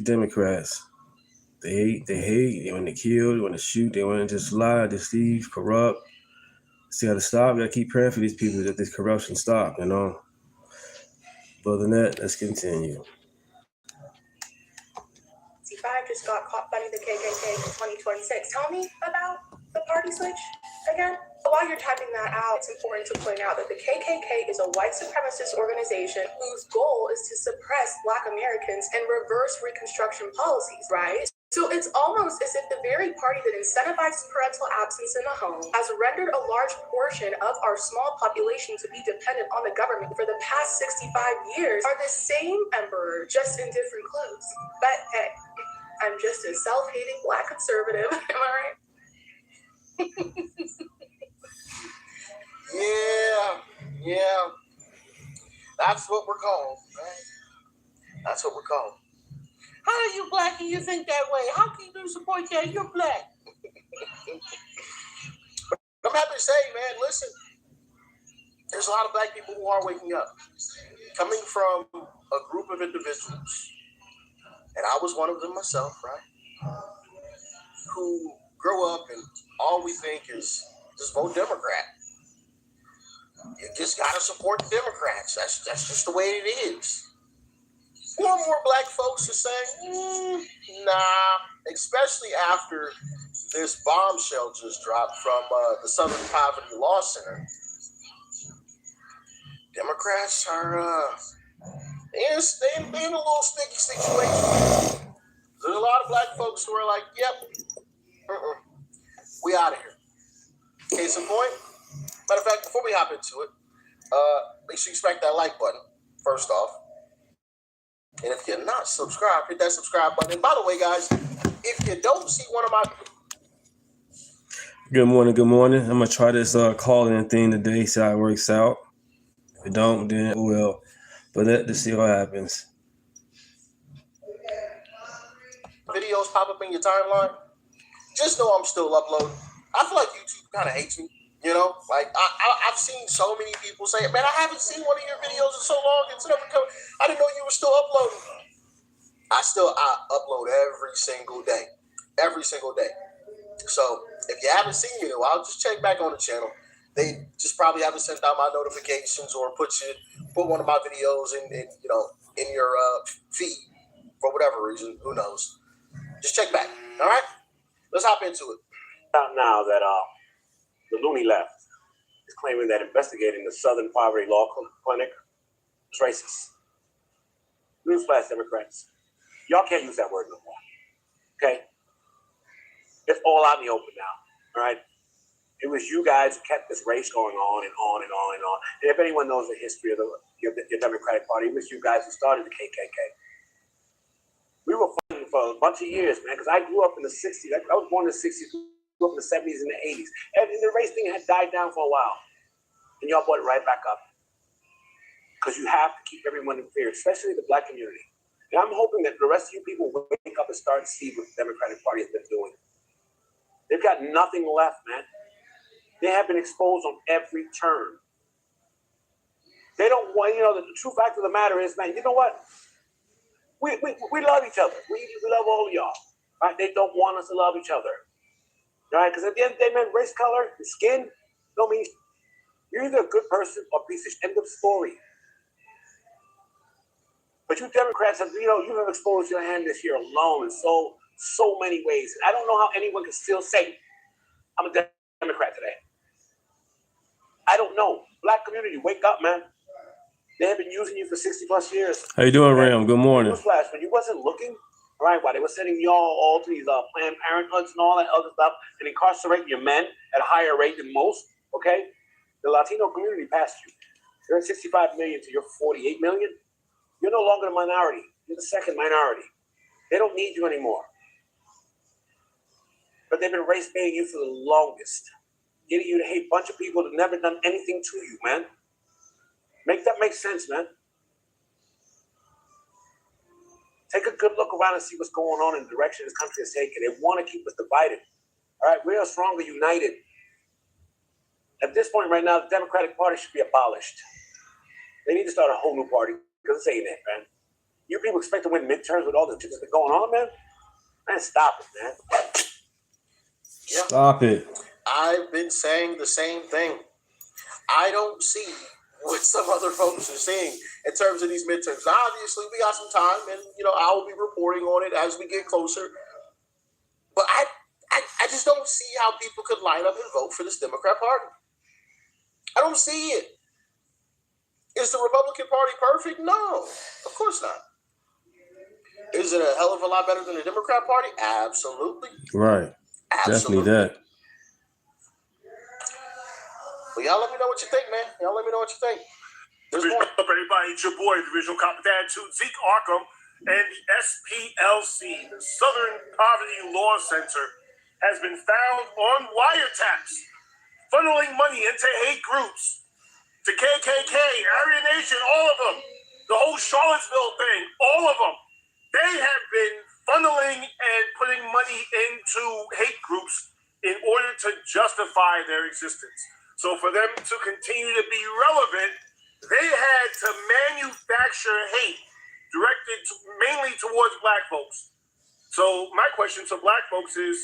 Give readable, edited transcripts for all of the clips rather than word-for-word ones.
Democrats. They hate, they want to kill, they want to shoot, they want to just lie, deceive, corrupt. It's got to stop. We got to keep praying for these people that this corruption stop, you know. But other than that, let's continue. 65 just got caught fighting the KKK in 2026. Tell me about the party switch again. While you're typing that out, it's important to point out that the KKK is a white supremacist organization whose goal is to suppress Black Americans and reverse Reconstruction policies, right? So it's almost as if the very party that incentivizes parental absence in the home has rendered a large portion of our small population to be dependent on the government for the past 65 years are the same emperor, just in different clothes. But hey, I'm just a self-hating Black conservative, am I right? Yeah. That's what we're called, right? That's what we're called. How are you Black and you think that way? How can you support that? You're Black. I'm happy to say, man, listen, there's a lot of Black people who are waking up. Coming from a group of individuals, and I was one of them myself, right? Who grow up and all we think is just vote Democrat. You just gotta support the Democrats. That's just the way it is. More and more Black folks are saying, nah, especially after this bombshell just dropped from the Southern Poverty Law Center. Democrats are in a little sticky situation. There's a lot of Black folks who are like, yep, we out of here. Case in point. Matter of fact, before we hop into it, make sure you smack that like button, first off. And if you're not subscribed, hit that subscribe button. And by the way, guys, if you don't see one of my... Good morning. I'm going to try this call-in thing today, see how it works out. If it don't, then it will. But let's see what happens. Videos pop up in your timeline. Just know I'm still uploading. I feel like YouTube kind of hates me. You know, like I've seen so many people say, man, I haven't seen one of your videos in so long. It's never come. I didn't know you were still uploading. I upload every single day. So if you haven't seen it in a while, just check back on the channel. They just probably haven't sent out my notifications or put one of my videos in your feed for whatever reason. Who knows? Just check back. All right, let's hop into it. Now that the loony left is claiming that investigating the Southern Poverty Law Clinic is racist. Newsflash, Democrats. Y'all can't use that word no more. Okay? It's all out in the open now. All right? It was you guys who kept this race going on and on and on and on. And if anyone knows the history of your Democratic Party, it was you guys who started the KKK. We were fighting for a bunch of years, man, because I grew up in the 60s. I was born in the 60s. Up in the 70s and the 80s. And the race thing had died down for a while. And y'all brought it right back up. Because you have to keep everyone in fear, especially the Black community. And I'm hoping that the rest of you people wake up and start to see what the Democratic Party has been doing. They've got nothing left, man. They have been exposed on every turn. They don't want, the true fact of the matter is, man, you know what? We love each other. We love all of y'all. Right? They don't want us to love each other. Right, because at the end of the day, man, race, color, and skin don't mean you're either a good person or a piece of shit. End of story. But you Democrats have, you have exposed your hand this year alone in so many ways. I don't know how anyone can still say, I'm a Democrat today. I don't know. Black community, wake up, man. They have been using you for 60 plus years. How you doing, Ram? Good morning. Newsflash, when you wasn't looking, right, while they were sending y'all all to these Planned Parenthoods and all that other stuff and incarcerating your men at a higher rate than most, okay? The Latino community passed you. You're at 65 million to your 48 million. You're no longer a minority. You're the second minority. They don't need you anymore. But they've been race baiting you for the longest. Getting you to hate a bunch of people that never done anything to you, man. Make that make sense, man. Take a good look around and see what's going on in the direction this country is taking. They want to keep us divided. All right, we are stronger united. At this point right now, the Democratic Party should be abolished. They need to start a whole new party because this ain't it, man. You people expect to win midterms with all this shit that's been going on, man? Man, stop it, man. Yeah. Stop it. I've been saying the same thing. I don't see what some other folks are seeing in terms of these midterms. Now, obviously, we got some time, and I will be reporting on it as we get closer. But I just don't see how people could line up and vote for this Democrat Party. I don't see it. Is the Republican Party perfect? No, of course not. Is it a hell of a lot better than the Democrat Party? Absolutely. Right. Absolutely. Definitely that. Well, y'all let me know what you think, man. Y'all let me know what you think. There's more. What's up, everybody? It's your boy, the original Cop Dad 2, Zeke Arkham, and the SPLC, the Southern Poverty Law Center, has been found on wiretaps, funneling money into hate groups, to KKK, Aryan Nation, all of them, the whole Charlottesville thing, all of them. They have been funneling and putting money into hate groups in order to justify their existence. So for them to continue to be relevant, they had to manufacture hate directed mainly towards black folks. So my question to black folks is,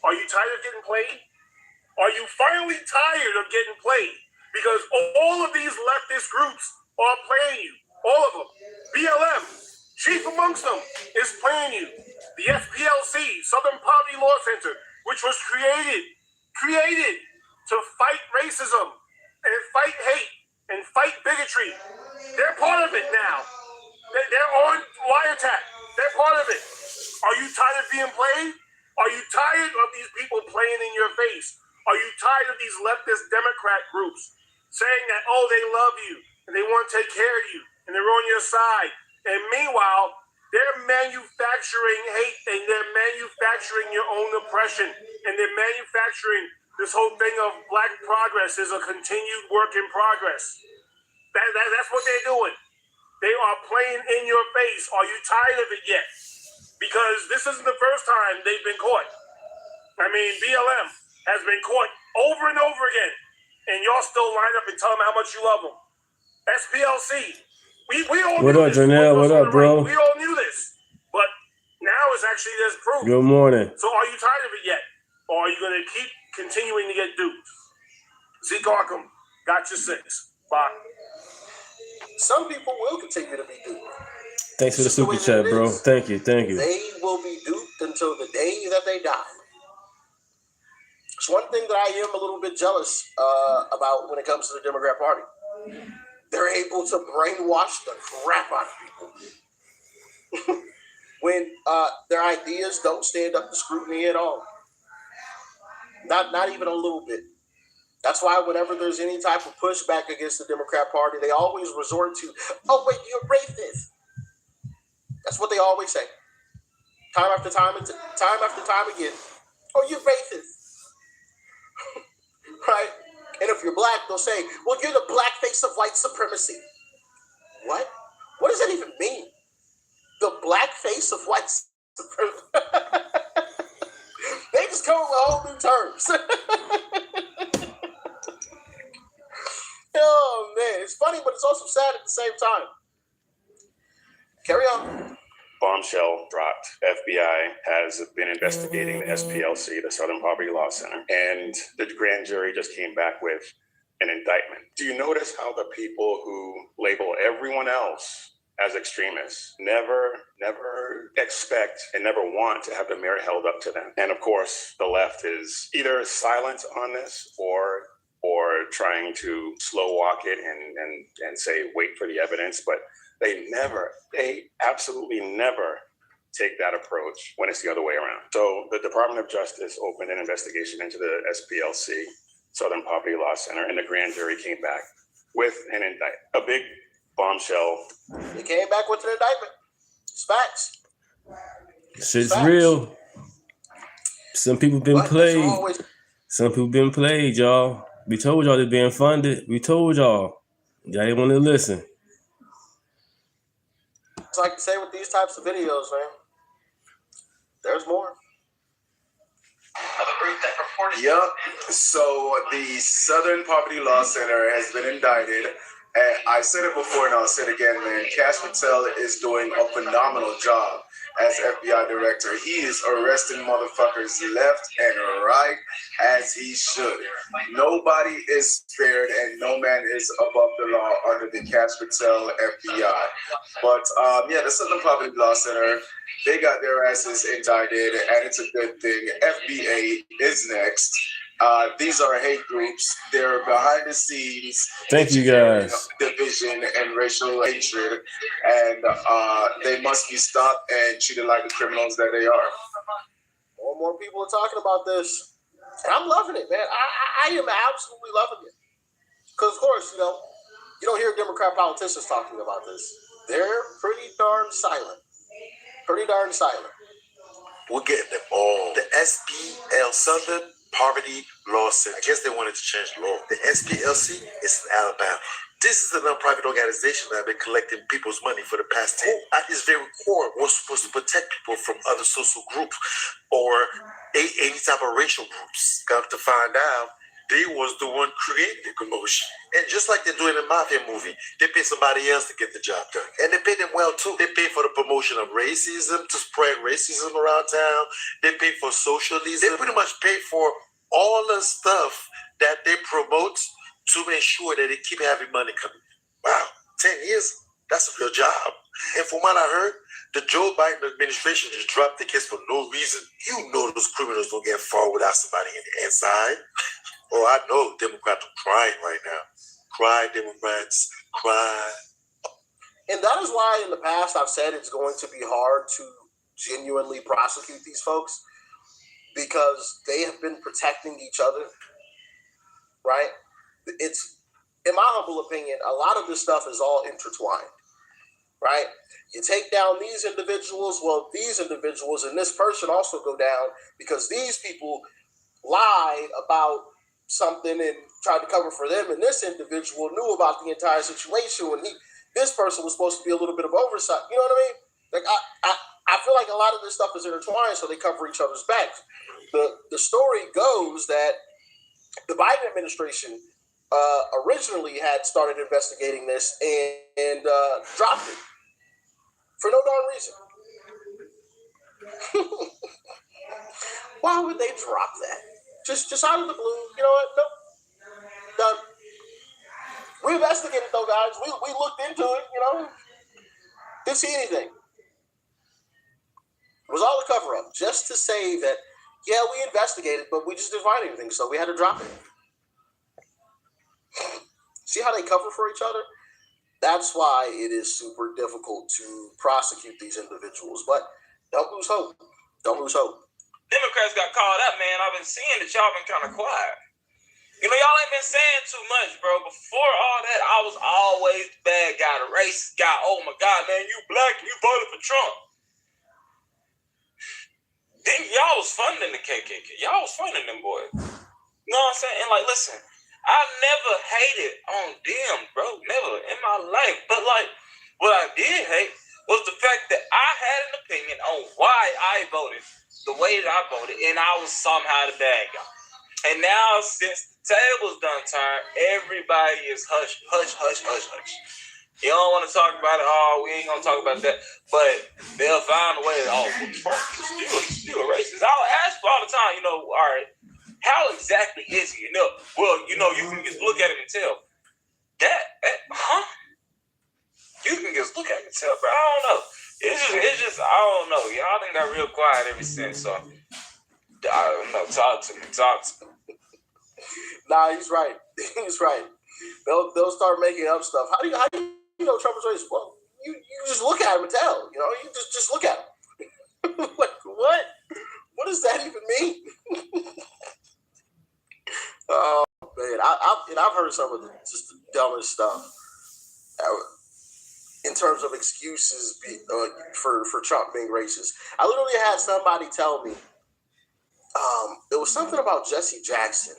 are you tired of getting played? Are you finally tired of getting played? Because all of these leftist groups are playing you. All of them. BLM, chief amongst them, is playing you. The SPLC, Southern Poverty Law Center, which was created to fight racism and fight hate and fight bigotry. They're part of it now. They're on wiretap. They're part of it. Are you tired of being played? Are you tired of these people playing in your face? Are you tired of these leftist Democrat groups saying that, oh, they love you and they want to take care of you and they're on your side? And meanwhile, they're manufacturing hate and they're manufacturing your own oppression and they're manufacturing this whole thing of black progress is a continued work in progress. That's what they're doing. They are playing in your face. Are you tired of it yet? Because this isn't the first time they've been caught. I mean, BLM has been caught over and over again, and y'all still line up and tell them how much you love them. SPLC, we all What knew up, this. Janelle? What up, bro? We all knew this, but now it's actually there's proof. Good morning. So are you tired of it yet? Or are you going to keep continuing to get duped? Zeke Arkham, got your 6. Bye. Some people will continue to be duped. Thanks for the super chat, bro. Thank you. They will be duped until the day that they die. It's one thing that I am a little bit jealous about when it comes to the Democrat Party. They're able to brainwash the crap out of people when their ideas don't stand up to scrutiny at all. Not even a little bit. That's why whenever there's any type of pushback against the Democrat Party, they always resort to, oh, wait, you're racist. That's what they always say. Time after time again. Oh, you're racist. Right? And if you're black, they'll say, well, you're the black face of white supremacy. What? What does that even mean? The black face of white supremacy. They just come up with whole new terms. Oh, man. It's funny, but it's also sad at the same time. Carry on. Bombshell dropped. FBI has been investigating the SPLC, the Southern Poverty Law Center, and the grand jury just came back with an indictment. Do you notice how the people who label everyone else as extremists never expect and never want to have the mirror held up to them? And of course, the left is either silent on this or trying to slow walk it and say, wait for the evidence. But they absolutely never take that approach when it's the other way around. So the Department of Justice opened an investigation into the SPLC, Southern Poverty Law Center, and the grand jury came back with an indictment, a big bombshell. They came back with an indictment. It's facts. Shit's real. Some people been played. Some people been played, y'all. We told y'all they're being funded. We told y'all. Y'all didn't want to listen. It's like to say with these types of videos, man. There's more. Yep. So the Southern Poverty Law Center has been indicted And I said it before and I'll say it again, man. Kash Patel is doing a phenomenal job as FBI director. He is arresting motherfuckers left and right as he should. Nobody is spared and no man is above the law under the Kash Patel FBI. But yeah, the Southern Poverty Law Center, they got their asses indicted and it's a good thing. FBA is next. These are hate groups. They're behind the scenes. Thank you, guys. Division and racial hatred, and they must be stopped and treated like the criminals that they are. More and more people are talking about this, and I'm loving it, man. I am absolutely loving it. Because, of course, you don't hear Democrat politicians talking about this. They're pretty darn silent. Pretty darn silent. We're getting them all. The SPL, Southern Poverty Law Center. I guess they wanted to change the law. The SPLC is in Alabama. This is a non-profit organization that have been collecting people's money for the past 10. At its very core, we're supposed to protect people from other social groups or any type of racial groups. Got to find out they was the one creating the commotion. And just like they're doing in the Mafia movie, they pay somebody else to get the job done. And they pay them well too. They pay for the promotion of racism, to spread racism around town. They pay for socialism. They pretty much pay for all the stuff that they promote to ensure that they keep having money coming. Wow, 10 years, that's a real job. And from what I heard, the Joe Biden administration just dropped the case for no reason. You know those criminals don't get far without somebody in the inside. Oh, I know Democrats are crying right now. Cry, Democrats, cry. And that is why in the past I've said it's going to be hard to genuinely prosecute these folks because they have been protecting each other, right? It's, in my humble opinion, a lot of this stuff is all intertwined, right? You take down these individuals, well, these individuals and this person also go down because these people lied about something and tried to cover for them, and this individual knew about the entire situation when this person was supposed to be a little bit of oversight. You know what I mean? Like I feel like a lot of this stuff is intertwined, so they cover each other's backs. The story goes that the Biden administration originally had started investigating this and dropped it for no darn reason. Why would they drop that? Just out of the blue. You know what? Nope. Done. We investigated though, guys. We looked into it, Didn't see anything. It was all a cover-up, just to say that, yeah, we investigated, but we just didn't find anything, so we had to drop it. See how they cover for each other? That's why it is super difficult to prosecute these individuals. But don't lose hope. Don't lose hope. Democrats got called up, man. I've been seeing that y'all been kind of quiet. Y'all ain't been saying too much, bro. Before all that, I was always the bad guy, the racist guy. Oh, my God, man, you black, you voted for Trump. Then y'all was funding the KKK. Y'all was funding them boys. You know what I'm saying? And, listen, I never hated on them, bro. Never in my life. But, what I did hate was the fact that I had an opinion on why I voted the way that I voted, and I was somehow the bad guy. And now, since the table's done turned, everybody is hush, hush, hush, hush, hush. You don't want to talk about it. Oh, we ain't going to talk about that. But they'll find a way. Oh, you a racist. I'll ask all the time, all right, how exactly is he? Well, you can just look at him and tell. You can just look at him and tell, bro. I don't know. It's just, I don't know. Y'all done got real quiet ever since, so I don't know. Talk to me. Nah, he's right. He's right. They'll start making up stuff. How do you know Trump is racist? Well, you just look at him and tell. You just look at him. What? What does that even mean? Oh man, I've heard some of the dumbest stuff in terms of excuses for Trump being racist. I literally had somebody tell me it was something about Jesse Jackson.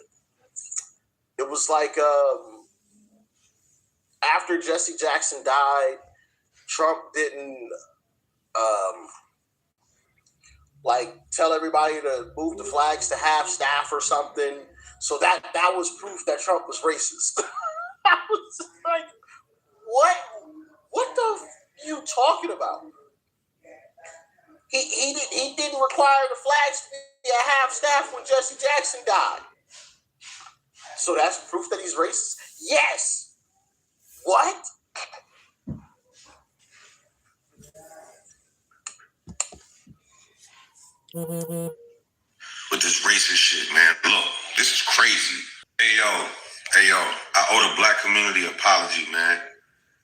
It was like after Jesse Jackson died, Trump didn't tell everybody to move the flags to half staff or something. So that was proof that Trump was racist. I was like, What the you talking about? He didn't require the flags to be at half staff when Jesse Jackson died. So that's proof that he's racist? Yes. What? With this racist shit, man. Look, this is crazy. Hey yo, I owe the black community an apology, man.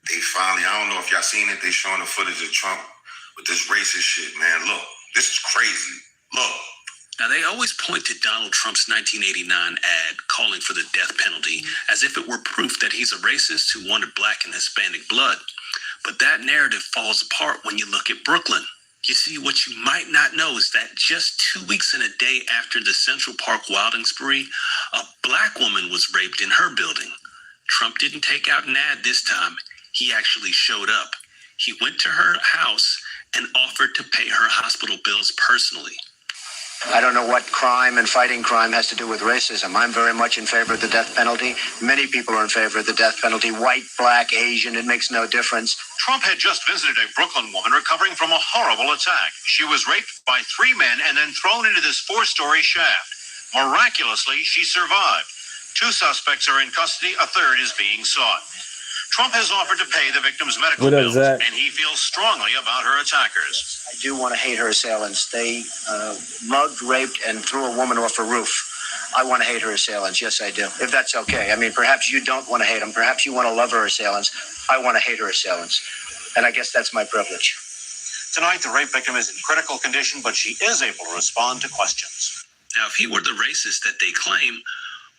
They finally, I don't know if y'all seen it, they showing the footage of Trump with this racist shit, man. Look, this is crazy. Look. Now, they always point to Donald Trump's 1989 ad calling for the death penalty as if it were proof that he's a racist who wanted black and Hispanic blood. But that narrative falls apart when you look at Brooklyn. You see, what you might not know is that just 2 weeks and a day after the Central Park wilding spree, a black woman was raped in her building. Trump didn't take out an ad this time. He actually showed up. He went to her house and offered to pay her hospital bills personally. I don't know what crime and fighting crime has to do with racism. I'm very much in favor of the death penalty. Many people are in favor of the death penalty. White, black, Asian, it makes no difference. Trump had just visited a Brooklyn woman recovering from a horrible attack. She was raped by 3 men and then thrown into this 4-story shaft. Miraculously, she survived. 2 suspects are in custody. A 3rd is being sought. Trump has offered to pay the victim's medical bills, and he feels strongly about her attackers. I do want to hate her assailants. They mugged, raped, and threw a woman off a roof. I want to hate her assailants. Yes, I do. If that's okay. I mean, perhaps you don't want to hate them. Perhaps you want to love her assailants. I want to hate her assailants. And I guess that's my privilege. Tonight, the rape victim is in critical condition, but she is able to respond to questions. Now, if he were the racist that they claim,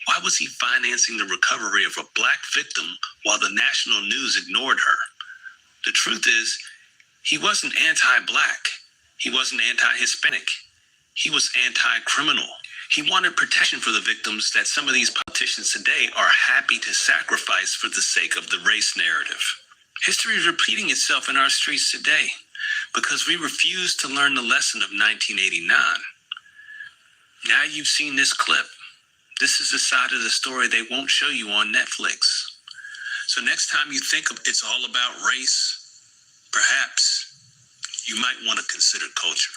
why was he financing the recovery of a black victim while the national news ignored her? The truth is, he wasn't anti-black. He wasn't anti-Hispanic. He was anti-criminal. He wanted protection for the victims that some of these politicians today are happy to sacrifice for the sake of the race narrative. History is repeating itself in our streets today because we refuse to learn the lesson of 1989. Now you've seen this clip. This is the side of the story they won't show you on Netflix. So next time you think it's all about race, perhaps you might want to consider culture.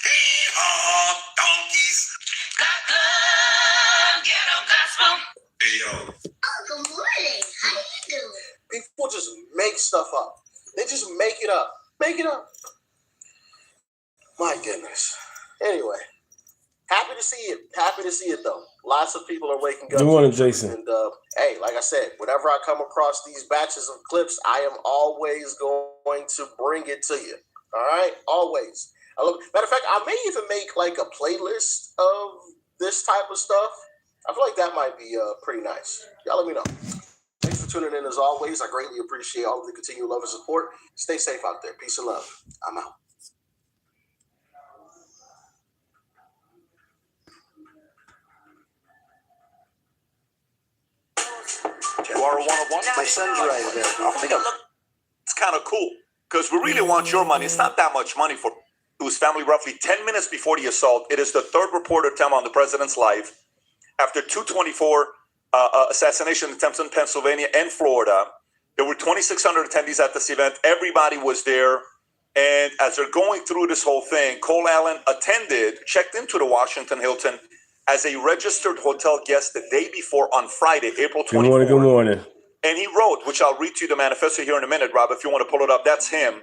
Hee-haw, donkeys. Hey yo. Good morning. How you doing? People just make stuff up. They just make it up. Make it up. My goodness. Anyway. Happy to see it. Happy to see it, though. Lots of people are waking up. Good morning, Jason. And, hey, like I said, whenever I come across these batches of clips, I am always going to bring it to you. All right? Always. Matter of fact, I may even make, like, a playlist of this type of stuff. I feel like that might be pretty nice. Y'all let me know. Thanks for tuning in, as always. I greatly appreciate all of the continued love and support. Stay safe out there. Peace and love. I'm out. You are a one-of-one. My son's right there. I think it's kind of cool because we really want your money. It's not that much money for whose family. Roughly 10 minutes before the assault, it is the 3rd reported attempt on the president's life. After 224 assassination attempts in Pennsylvania and Florida, there were 2,600 attendees at this event. Everybody was there. And as they're going through this whole thing, Cole Allen checked into the Washington Hilton as a registered hotel guest the day before on Friday, April 24th. Good morning. And he wrote, which I'll read to you the manifesto here in a minute, Rob, if you want to pull it up. That's him.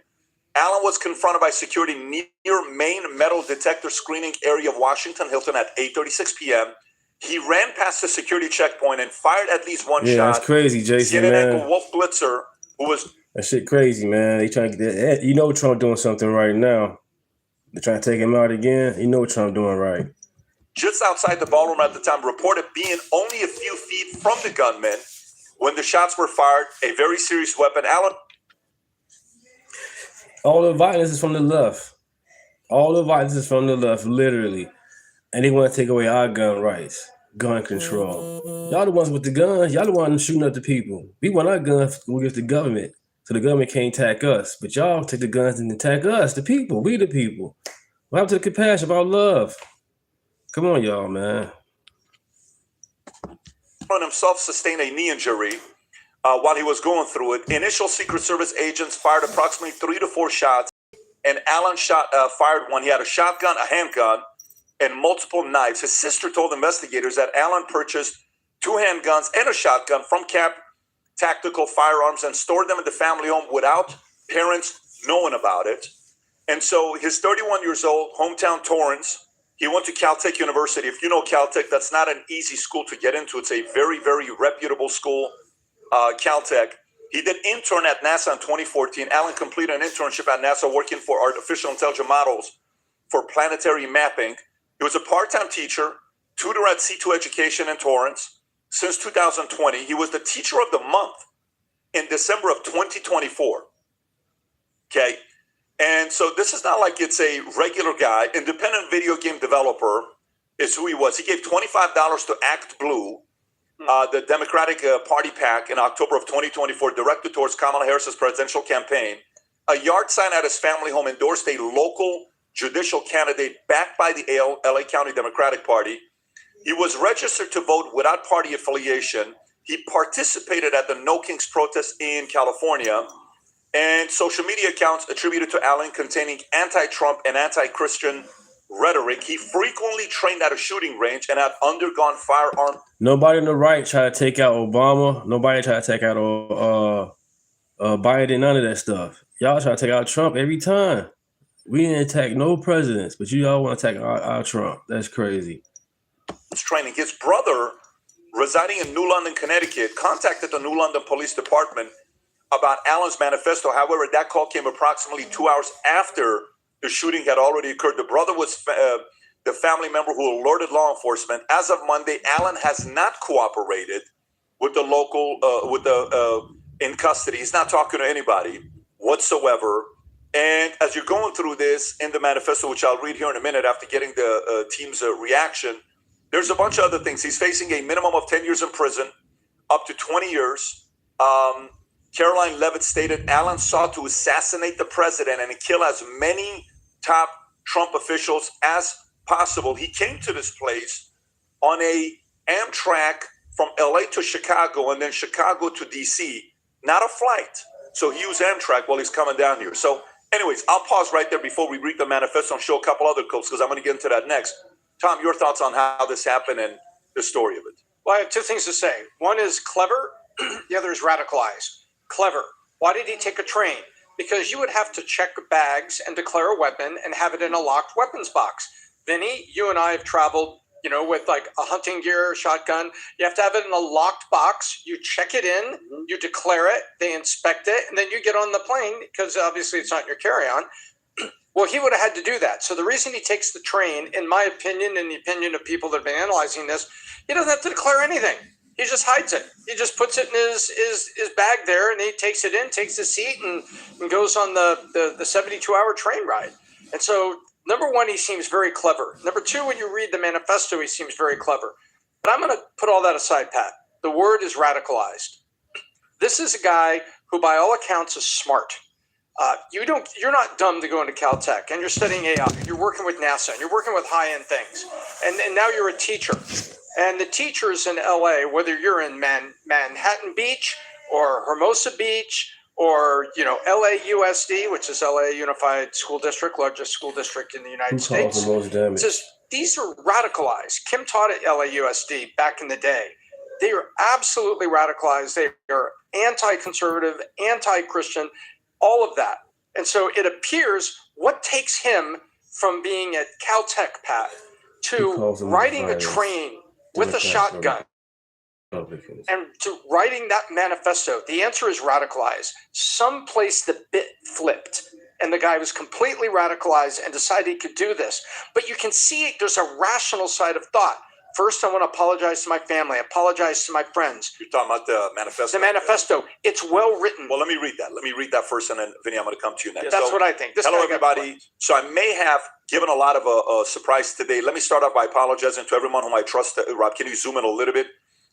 Allen was confronted by security near main metal detector screening area of Washington Hilton at 8:36 p.m. He ran past the security checkpoint and fired at least one shot. Yeah, that's crazy, Jason, man. Wolf Blitzer, who was... That shit crazy, man. They trying to get that. You know Trump doing something right now. They're trying to take him out again. You know what Trump doing right. Just outside the ballroom at the time, reported being only a few feet from the gunman when the shots were fired, a very serious weapon. Allen? All the violence is from the left. All the violence is from the left, literally. And they want to take away our gun rights, gun control. Y'all the ones with the guns. Y'all the ones shooting up the people. We want our guns against the government, so the government can't attack us. But y'all take the guns and attack us, the people. We the people. What happened to the compassion about love? Come on, y'all, man. himself sustained a knee injury while he was going through it. Initial Secret Service agents fired approximately 3 to 4 shots, and Allen fired one. He had a shotgun, a handgun, and multiple knives. His sister told investigators that Allen purchased 2 handguns and a shotgun from Cap Tactical Firearms and stored them in the family home without parents knowing about it. And so his 31 years old, hometown Torrance, he went to Caltech University. If you know Caltech, that's not an easy school to get into. It's a very, very reputable school, Caltech. He did intern at NASA in 2014. Allen completed an internship at NASA working for artificial intelligence models for planetary mapping. He was a part-time teacher, tutor at C2 Education in Torrance. Since 2020, he was the Teacher of the Month in December of 2024. Okay. And so this is not like it's a regular guy. Independent video game developer is who he was. He gave $25 to Act Blue, the Democratic Party PAC, in October of 2024, directed towards Kamala Harris's presidential campaign. A yard sign at his family home endorsed a local judicial candidate backed by the LA County Democratic Party. He was registered to vote without party affiliation. He participated at the No Kings protest in California. And social media accounts attributed to Allen containing anti-Trump and anti-Christian rhetoric. He frequently trained at a shooting range and had undergone firearm. Nobody on the right tried to take out Obama. Nobody tried to take out Biden, none of that stuff. Y'all try to take out Trump every time. We didn't attack no presidents, but you all want to attack our Trump. That's crazy. Training. His brother, residing in New London, Connecticut, contacted the New London Police Department about Allen's manifesto. However, that call came approximately 2 hours after the shooting had already occurred. The brother was the family member who alerted law enforcement. As of Monday, Allen has not cooperated with the local, in custody. He's not talking to anybody whatsoever. And as you're going through this in the manifesto, which I'll read here in a minute after getting the team's reaction, there's a bunch of other things. He's facing a minimum of 10 years in prison, up to 20 years. Caroline Levitt stated Allen sought to assassinate the president and kill as many top Trump officials as possible. He came to this place on a Amtrak from LA to Chicago and then Chicago to DC, not a flight. So he used Amtrak while he's coming down here. So anyways, I'll pause right there before we read the manifesto and show a couple other clips because I'm going to get into that next. Tom, your thoughts on how this happened and the story of it? Well, I have 2 things to say. One is clever. The other is radicalized. Clever. Why did he take a train? Because you would have to check bags and declare a weapon and have it in a locked weapons box. Vinny, you and I have traveled, with like a hunting gear, shotgun. You have to have it in a locked box. You check it in, you declare it, they inspect it, and then you get on the plane because obviously it's not in your carry-on. Well, he would have had to do that. So the reason he takes the train, in my opinion, in the opinion of people that have been analyzing this, he doesn't have to declare anything. He just hides it. He just puts it in his bag there, and he takes it in, takes the seat, and goes on the 72-hour train ride. And so, number one, he seems very clever. Number two, when you read the manifesto, he seems very clever. But I'm going to put all that aside, Pat. The word is radicalized. This is a guy who, by all accounts, is smart. You're not dumb to go into Caltech, and you're studying AI. You're working with NASA, and you're working with high-end things. And now you're a teacher. And the teachers in LA, whether you're in Manhattan Beach or Hermosa Beach or, LAUSD, which is LA Unified School District, largest school district in the United States, these are radicalized. Kim taught at LAUSD back in the day. They are absolutely radicalized. They are anti-conservative, anti-Christian, all of that. And so it appears what takes him from being at Caltech, Pat, to riding a train with a shotgun and to writing that manifesto, the answer is radicalized. Someplace the bit flipped and the guy was completely radicalized and decided he could do this. But you can see there's a rational side of thought. First, I want to apologize to my family, apologize to my friends. You're talking about the manifesto? The manifesto. It's well written. Well, let me read that. Let me read that first, and then, Vinny, I'm going to come to you next. That's what I think. Hello, everybody. So I may have given a lot of a surprise today. Let me start off by apologizing to everyone whom I trust. Rob, can you zoom in a little bit?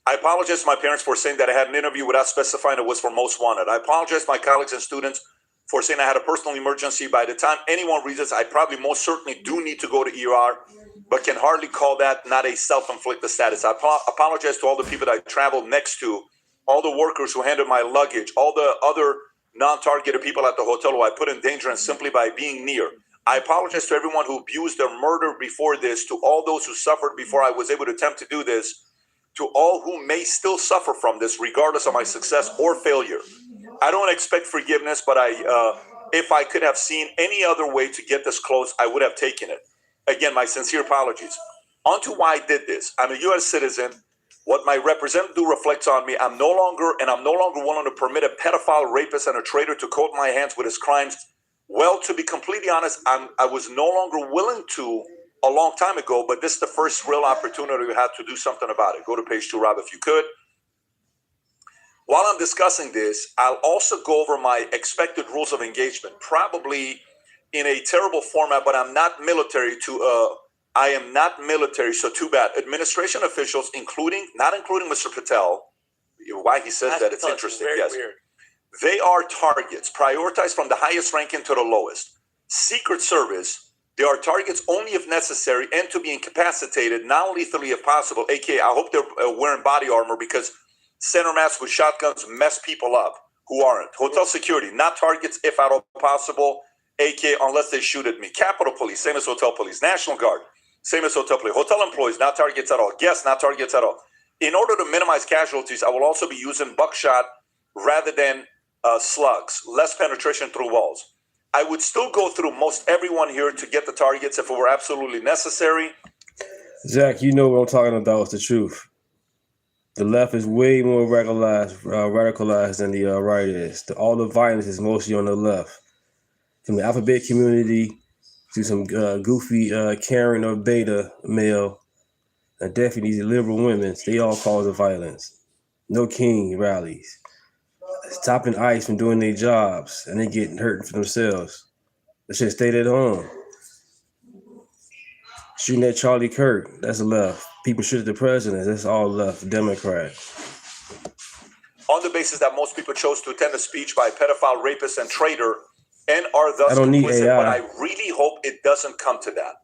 I apologize to my parents for saying that I had an interview without specifying it was for Most Wanted. I apologize to my colleagues and students for saying I had a personal emergency. By the time anyone reads this, I probably most certainly do need to go to ER. but can hardly call that not a self-inflicted status. I apologize to all the people that I traveled next to, all the workers who handled my luggage, all the other non-targeted people at the hotel who I put in danger and simply by being near. I apologize to everyone who abused or murdered before this, to all those who suffered before I was able to attempt to do this, to all who may still suffer from this, regardless of my success or failure. I don't expect forgiveness, but if I could have seen any other way to get this close, I would have taken it. Again, my sincere apologies. On to why I did this. I'm a U.S. citizen. What my representative do reflects on me. I'm no longer willing to permit a pedophile, rapist, and a traitor to coat my hands with his crimes. Well, to be completely honest, I was no longer willing to a long time ago, but this is the first real opportunity we had to do something about it. Go to page 2, Rob, if you could. While I'm discussing this, I'll also go over my expected rules of engagement, probably in a terrible format, but I'm not military I am not military, so too bad. Administration officials, not including Mr. Patel, why he says that, it's interesting. Yes. Weird. They are targets, prioritized from the highest ranking to the lowest. Secret Service, they are targets only if necessary and to be incapacitated, non-lethally if possible, aka I hope they're wearing body armor because center mass with shotguns mess people up who aren't. Hotel security, not targets if at all possible, aka unless they shoot at me. Capitol Police, same as Hotel Police. National Guard, same as Hotel Police. Hotel employees, not targets at all. Guests, not targets at all. In order to minimize casualties, I will also be using buckshot rather than slugs, less penetration through walls. I would still go through most everyone here to get the targets if it were absolutely necessary. Zach, you know what I'm talking about. It's the truth. The left is way more radicalized than the right is. All the violence is mostly on the left. From the alphabet community to some goofy Karen or beta male, and definitely these liberal women, they all cause the violence. No king rallies. Stopping ICE from doing their jobs and they getting hurt for themselves. They should have stayed at home. Shooting at Charlie Kirk, that's left. People shoot at the president, that's all left, Democrat. On the basis that most people chose to attend a speech by a pedophile, rapist, and traitor and are thus complicit, but I really hope it doesn't come to that.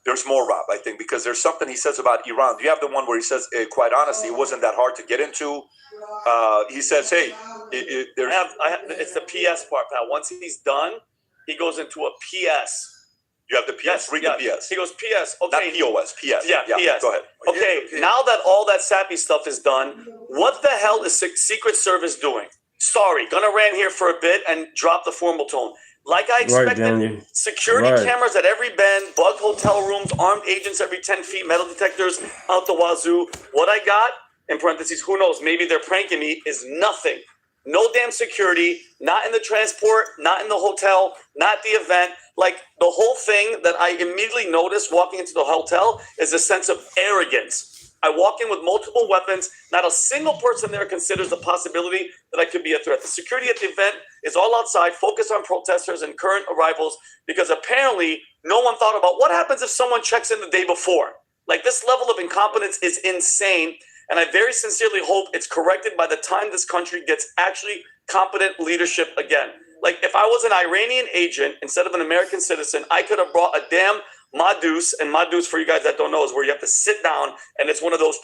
There's more, Rob, I think, because there's something he says about Iran. Do you have the one where he says, quite honestly, it wasn't that hard to get into? He says, hey, it's the PS part, Pat. Once he's done, he goes into a PS. You have the PS. Yes, read the PS. He goes, PS. Okay. Not POS, PS. Yeah, PS. Go ahead. Okay, now that all that sappy stuff is done, what the hell is Secret Service doing? Sorry, gonna rant here for a bit and drop the formal tone. Like I expected, security cameras at every bend, bugged hotel rooms, armed agents every 10 feet, metal detectors out the wazoo. What I got, in parentheses, who knows, maybe they're pranking me, is nothing. No damn security, not in the transport, not in the hotel, not the event. Like, the whole thing that I immediately noticed walking into the hotel is a sense of arrogance. I walk in with multiple weapons. Not a single person there considers the possibility that I could be a threat. The security at the event is all outside, focused on protesters and current arrivals, because apparently no one thought about what happens if someone checks in the day before. Like, this level of incompetence is insane. And I very sincerely hope it's corrected by the time this country gets actually competent leadership again. Like, if I was an Iranian agent instead of an American citizen, I could have brought a damn Madus. And Madus, for you guys that don't know, is where you have to sit down and it's one of those,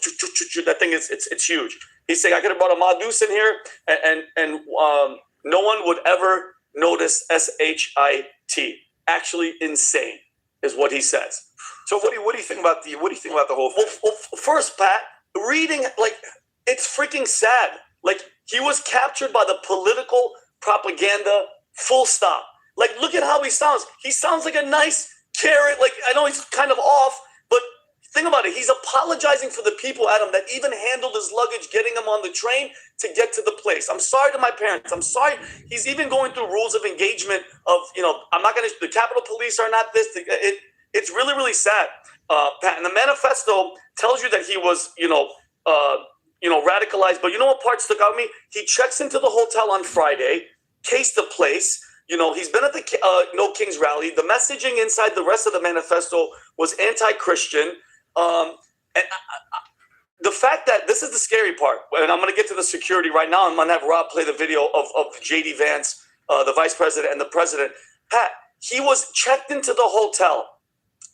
that thing is, it's huge. He's saying I could have brought a Madus in here and no one would ever notice SHIT. Actually insane is what he says. So what do you think about the whole thing? Well, first, Pat, reading, like, it's freaking sad. Like, he was captured by the political propaganda, full stop. Like, look at how he sounds. He sounds like a nice carrot. Like, I know he's kind of off, but think about it. He's apologizing for the people, Adam, that even handled his luggage, getting him on the train to get to the place. I'm sorry to my parents. I'm sorry. He's even going through rules of engagement of, I'm not going to, the Capitol Police are not this. It's really, really sad. Pat, and the manifesto tells you that he was, radicalized. But you know what part stuck out to me? He checks into the hotel on Friday, cased the place. He's been at the No Kings rally. The messaging inside the rest of the manifesto was anti-Christian. And the fact that this is the scary part, and I'm going to get to the security right now. I'm going to have Rob play the video of J.D. Vance, the vice president, and the president. Pat, he was checked into the hotel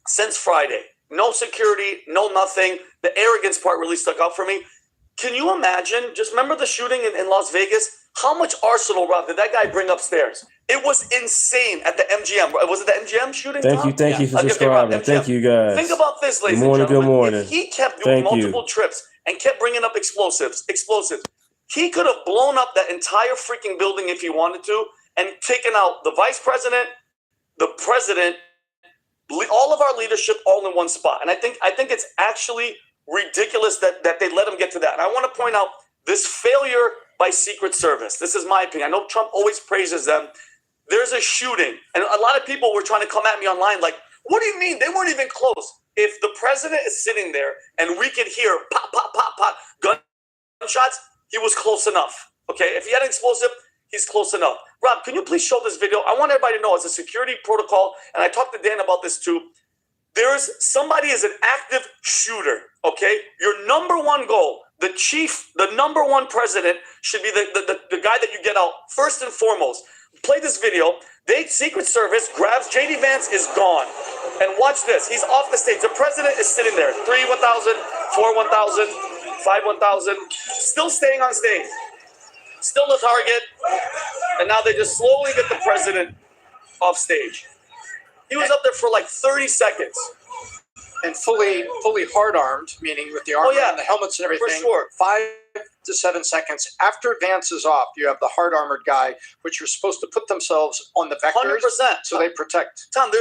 since Friday. no security, no nothing. The arrogance part really stuck out for me. Can you imagine? Just remember the shooting in Las Vegas? How much arsenal, Rob, did that guy bring upstairs? It was insane at the MGM. Was it the MGM shooting? Thank you for subscribing. Thank you, guys. Think about this, ladies and gentlemen. Good morning. If he kept doing multiple trips and kept bringing up explosives, he could have blown up that entire freaking building if he wanted to and taken out the vice president, the president, all of our leadership all in one spot. And I think it's actually ridiculous that they let him get to that. And I want to point out this failure by Secret Service. This is my opinion. I know Trump always praises them. There's a shooting, and a lot of people were trying to come at me online like, what do you mean? They weren't even close. If the president is sitting there and we could hear pop, pop, pop, pop, gunshots, he was close enough. Okay, if he had an explosive, he's close enough. Rob, can you please show this video? I want everybody to know, as a security protocol, and I talked to Dan about this too, there's somebody is an active shooter, okay? Your number one goal, the chief, the number one president should be the guy that you get out first and foremost. Play this video. Secret Service grabs JD Vance is gone. And watch this. He's off the stage. The president is sitting there. 3 1,000, 4 1,000, 5 1,000. Still staying on stage. Still the target. And now they just slowly get the president off stage. He was up there for like 30 seconds. And fully hard-armed, meaning with the armor and the helmets and everything. For sure. 5 to 7 seconds after Vance is off, you have the hard-armored guy, which are supposed to put themselves on the vectors 100%. so they protect. Tom,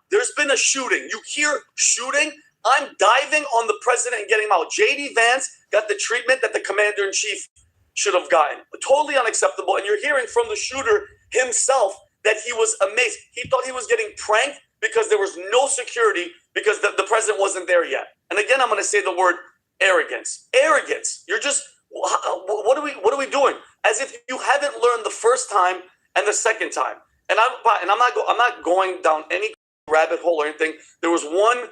there's been a shooting. You hear shooting, I'm diving on the president and getting him out. JD Vance got the treatment that the commander-in-chief should have gotten. Totally unacceptable. And you're hearing from the shooter himself that he was amazed. He thought he was getting pranked because there was no security because the president wasn't there yet. And again, I'm going to say the word arrogance. Arrogance. You're just, what are we doing? As if you haven't learned the first time and the second time. And I'm not going down any rabbit hole or anything. There was one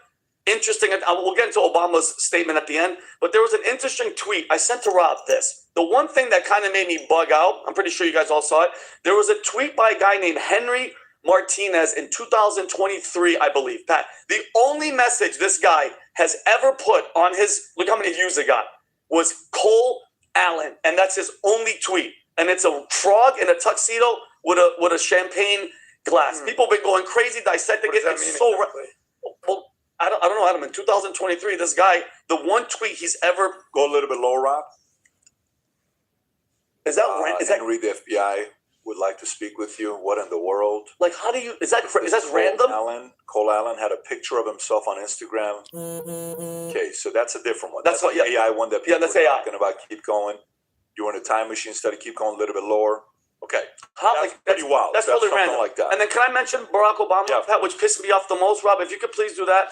interesting, we'll get into Obama's statement at the end, but there was an interesting tweet. I sent to Rob this. The one thing that kind of made me bug out, I'm pretty sure you guys all saw it, there was a tweet by a guy named Henry Martinez in 2023, I believe, Pat. The only message this guy has ever put on his, look how many views it got, was Cole Allen. And that's his only tweet. And it's a frog in a tuxedo with a champagne glass. People have been going crazy dissecting it. It's so well, I don't know, Adam. In 2023, this guy, the one tweet he's ever go a little bit lower, Rob. Is that Henry, the FBI would like to speak with you. What in the world? Like, how do you? Is that random? Cole Allen had a picture of himself on Instagram. Okay, so that's a different one. That's what AI one that people that's were AI. talking about. Keep going. You were in a time machine study. Keep going a little bit lower. Okay, that's pretty wild. That's totally random. Like that. And then can I mention Barack Obama, Pat, which pissed me off the most, Rob? If you could please do that.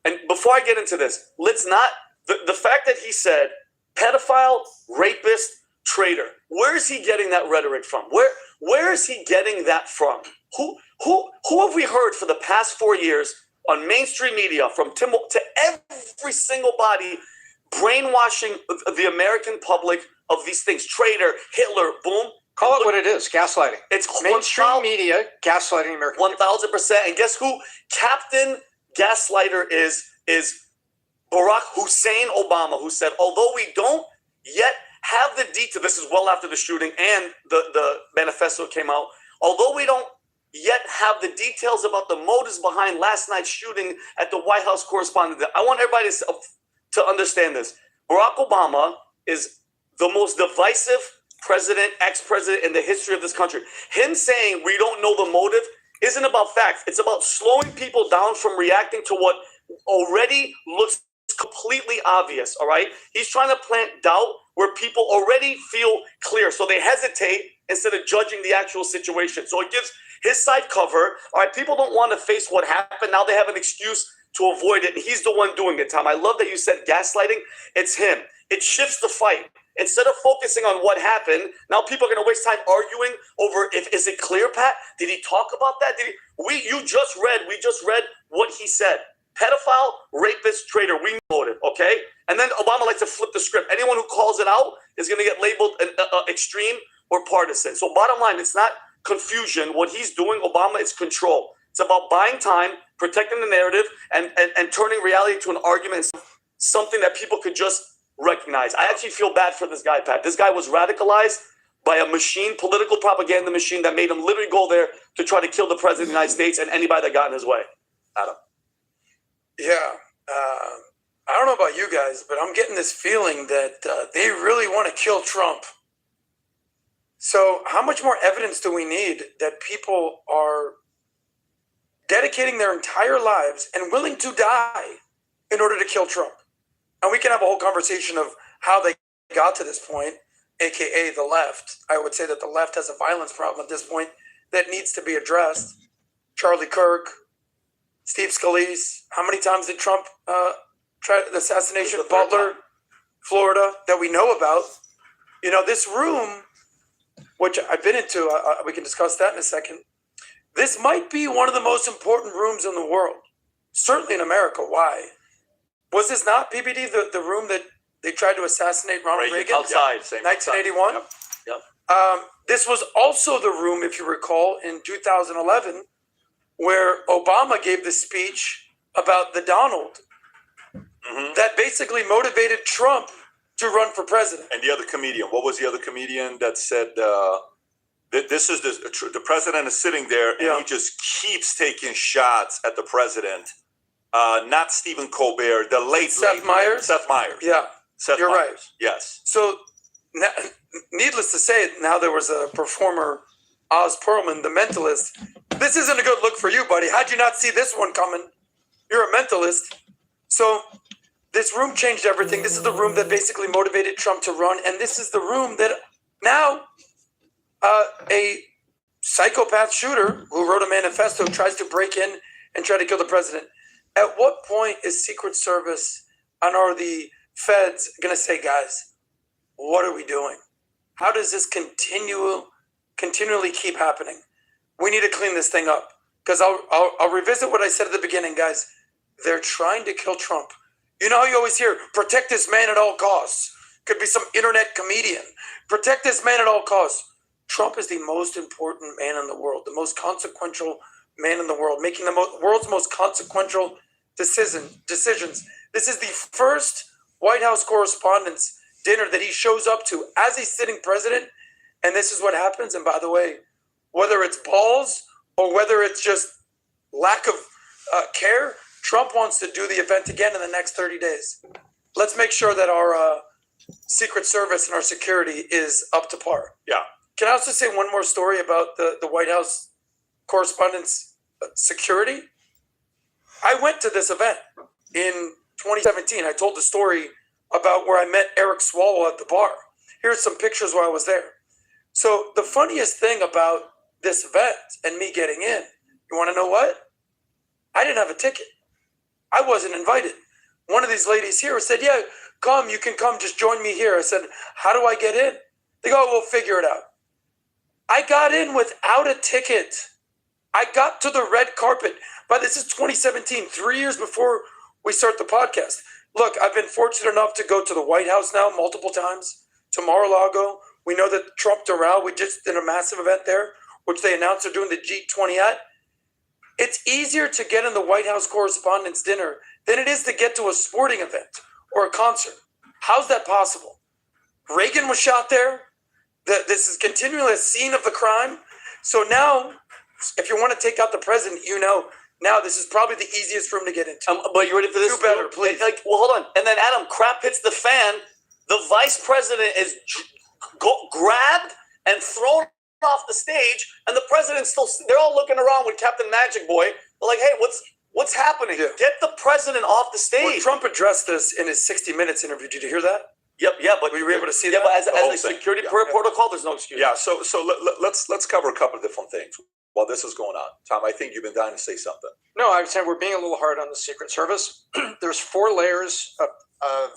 And before I get into this, let's not the fact that he said pedophile, rapist, traitor. Where is he getting that rhetoric from? Where is he getting that from? Who have we heard for the past 4 years on mainstream media, from Tim to every single body, brainwashing the American public of these things? Traitor, Hitler, boom. Call it what it is, gaslighting. It's mainstream media gaslighting American 1,000%. And guess who? Captain Gaslighter is Barack Hussein Obama, who said, although we don't yet have the detail, this is well after the shooting and the manifesto came out, although we don't yet have the details about the motives behind last night's shooting at the White House correspondent. I want everybody to understand this. Barack Obama is the most divisive president, ex-president in the history of this country. Him saying we don't know the motive isn't about facts. It's about slowing people down from reacting to what already looks completely obvious, all right? He's trying to plant doubt where people already feel clear, so they hesitate instead of judging the actual situation. So it gives his side cover. All right, people don't want to face what happened. Now they have an excuse to avoid it, and he's the one doing it, Tom. I love that you said gaslighting. It's him. It shifts the fight. Instead of focusing on what happened, now people are going to waste time arguing over is it clear, Pat? Did he talk about that? We just read what he said. Pedophile, rapist, traitor. We know it, okay? And then Obama likes to flip the script. Anyone who calls it out is going to get labeled extreme or partisan. So bottom line, it's not confusion. What he's doing, Obama, is control. It's about buying time, protecting the narrative, and turning reality to an argument, something that people could just recognize. I actually feel bad for this guy, Pat. This guy was radicalized by a machine, political propaganda machine that made him literally go there to try to kill the president of the United States and anybody that got in his way. Adam. Yeah. I don't know about you guys, but I'm getting this feeling that they really want to kill Trump. So how much more evidence do we need that people are dedicating their entire lives and willing to die in order to kill Trump? And we can have a whole conversation of how they got to this point, aka the left. I would say that the left has a violence problem at this point that needs to be addressed. Charlie Kirk, Steve Scalise. How many times did Trump try the assassination of Butler, Florida, that we know about? You know, this room, which I've been into, we can discuss that in a second. This might be one of the most important rooms in the world, certainly in America. Why? Was this not, PBD, the room that they tried to assassinate Ronald Reagan? Outside, 1981? Yep. This was also the room, if you recall, in 2011, where Obama gave the speech about the Donald that basically motivated Trump to run for president. And the other comedian, what was the other comedian that said that this is the president is sitting there and he just keeps taking shots at the president? Not Stephen Colbert, the late Seth Meyers. Seth Meyers. Yeah, Seth you're Meyers. right. Yes. So, needless to say, now there was a performer, Oz Perlman, the mentalist. This isn't a good look for you, buddy. How'd you not see this one coming? You're a mentalist. So, this room changed everything. This is the room that basically motivated Trump to run. And this is the room that now a psychopath shooter who wrote a manifesto tries to break in and try to kill the president. At what point is Secret Service and are the feds going to say, guys, what are we doing? How does this continually keep happening? We need to clean this thing up. Because I'll revisit what I said at the beginning, guys. They're trying to kill Trump. You know how you always hear, protect this man at all costs. Could be some internet comedian. Protect this man at all costs. Trump is the most important man in the world, the most consequential man in the world, making the world's most consequential decisions. This is the first White House Correspondents' Dinner that he shows up to as he's sitting president, and this is what happens. And by the way, whether it's balls or whether it's just lack of care, Trump wants to do the event again in the next 30 days. Let's make sure that our Secret Service and our security is up to par. Yeah. Can I also say one more story about the White House Correspondents' security? I went to this event in 2017. I told the story about where I met Eric Swalwell at the bar. Here's some pictures while I was there. So the funniest thing about this event and me getting in, you want to know what? I didn't have a ticket. I wasn't invited. One of these ladies here said, yeah, come, you can come, just join me here. I said, how do I get in? They go, we'll figure it out. I got in without a ticket. I got to the red carpet. But this is 2017, 3 years before we start the podcast. Look, I've been fortunate enough to go to the White House now multiple times, to Mar-a-Lago. We know that Trump Doral, we just did a massive event there, which they announced they're doing the G20 at. It's easier to get in the White House Correspondents' Dinner than it is to get to a sporting event or a concert. How's that possible? Reagan was shot there. This is continually a scene of the crime. So now, if you want to take out the president, you know, now this is probably the easiest room to get into. But you ready for this? Do better, please. Well, hold on. And then, Adam, crap hits the fan. The vice president is grabbed and thrown off the stage, and the president's still, they're all looking around with Captain Magic Boy. They're like, hey, what's happening? Yeah. Get the president off the stage. Well, Trump addressed this in his 60 Minutes interview. Did you hear that? Yep, yeah, but were you able to see that? But as a security protocol, there's no excuse. Yeah, so let's cover a couple of different things while this is going on. Tom, I think you've been dying to say something. No, I was saying we're being a little hard on the Secret Service. There's 4 layers of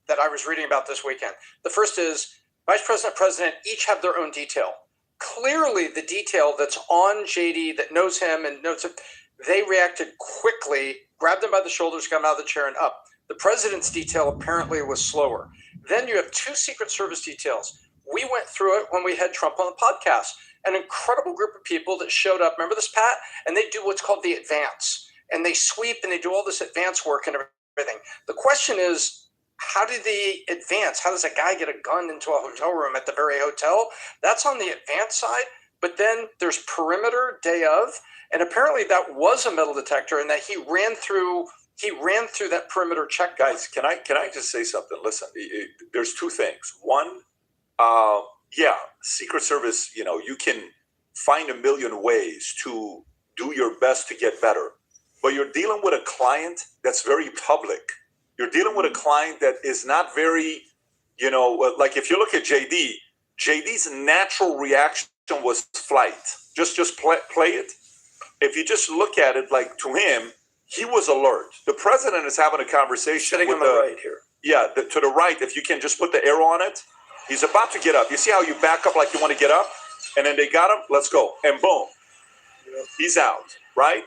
that I was reading about this weekend. The first is Vice President, each have their own detail. Clearly, the detail that's on JD that knows him and knows him, they reacted quickly, grabbed him by the shoulders, got him out of the chair and up. The president's detail apparently was slower. Then you have 2 Secret Service details. We went through it when we had Trump on the podcast. an incredible group of people that showed up. Remember this, Pat? And they do what's called the advance. And they sweep and they do all this advance work and everything. The question is, how do they advance? How does a guy get a gun into a hotel room at the very hotel? That's on the advance side. But then there's perimeter day of. And apparently that was a metal detector and that he ran through that perimeter check. Guys, can I just say something? Listen, there's two things. One, Secret Service, you can find a million ways to do your best to get better. But you're dealing with a client that's very public. You're dealing with a client that is not very, like if you look at JD's natural reaction was flight. Just play it. If you just look at it, like to him, he was alert. The president is having a conversation sitting with on the right here. Yeah, to the right. If you can just put the arrow on it, he's about to get up. You see how you back up like you want to get up, and then they got him. Let's go, and boom, he's out. Right.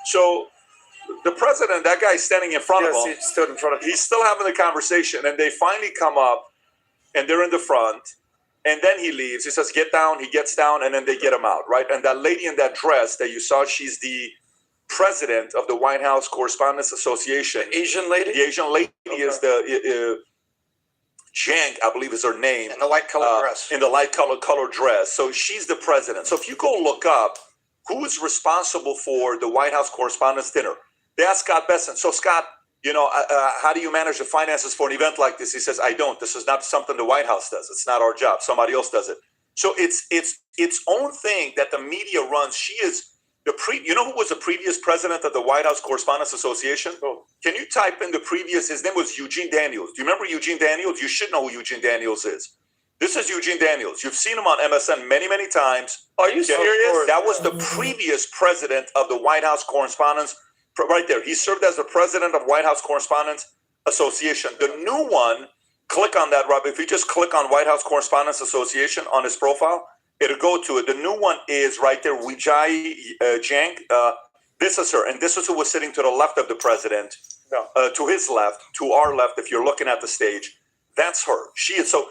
So the president, that guy's standing in front of him. He stood in front of him. He's still having the conversation, and they finally come up, and they're in the front. And then he leaves. He says, get down. He gets down, and then they get him out, right? And that lady in that dress that you saw, she's the president of the White House Correspondents Association. The Asian lady? The Asian lady is the Jank, I believe is her name. In the light color dress. In the light color dress. So she's the president. So if you go look up who is responsible for the White House Correspondents' Dinner, they asked Scott Besson. So Scott, how do you manage the finances for an event like this? He says, I don't. This is not something the White House does. It's not our job. Somebody else does it. So it's its own thing that the media runs. She is who was the previous president of the White House Correspondents Association? Oh. Can you type in the previous? His name was Eugene Daniels. Do you remember Eugene Daniels? You should know who Eugene Daniels is. This is Eugene Daniels. You've seen him on MSN many, many times. Are you serious? That was the previous president of the White House Correspondents. Right there. He served as the president of White House Correspondents Association. The new one, click on that, Rob. If you just click on White House Correspondents Association on his profile, it'll go to it. The new one is right there, Wijai Jank. This is her. And this is who was sitting to the left of the president, to his left, to our left, if you're looking at the stage. That's her. She is. So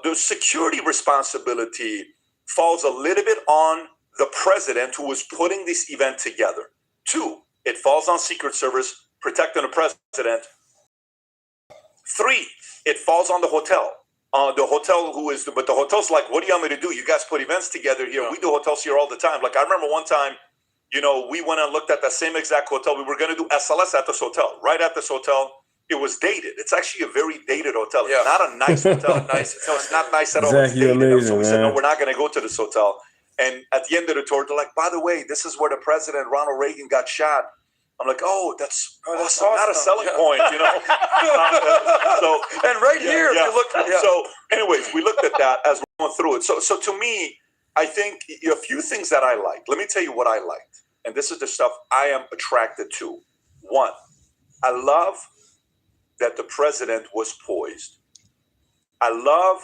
the security responsibility falls a little bit on the president who was putting this event together. 2, it falls on Secret Service protecting the president. 3, it falls on the hotel. The hotel but the hotel's like, what do you want me to do? You guys put events together here. We do hotels here all the time. Like I remember one time, we went and looked at that same exact hotel. We were going to do SLS at this hotel. Right at this hotel, it was dated. It's actually a very dated hotel. It's not a nice hotel. It's not nice at all. It's dated. Amazing, so we said, no, we're not going to go to this hotel. And at the end of the tour, they're like, by the way, this is where the president, Ronald Reagan, got shot. I'm like, that's awesome. Not a selling point, And right here, if you look. So, anyways, we looked at that as we're going through it. So to me, I think a few things that I liked. Let me tell you what I liked. And this is the stuff I am attracted to. 1, I love that the president was poised. I love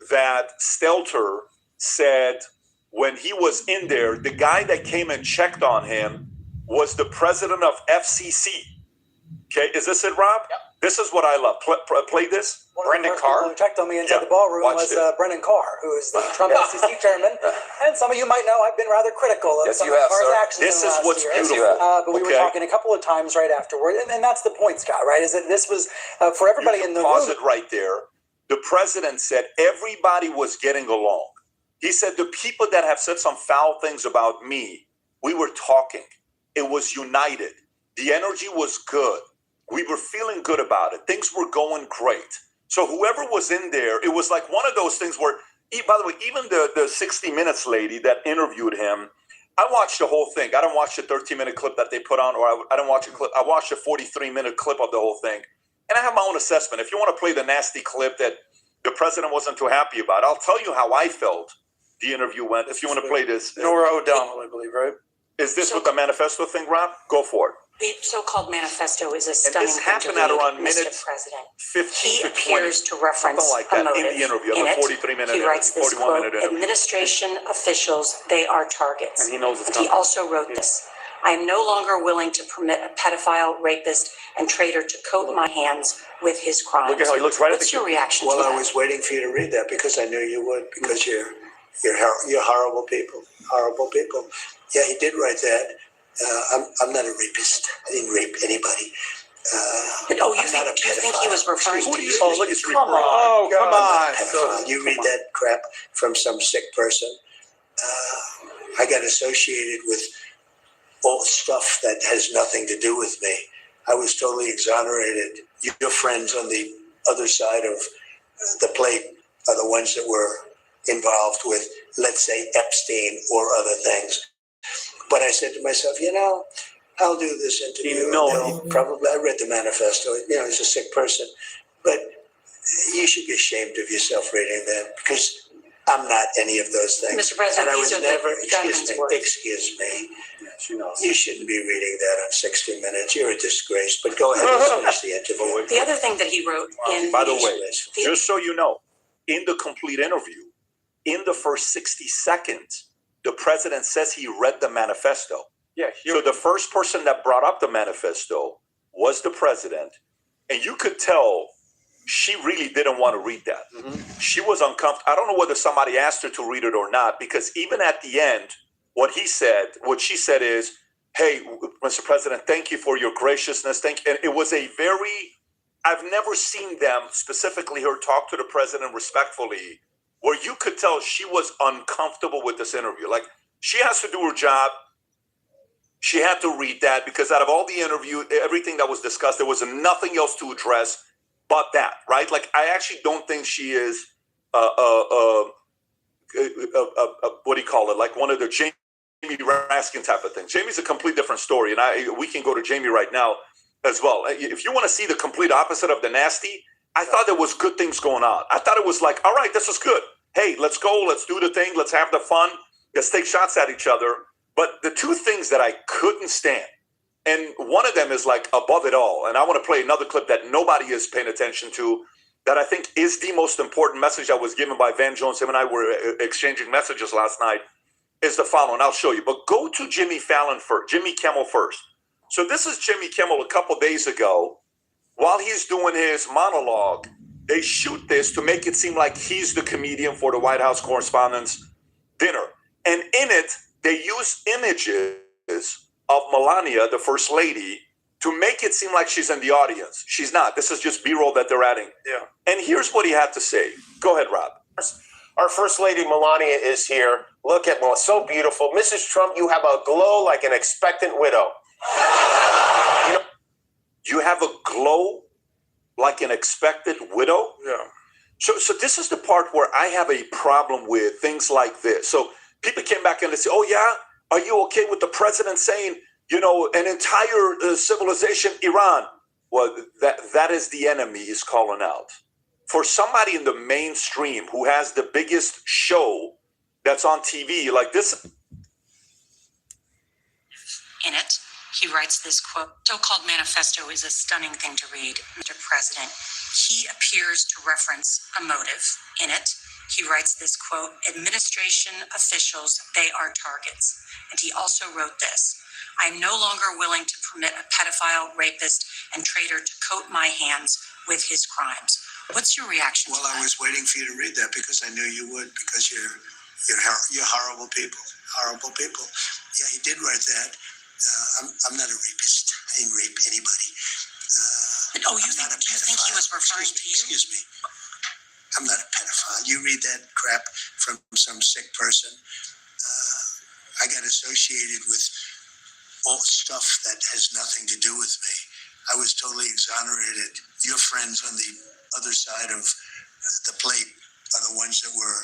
that Stelter said when he was in there, the guy that came and checked on him was the president of FCC. Okay, is this it, Rob? Yep. This is what I love. Play this. Brendan Carr. Who checked on me inside the ballroom was Brendan Carr, who is the Trump FCC chairman. And some of you might know I've been rather critical of some of Carr's actions. This is what's beautiful. But we were talking a couple of times right afterward, and that's the point, Scott. Right? Is that this was for everybody in the room. Pause it right there. The president said everybody was getting along. He said the people that have said some foul things about me, we were talking. It was united. The energy was good. We were feeling good about it. Things were going great. So whoever was in there, it was like one of those things where, by the way, even the 60 Minutes lady that interviewed him, I watched the whole thing. I didn't watch the 13-minute clip that they put on, or I didn't watch a clip. I watched a 43-minute clip of the whole thing. And I have my own assessment. If you want to play the nasty clip that the president wasn't too happy about, I'll tell you how I felt the interview went. If you want to play this. Nora O'Donnell, I believe, right? Is this with the manifesto thing, Rob? Go for it. The so-called manifesto is a stunning thing to read, around minute 15 to 20. He appears to reference like that a motive. In the interview, in the 43-minute he writes this, 41-minute quote, interview. Administration officials, they are targets. And he knows it's and he also wrote this. I am no longer willing to permit a pedophile, rapist, and traitor to coat my hands with his crimes. Look at how he looks right What's at the your reaction Well, to that? I was waiting for you to read that because I knew you would, because you're You're horrible people. Horrible people. Yeah, he did write that. I'm not a rapist. I didn't rape anybody. Do you think he was referring to you? Come on. You read that crap from some sick person. I got associated with all stuff that has nothing to do with me. I was totally exonerated. Your friends on the other side of the plate are the ones that were involved with, let's say, Epstein or other things. But I said to myself, I'll do this interview. Probably, I read the manifesto. He's a sick person. But you should be ashamed of yourself reading that, because I'm not any of those things. Mr. President, and I was these are never, the excuse me. You shouldn't be reading that on 60 Minutes. You're a disgrace. But go ahead, let's finish the interview. The other thing that he wrote in... By the way, just so you know, in the complete interview, in the first 60 seconds, the president says he read the manifesto. Yeah. So the first person that brought up the manifesto was the president. And you could tell she really didn't want to read that. Mm-hmm. She was uncomfortable. I don't know whether somebody asked her to read it or not, because even at the end, what she said is, hey, Mr. President, thank you for your graciousness. Thank you. And it was I've never seen them, specifically her, talk to the president respectfully, where you could tell she was uncomfortable with this interview. Like, she has to do her job. She had to read that, because out of all the interview, everything that was discussed, there was nothing else to address but that, right? Like, I actually don't think she is, what do you call it? Like one of the Jamie Raskin type of things. Jamie's a complete different story, and we can go to Jamie right now as well. If you want to see the complete opposite of the nasty, I thought there was good things going on. I thought it was like, all right, this is good. Hey, let's go. Let's do the thing. Let's have the fun. Let's take shots at each other. But the two things that I couldn't stand, and one of them is like above it all, and I want to play another clip that nobody is paying attention to, that I think is the most important message that was given by Van Jones. Him and I were exchanging messages last night, is the following. I'll show you. But go to Jimmy Kimmel first. So this is Jimmy Kimmel a couple days ago. While he's doing his monologue, they shoot this to make it seem like he's the comedian for the White House Correspondents' Dinner. And in it, they use images of Melania, the First Lady, to make it seem like she's in the audience. She's not. This is just B-roll that they're adding. Yeah. And here's what he had to say. Go ahead, Rob. Our First Lady Melania is here. Look at Melania, so beautiful. Mrs. Trump, you have a glow like an expectant widow. You have a glow like an expected widow? Yeah. So this is the part where I have a problem with things like this. So people came back and they say, oh, yeah, are you okay with the president saying, an entire civilization, Iran? Well, that is the enemy he's calling out. For somebody in the mainstream who has the biggest show that's on TV like this. In it, he writes this quote, so-called manifesto is a stunning thing to read, Mr. President. He appears to reference a motive. In it, he writes this quote, administration officials, they are targets. And he also wrote this, I'm no longer willing to permit a pedophile, rapist, and traitor to coat my hands with his crimes. What's your reaction to that? I was waiting for you to read that because I knew you would, because you're horrible people. Horrible people. Yeah, he did write that. I'm not a rapist. I didn't rape anybody. Do you think he was referring to you? Excuse me. I'm not a pedophile. You read that crap from some sick person. I got associated with all stuff that has nothing to do with me. I was totally exonerated. Your friends on the other side of the plate are the ones that were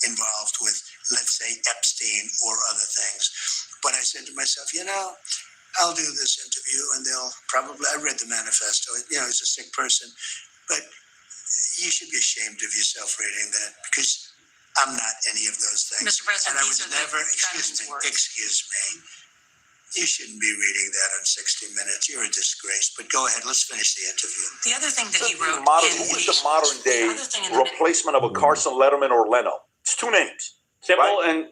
involved with, let's say, Epstein or other things. But I said to myself, I'll do this interview and they'll probably, I read the manifesto, he's a sick person, but you should be ashamed of yourself reading that, because I'm not any of those things. Mr. President, and I was never, excuse me, you shouldn't be reading that on 60 Minutes. You're a disgrace. But go ahead, let's finish the interview. The other thing that he wrote who is the modern day replacement of a Carson, Letterman, or Leno? It's two names. Kimmel right?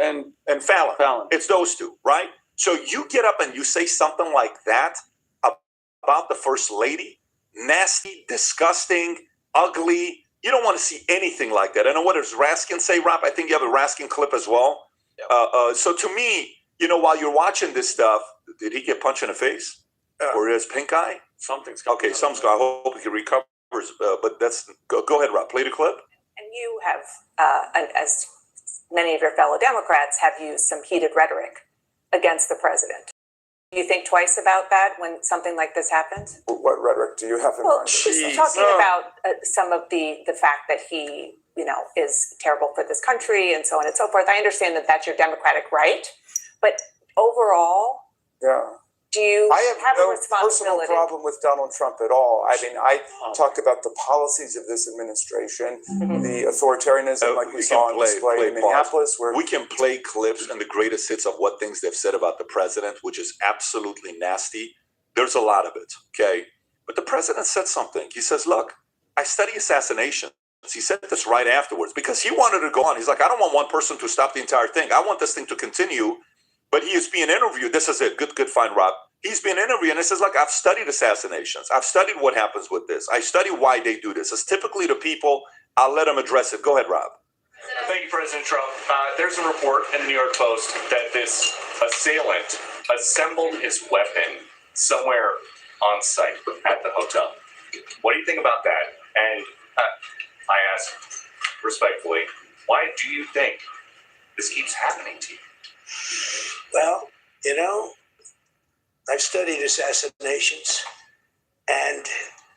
and Fallon. It's those two, right? So you get up and you say something like that about the First Lady, nasty, disgusting, ugly, You don't want to see anything like that. I know what does Raskin say, Rob? I think you have a Raskin clip as well. Yep. So to me, while you're watching this stuff, did he get punched in the face? Or his pink eye? Something's okay. Something's going. I hope he recovers. But that's go ahead, Rob. Play the clip. And you have, as many of your fellow Democrats, have used some heated rhetoric against the president. Do you think twice about that when something like this happens? What rhetoric do you have in mind? Just talking about some of the fact that he, is terrible for this country and so on and so forth. I understand that that's your democratic right, but overall, do you have no a responsibility? personal problem with Donald Trump at all. I mean, I talked about the policies of this administration, the authoritarianism like we saw on display in Minneapolis. Where we can play clips and the greatest hits of what things they've said about the president, which is absolutely nasty. There's a lot of it, okay? But the president said something. He says, look, I study assassinations. He said this right afterwards because he wanted to go on. He's like, I don't want one person to stop the entire thing. I want this thing to continue. But he is being interviewed. This is it. Good find, Rob. He's being interviewed, and he says, look, I've studied assassinations. I've studied what happens with this. I study why they do this. It's typically the people. I'll let them address it. Go ahead, Rob. Thank you, President Trump. There's a report in the New York Post that this assailant assembled his weapon somewhere on site at the hotel. What do you think about that? And I ask respectfully, why do you think this keeps happening to you? Well, I've studied assassinations, and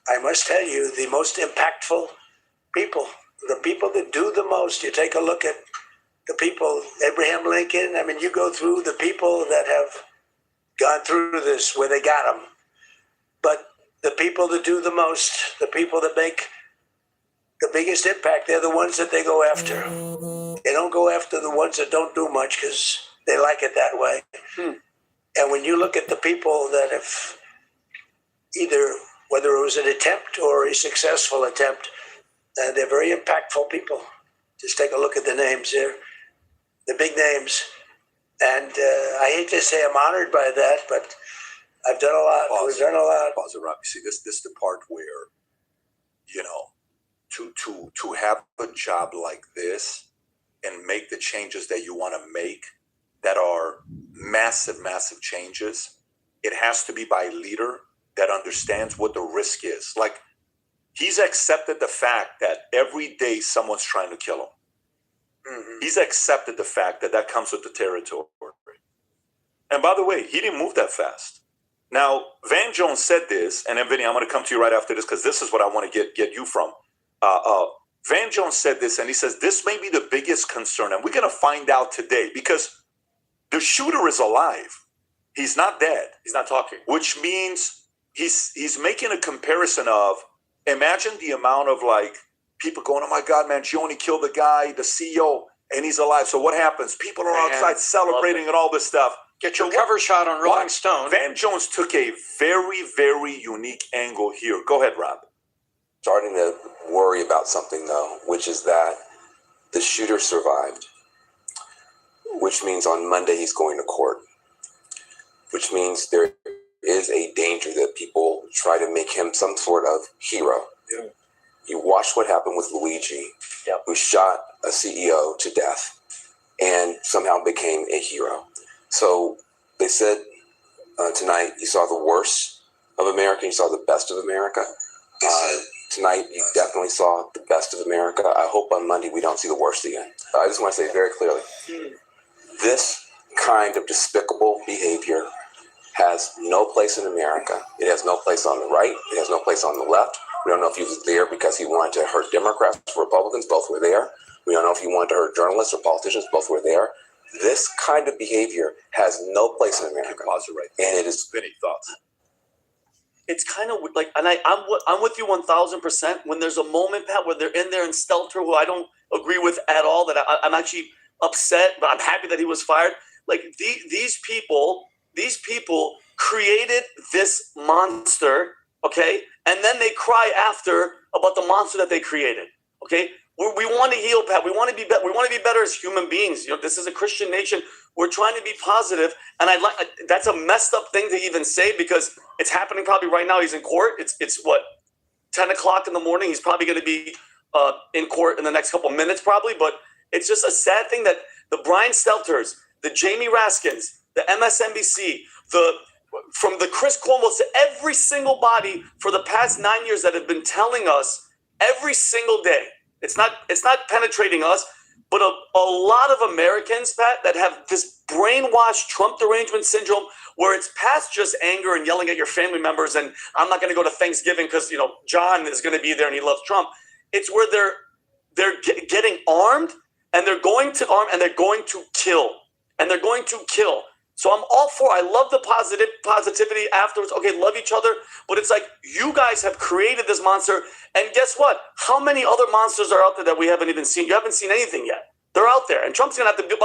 I must tell you, the most impactful people, the people that do the most, you take a look at the people, Abraham Lincoln, I mean, you go through the people that have gone through this where they got them. But the people that do the most, the people that make the biggest impact, they're the ones that they go after. They don't go after the ones that don't do much because they like it that way. And when you look at the people that have either, whether it was an attempt or a successful attempt, they're very impactful people. Just take a look at the names here, the big names. And I hate to say I'm honored by that, but I've done a lot. We've done a lot. Pause it, Rob. You see, this is the part where, to have a job like this and make the changes that you want to make that are massive, massive changes, it has to be by a leader that understands what the risk is. Like, he's accepted the fact that every day someone's trying to kill him. He's accepted the fact that that comes with the territory. And by the way, he didn't move that fast. Now, Van Jones said this, and then Vinny, I'm going to come to you right after this because this is what I want to get you from. Van Jones said this, and he says this may be the biggest concern, and we're going to find out today because the shooter is alive. He's not dead. He's not talking. Which means he's making a comparison of, imagine the amount of people going, oh my God, man, she only killed the guy, the CEO, and he's alive. So what happens? People are outside celebrating and all this stuff. Get your cover shot on Rolling Stone. Van Jones took a very, very unique angle here. Go ahead, Rob. Starting to worry about something, though, which is that the shooter survived, which means on Monday he's going to court, which means there is a danger that people try to make him some sort of hero. Yeah. You watch what happened with Luigi, who shot a CEO to death and somehow became a hero. So they said tonight you saw the worst of America, you saw the best of America. Tonight you definitely saw the best of America. I hope on Monday we don't see the worst again. I just want to say very clearly, this kind of despicable behavior has no place in America. It has no place on the right. It has no place on the left. We don't know if he was there because he wanted to hurt Democrats or Republicans. Both were there. We don't know if he wanted to hurt journalists or politicians. Both were there. This kind of behavior has no place in America. And it is. Vinny, thoughts? It's kind of like, and I'm with you 1,000%. When there's a moment, Pat, where they're in there and Stelter, who I don't agree with at all, that I'm actually upset, but I'm happy that he was fired. Like these people created this monster, okay, and then they cry after about the monster that they created, okay. We want to heal, Pat. We want to be better. We want to be better as human beings. This is a Christian nation. We're trying to be positive, and that's a messed up thing to even say because it's happening probably right now. He's in court. It's what 10 o'clock in the morning. He's probably going to be in court in the next couple minutes, probably. But it's just a sad thing that the Brian Stelters, the Jamie Raskins, the MSNBC, from the Chris Cuomo's to every single body for the past 9 years that have been telling us every single day. It's not penetrating us, but a lot of Americans, Pat, that have this brainwashed Trump derangement syndrome where it's past just anger and yelling at your family members and I'm not going to go to Thanksgiving because, John is going to be there and he loves Trump. It's where they're getting armed and they're going to arm and they're going to kill. And they're going to kill. So I'm all for it. I love the positivity afterwards. Okay, love each other. But it's like you guys have created this monster. And guess what? How many other monsters are out there that we haven't even seen? You haven't seen anything yet. They're out there. And Trump's going to have to do,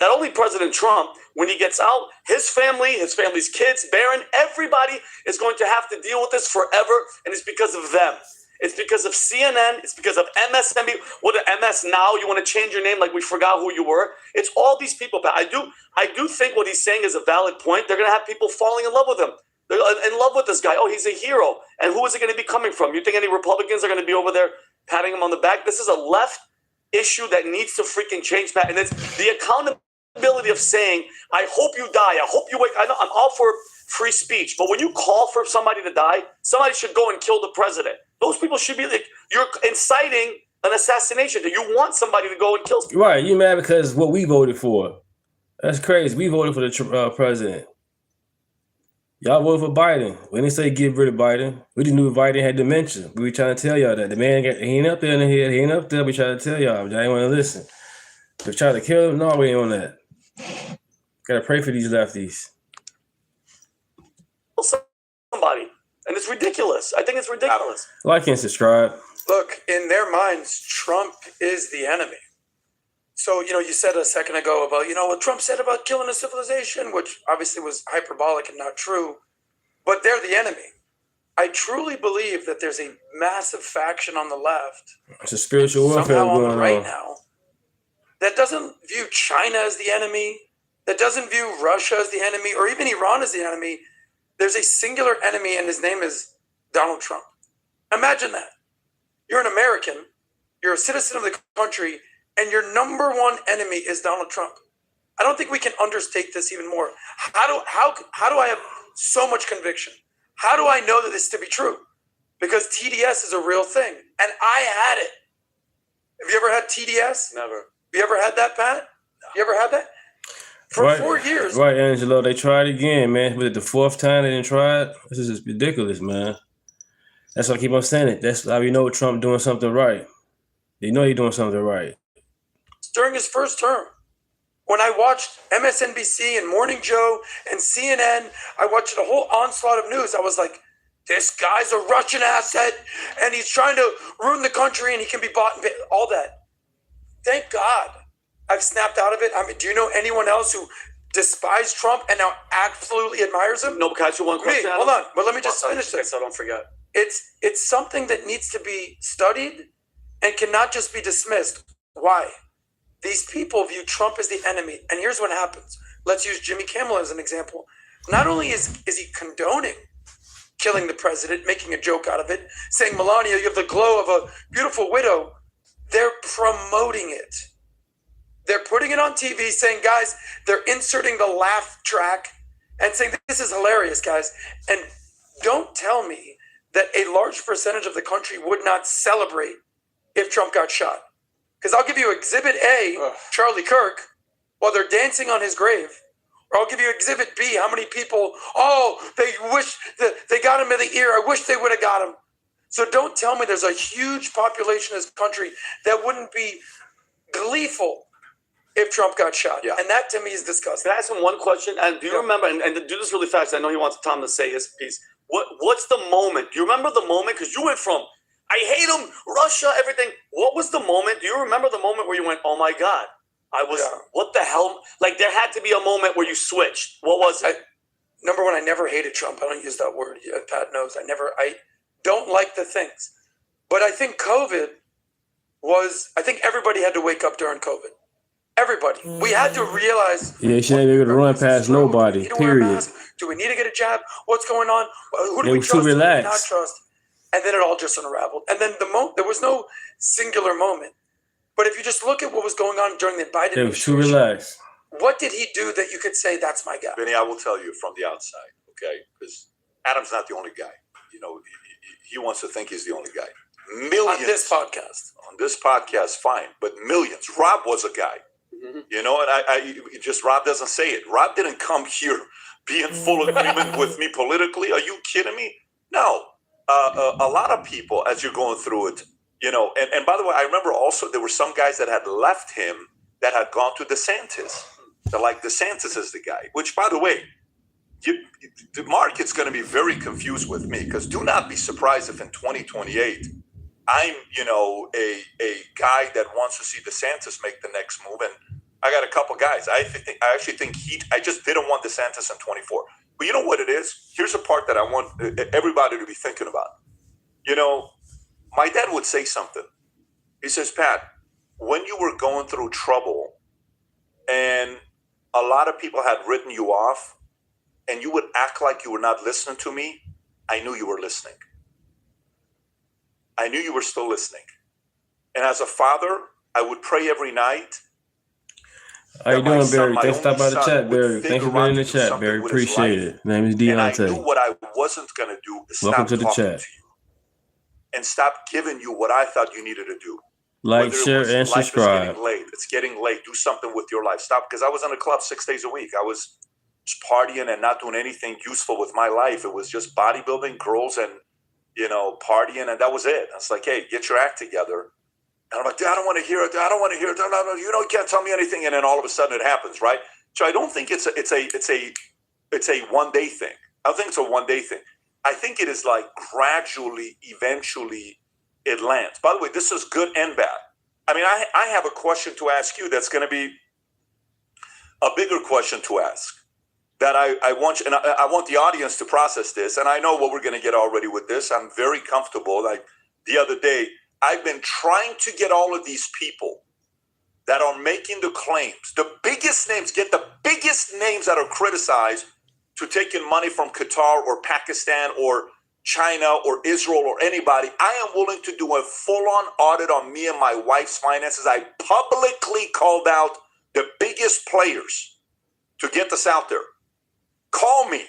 not only President Trump, when he gets out, his family's kids, Barron, everybody is going to have to deal with this forever. And it's because of them. It's because of CNN. It's because of MSNBC. What MS Now? You want to change your name like we forgot who you were? It's all these people. But I do think what he's saying is a valid point. They're going to have people falling in love with him. They're in love with this guy. Oh, he's a hero. And who is it going to be coming from? You think any Republicans are going to be over there patting him on the back? This is a left issue that needs to freaking change, Pat. And it's the accountability of saying, I hope you die. I hope you wake. I know I'm all for free speech. But when you call for somebody to die, somebody should go and kill the president. Those people should be like, you're inciting an assassination. You want somebody to go and kill somebody. Right. You mad because what we voted for. That's crazy. We voted for the president. Y'all voted for Biden. We didn't say get rid of Biden. We just knew Biden had dementia. We were trying to tell y'all that. The man he ain't up there in the head. He ain't up there. We trying to tell y'all. Y'all ain't want to listen. They're trying to kill him. No, we ain't on that. Got to pray for these lefties. Somebody. And it's ridiculous. I think it's ridiculous. Like and subscribe. Look, in their minds, Trump is the enemy. So, you said a second ago about, what Trump said about killing a civilization, which obviously was hyperbolic and not true, but they're the enemy. I truly believe that there's a massive faction on the left. It's a spiritual warfare going on right now that doesn't view China as the enemy, that doesn't view Russia as the enemy, or even Iran as the enemy. There's a singular enemy, and his name is Donald Trump. Imagine that. You're an American, you're a citizen of the country, and your number one enemy is Donald Trump. I don't think we can understate this even more. How do I have so much conviction? How do I know that this to be true? Because TDS is a real thing, and I had it. Have you ever had TDS? Never. Have you ever had that, Pat? You ever had that? For 4 years. Right, Angelo. They tried again, man. But the fourth time they didn't try it. This is just ridiculous, man. That's why I keep on saying it. That's how we know Trump doing something right. They know he's doing something right. During his first term, when I watched MSNBC and Morning Joe and CNN, I watched a whole onslaught of news. I was like, this guy's a Russian asset and he's trying to ruin the country and he can be bought and paid. All that. Thank God I've snapped out of it. I mean, do you know anyone else who despised Trump and now absolutely admires him? No, because you one question. Hold on, but let me just finish this. So I don't forget. It's something that needs to be studied and cannot just be dismissed. Why? These people view Trump as the enemy. And here's what happens. Let's use Jimmy Kimmel as an example. Not only is he condoning killing the president, making a joke out of it, saying, Melania, you have the glow of a beautiful widow, they're promoting it. They're putting it on TV saying, guys, they're inserting the laugh track and saying, this is hilarious, guys. And don't tell me that a large percentage of the country would not celebrate if Trump got shot. Because I'll give you Exhibit A, Charlie Kirk, while they're dancing on his grave. Or I'll give you Exhibit B, how many people, they wish that they got him in the ear. I wish they would have got him. So don't tell me there's a huge population in this country that wouldn't be gleeful if Trump got shot. Yeah. And that to me is disgusting. Can I ask him one question? And do you remember, and do this really fast, I know he wants Tom to say his piece. What's the moment? Do you remember the moment? Because you went from, I hate him, Russia, everything. What was the moment? Do you remember the moment where you went, oh my God, what the hell? Like there had to be a moment where you switched. What was it? Number one, I never hated Trump. I don't use that word. Pat knows. I don't like the things. But I think I think everybody had to wake up during COVID. Everybody. We had to realize. Yeah, you shouldn't be able to run past nobody, period. Do we need to get a jab? What's going on? Who do we trust? Too relaxed. Not trust? and then it all just unraveled. And then there was no singular moment. But if you just look at what was going on during the Biden It was too administration, relaxed. what did he do that you could say that's my guy? Vinny, I will tell you from the outside, okay? Because Adam's not the only guy. You know, he wants to think he's the only guy. Millions. On this podcast. On this podcast, fine. But millions. Rob was a guy. Mm-hmm. You know, and I just, Rob doesn't say it. Rob didn't come here be in full agreement with me politically. Are you kidding me? No. A lot of people, as you're going through it, you know, and by the way, I remember also there were some guys that had left him that had gone to DeSantis. They're like, DeSantis is the guy, which, by the way, the market's going to be very confused with me, because do not be surprised if in 2028 I'm, you know, a guy that wants to see DeSantis make the next move. And I got a couple guys. I actually think I just didn't want DeSantis in 24. But you know what it is? Here's a part that I want everybody to be thinking about. You know, my dad would say something. He says, Pat, when you were going through trouble and a lot of people had written you off and you would act like you were not listening to me, I knew you were listening. I knew you were still listening. And as a father, I would pray every night. How you doing, Barry? Thanks for stopping by the chat, Barry. Thanks for being in the chat, Barry. Appreciate it. My name is Deontay. And I knew what I wasn't going to do is Welcome stop to the talking chat. to you and stop giving you what I thought you needed to do. Like, Whether it share, was and life is subscribe. getting late. It's getting late. Do something with your life. Stop, because I was in a club 6 days a week. I was just partying and not doing anything useful with my life. It was just bodybuilding, girls, and, you know, partying, and that was it. I was like, hey, get your act together. And I'm like, Dad, I don't want to hear it. I don't want to hear it. No, you know, you can't tell me anything. And then all of a sudden it happens, right? So I don't think it's a one-day thing. I don't think it's a one-day thing. I think it is like gradually, eventually, it lands. By the way, this is good and bad. I mean, I have a question to ask you that's going to be a bigger question to ask that I want you, and I want the audience to process this. And I know what we're going to get already with this. I'm very comfortable. Like the other day, I've been trying to get all of these people that are making the claims, the biggest names, get the biggest names that are criticized to taking money from Qatar or Pakistan or China or Israel or anybody. I am willing to do a full-on audit on me and my wife's finances. I publicly called out the biggest players to get this out there. Call me.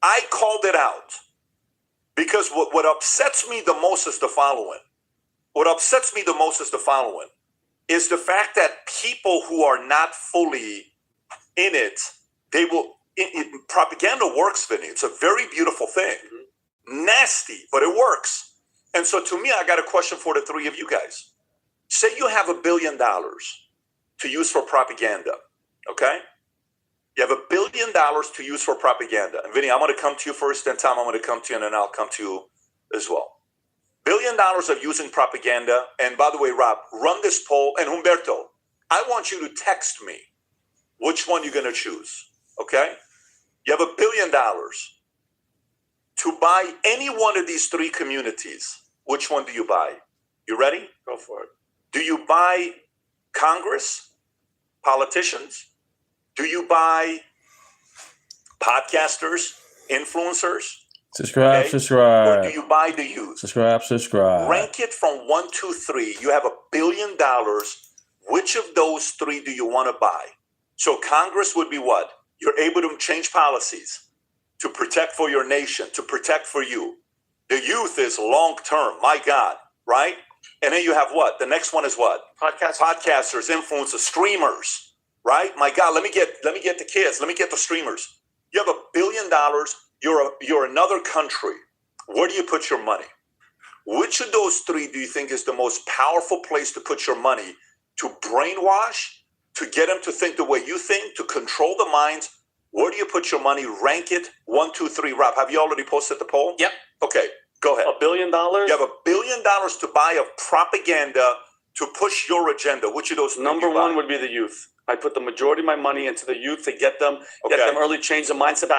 I called it out because what upsets me the most is the following. What upsets me the most is the following, is the fact that people who are not fully in it, they will, propaganda works, Vinny. It's a very beautiful thing. Nasty, but it works. And so to me, I got a question for the three of you guys. Say you have $1 billion to use for propaganda, okay? You have $1 billion to use for propaganda. And Vinny, I'm going to come to you first, then Tom, I'm going to come to you, and then I'll come to you as well. $1 billion of using propaganda. And by the way, Rob, run this poll. And Humberto, I want you to text me which one you're going to choose, okay? You have $1 billion to buy any one of these three communities. Which one do you buy? You ready? Go for it. Do you buy Congress, politicians? Do you buy podcasters, influencers? Subscribe, Okay? subscribe. Or do you buy the youth? Subscribe, subscribe. Rank it from 1, 2, 3. You have $1 billion. Which of those three do you want to buy? So Congress would be what? You're able to change policies to protect for your nation, to protect for you. The youth is long term, my God, right? And then you have what? The next one is what? Podcasters, influencers, streamers, right? My God, let me get the kids. Let me get the streamers. You have $1 billion. You're another country. Where do you put your money? Which of those three do you think is the most powerful place to put your money to brainwash, to get them to think the way you think, to control the minds? Where do you put your money? Rank it 1, 2, 3. Rob, have you already posted the poll? Yep. Okay, go ahead. $1 billion? You have $1 billion to buy of propaganda to push your agenda. Which of those? Number one would be the youth. I put the majority of my money into the youth to get them early, change the mindset.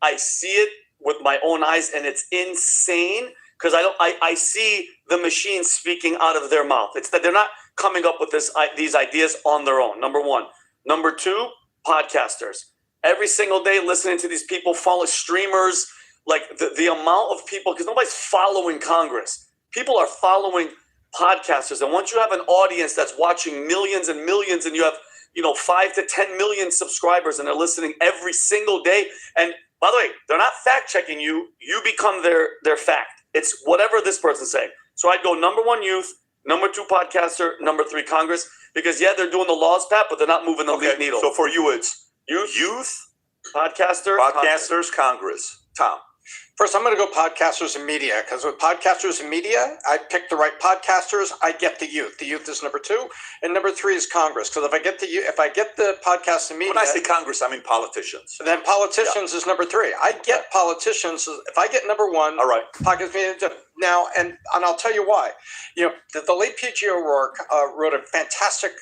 I see it with my own eyes, and it's insane because I see the machine speaking out of their mouth. It's that they're not coming up with these ideas on their own. Number one. Number two, podcasters. Every single day listening to these people, follow streamers like the amount of people, because nobody's following Congress. People are following podcasters. And once you have an audience that's watching millions and millions, and you have, 5 to 10 million subscribers, and they're listening every single day. And by the way, they're not fact checking you. You become their fact. It's whatever this person's saying. So I'd go number 1, youth, number 2, podcaster, number 3, Congress, because they're doing the laws, Pat, but they're not moving the lead needle. So for you, it's youth, podcasters, Congress. Tom. First, I'm going to go podcasters and media, because with podcasters and media, I pick the right podcasters. I get the youth. The youth is number 2, and number 3 is Congress. Because if I get the podcast and media, when I say Congress, I mean politicians. Then politicians is number 3. I get politicians. If I get number 1, all right. Podcast media now, and I'll tell you why. The late P.G. O'Rourke wrote a fantastic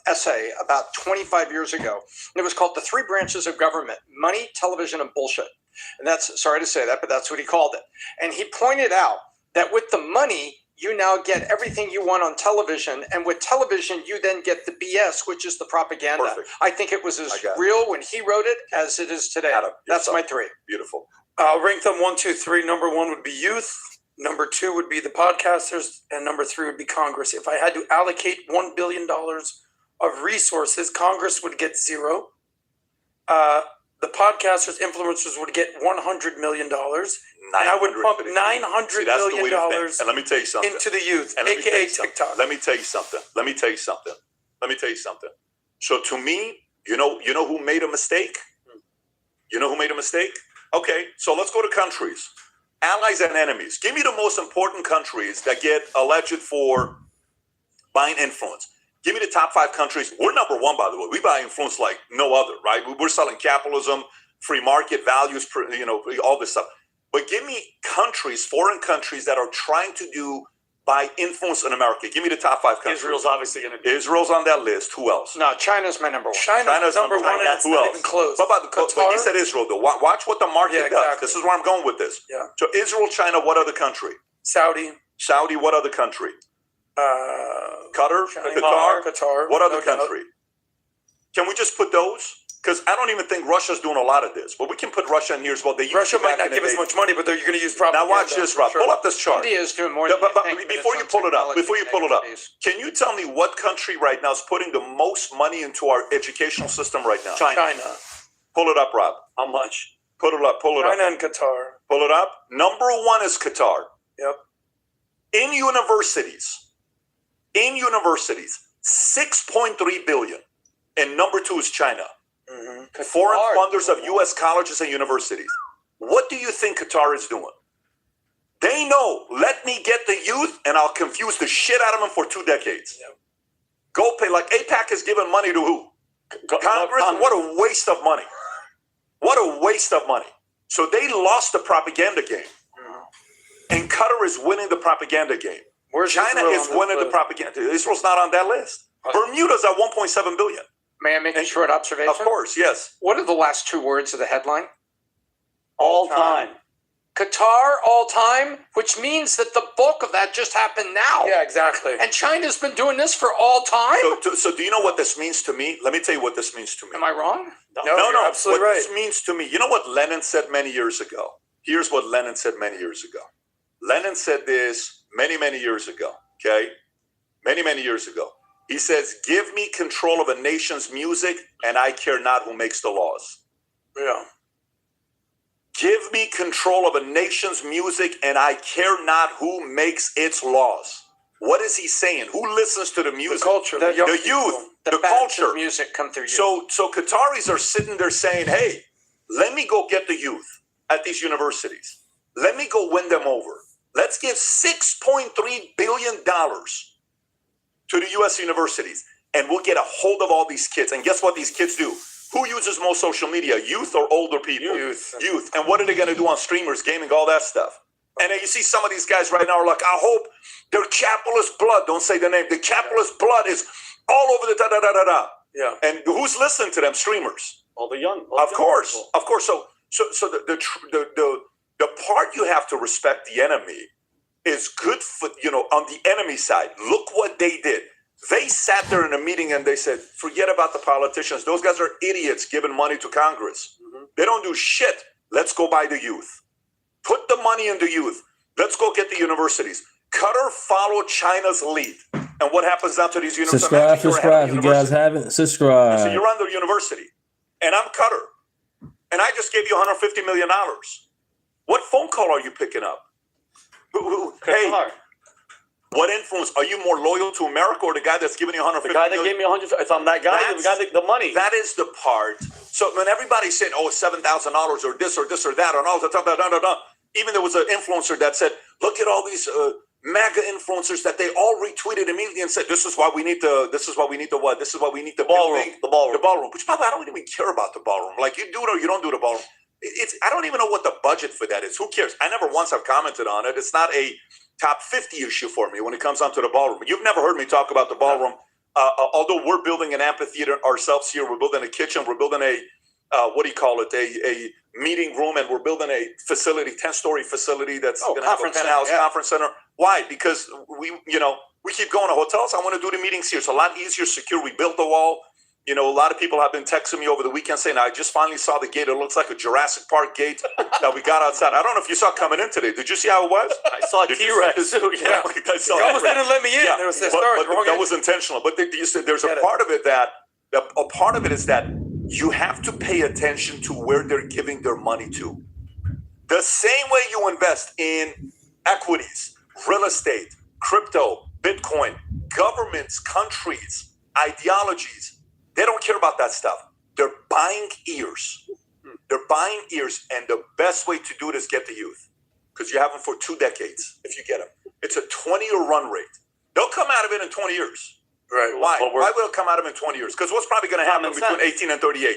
essay about 25 years ago, and it was called "The Three Branches of Government: Money, Television, and Bullshit." And that's, sorry to say that, but that's what he called it. And he pointed out that with the money, you now get everything you want on television. And with television, you then get the BS, which is the propaganda. Perfect. I think it was as real when he wrote it as it is today. Adam, that's my 3. Beautiful. I'll rank them 1, 2, 3. Number 1 would be youth. Number 2 would be the podcasters. And number 3 would be Congress. If I had to allocate $1 billion of resources, Congress would get 0. The podcasters, influencers would get $100 million. And I would pump $900 million and let me tell you something. into the youth, aka TikTok. Let me tell you something. So to me, you know who made a mistake? You know who made a mistake? Okay, so let's go to countries. Allies and enemies. Give me the most important countries that get alleged for buying influence. Give me the top 5 countries. We're number 1, by the way. We buy influence like no other, right? We're selling capitalism, free market values, all this stuff. But give me countries, foreign countries that are trying to buy influence in America. Give me the top 5 countries. Israel's obviously going to be. Israel's on that list. Who else? No, China's my number 1. China's number 1, and it's Who not else? even close. What about but you said Israel, though. Watch what the market does. This is where I'm going with this. Yeah. So Israel, China, what other country? Saudi, what other country? Qatar? Qatar. What other country? Can we just put those? Because I don't even think Russia's doing a lot of this. But we can put Russia in here as well. Russia might not give us much money, but they're going to use propaganda. Now watch this, Rob. Pull up this chart. India is doing more than before you pull it up, can you tell me what country right now is putting the most money into our educational system right now? China. Pull it up, Rob. How much? Pull it up. China and Qatar. Pull it up. Number 1 is Qatar. Yep. In universities, 6.3 billion. And number 2 is China. Mm-hmm. Foreign funders of U.S. colleges and universities. What do you think Qatar is doing? They know, let me get the youth and I'll confuse the shit out of them for 2 decades. Yep. Go pay, like AIPAC is giving money to who? Congress? What a waste of money. What a waste of money. So they lost the propaganda game. And Qatar is winning the propaganda game. China is winning the propaganda. Israel's not on that list. Bermuda's at 1.7 billion. May I make a short observation? Of course, yes. What are the last 2 words of the headline? All time. Qatar, all time, which means that the bulk of that just happened now. Yeah, exactly. And China's been doing this for all time? So do you know what this means to me? Let me tell you what this means to me. Am I wrong? No, you're absolutely what right. This means to me. You know what Lenin said many years ago? Here's what Lenin said many years ago. Lenin said this many years ago, okay? Many years ago. He says, give me control of a nation's music and I care not who makes the laws. Yeah. Give me control of a nation's music and I care not who makes its laws. What is he saying? Who listens to the music? The culture. The youth. The culture. Music come through you. So Qataris are sitting there saying, hey, let me go get the youth at these universities. Let me go win them over. Let's give $6.3 billion to the U.S. universities, and we'll get a hold of all these kids. And guess what these kids do? Who uses most social media, youth or older people? Youth. And what are they going to do on streamers, gaming, all that stuff? And then you see some of these guys right now are like, I hope their capitalist blood, don't say the name, the capitalist blood is all over the da-da-da-da-da. Yeah. And who's listening to them? Streamers. All the young. Of course. So the part you have to respect the enemy is good for, on the enemy side. Look what they did. They sat there in a meeting and they said, forget about the politicians. Those guys are idiots giving money to Congress. Mm-hmm. They don't do shit. Let's go buy the youth. money in the youth. Let's go get the universities. Qatar followed China's lead. And what happens now to these universities? Subscribe. If you guys haven't, subscribe. So you're on the university. And I'm Qatar. And I just gave you $150 million. What phone call are you picking up? Hey, what influence? Are you more loyal to America or the guy that's giving you $150 million? The guy that gave me $100. If I'm that guy, the guy that the money. That is the part. So when everybody's saying, oh, $7,000 or this or that or all that, even there was an influencer that said, look at all these MAGA influencers that they all retweeted immediately and said, this is why we need the ballroom. Which, by the way, I don't even care about the ballroom. Like, you do it or you don't do the ballroom. I don't even know what the budget for that is. Who cares? I never once have commented on it. It's not a top 50 issue for me when it comes down to the ballroom. You've never heard me talk about the ballroom. Although we're building an amphitheater ourselves here, we're building a kitchen, we're building a a meeting room, and we're building a facility, 10-story facility that's going to have a penthouse conference center. Why? Because we keep going to hotels. I want to do the meetings here. It's a lot easier, secure. We built the wall. A lot of people have been texting me over the weekend saying, I just finally saw the gate. It looks like a Jurassic Park gate that we got outside. I don't know if you saw coming in today. Did you see how it was? I saw a T-Rex. Yeah. You almost didn't let me in. Yeah. There was that was intentional. But there's a part of it is that you have to pay attention to where they're giving their money to. The same way you invest in equities, real estate, crypto, Bitcoin, governments, countries, ideologies, they don't care about that stuff. They're buying ears. They're buying ears, and the best way to do it is get the youth, because you have them for 2 decades if you get them. It's a 20-year run rate. They'll come out of it in 20 years. Right. Why? Why will it come out of it in 20 years? Because what's probably going to happen between 18 and 38?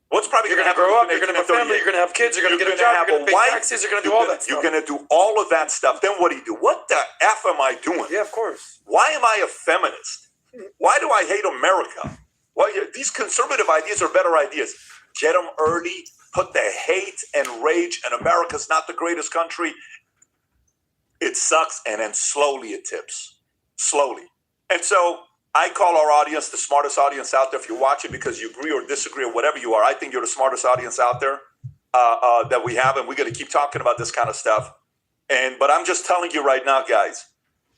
What's probably going to happen? You're going to grow up. You're going to have a family. You're going to have kids. You're going to get a job. You're going to pay taxes. You're going to do all that stuff. You're going to do all of that stuff. Then what do you do? What the F am I doing? Yeah, of course. Why am I a feminist? Why do I hate America? Well, these conservative ideas are better ideas. Get them early. Put the hate and rage, and America's not the greatest country. It sucks, and then slowly it tips. Slowly. And so I call our audience the smartest audience out there. If you're watching because you agree or disagree or whatever you are, I think you're the smartest audience out there that we have, and we're going to keep talking about this kind of stuff. But I'm just telling you right now, guys,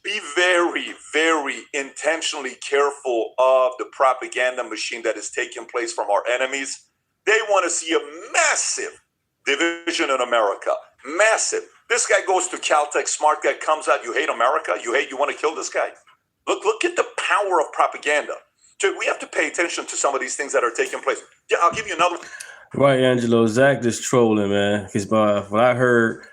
be very, very intentionally careful of the propaganda machine that is taking place from our enemies. They want to see a massive division in America. Massive. This guy goes to Caltech, smart guy, comes out, you hate America? You want to kill this guy? Look at the power of propaganda. So we have to pay attention to some of these things that are taking place. Yeah, I'll give you another. Right, Angelo. Zach just trolling, man. Because what I heard,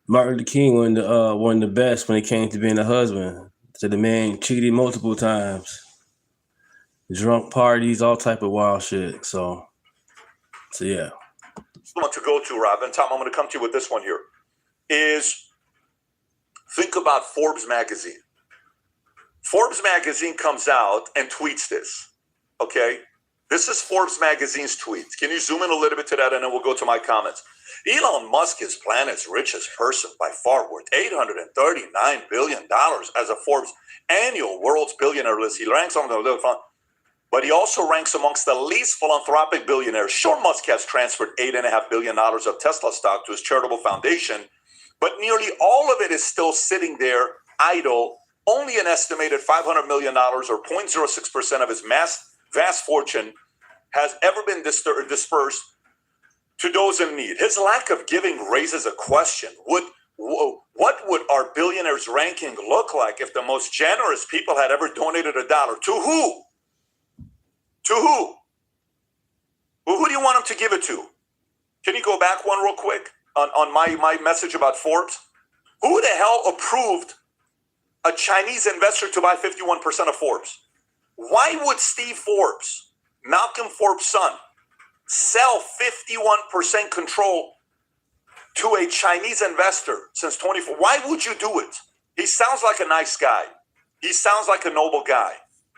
Martin Luther King wasn't the best when it came to being a husband. So the man cheated multiple times. Drunk parties, all type of wild shit. So yeah. I want to go to, Rob, and Tom, I'm going to come to you with this one here, is think about Forbes magazine. Forbes magazine comes out and tweets this, okay? This is Forbes magazine's tweet. Can you zoom in a little bit to that, and then we'll go to my comments. Elon Musk is planet's richest person by far, worth $839 billion as a Forbes annual world's billionaire list. He ranks on the little fund, but he also ranks amongst the least philanthropic billionaires. Sure, Musk has transferred $8.5 billion of Tesla stock to his charitable foundation, but nearly all of it is still sitting there idle. Only an estimated $500 million, or 0.06% of his vast fortune, has ever been dispersed to those in need. His lack of giving raises a question. What would our billionaires' ranking look like if the most generous people had ever donated $1? To who? To who? Well, who do you want him to give it to? Can you go back one real quick on my message about Forbes? Who the hell approved a Chinese investor to buy 51% of Forbes? Why would Steve Forbes, Malcolm Forbes' son, sell 51% control to a Chinese investor since 24? Why would you do it? He sounds like a nice guy. He sounds like a noble guy.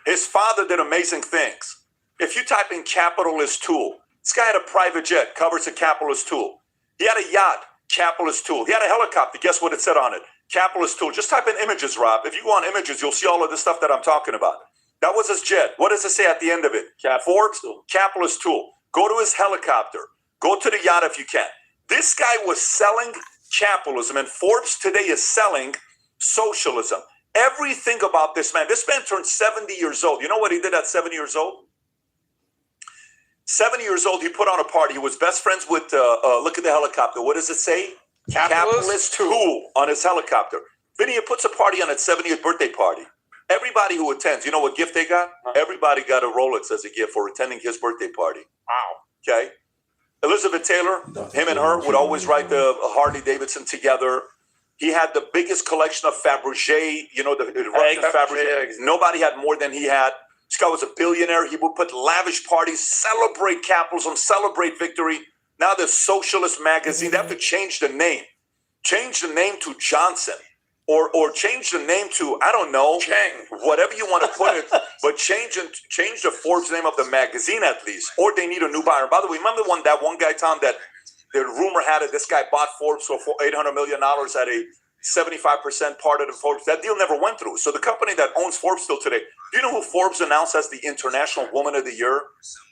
His father did amazing things. If you type in capitalist tool, this guy had a private jet, covers a capitalist tool. He had a yacht, capitalist tool. He had a helicopter. Guess what it said on it? Capitalist tool. Just type in images, Rob. If you go on images, you'll see all of this stuff that I'm talking about. That was his jet. What does it say at the end of it? Forbes, capitalist tool. Go to his helicopter. Go to the yacht if you can. This guy was selling capitalism, and Forbes today is selling socialism. Everything about this man turned 70 years old. You know what he did at 70 years old? 70 years old, he put on a party. He was best friends with, look at the helicopter. What does it say? Capitalist tool on his helicopter. Vinny puts a party on his 70th birthday party. Everybody who attends, you know what gift they got? Everybody got a Rolex as a gift for attending his birthday party. Wow. Okay. Elizabeth Taylor, him and her would always ride the Harley Davidson together. He had the biggest collection of Fabergé, you know, the Russian Fabergé. Nobody had more than he had. This guy was a billionaire. He would put lavish parties, celebrate capitalism, celebrate victory. Now the Socialist magazine, they have to change the name. Change the name to Johnson. Or change the name to, I don't know, Chang. Whatever you want to put it, but change the Forbes name of the magazine at least. Or they need a new buyer. By the way, remember that one guy, Tom, that the rumor had it, this guy bought Forbes for $800 million at a 75% part of the Forbes. That deal never went through. So the company that owns Forbes still today, do you know who Forbes announced as the International Woman of the Year,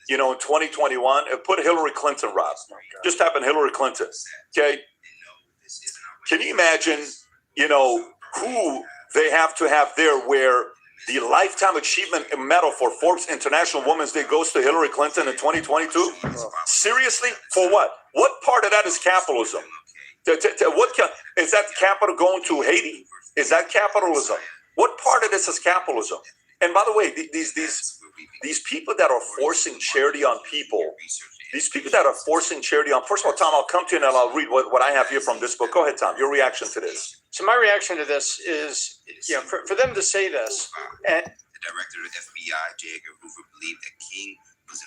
you know, in 2021? It put Hillary Clinton, Rob. Just type in Hillary Clinton. Okay. Can you imagine, you know, who they have to have there where the Lifetime Achievement Medal for Forbes International Women's Day goes to Hillary Clinton in 2022? Seriously? For what? What part of that is capitalism? Is that capital going to Haiti? Is that capitalism? What part of this is capitalism? And by the way, these people that are forcing charity on people, first of all, Tom, I'll come to you and I'll read what I have here from this book. Go ahead, Tom, your reaction to this. So my reaction to this is, you know, for them to say this, and the director of the FBI, J. Edgar Hoover, believed that King was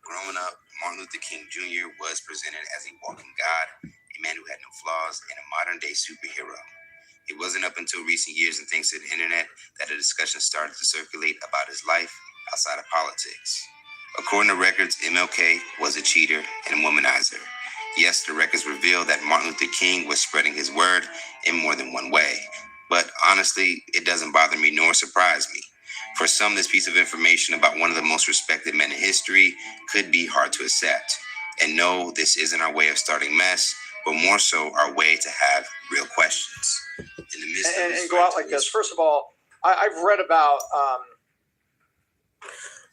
growing up. Martin Luther King Jr. was presented as a walking god, a man who had no flaws, and a modern-day superhero. It wasn't up until recent years and thanks to the internet that a discussion started to circulate about his life outside of politics. According to records, MLK was a cheater and a womanizer. Yes, the records reveal that Martin Luther King was spreading his word in more than one way. But honestly, it doesn't bother me nor surprise me. For some, this piece of information about one of the most respected men in history could be hard to accept. And no, this isn't our way of starting mess, but more so our way to have real questions. In the midst and go out like this. First of all, I've read about...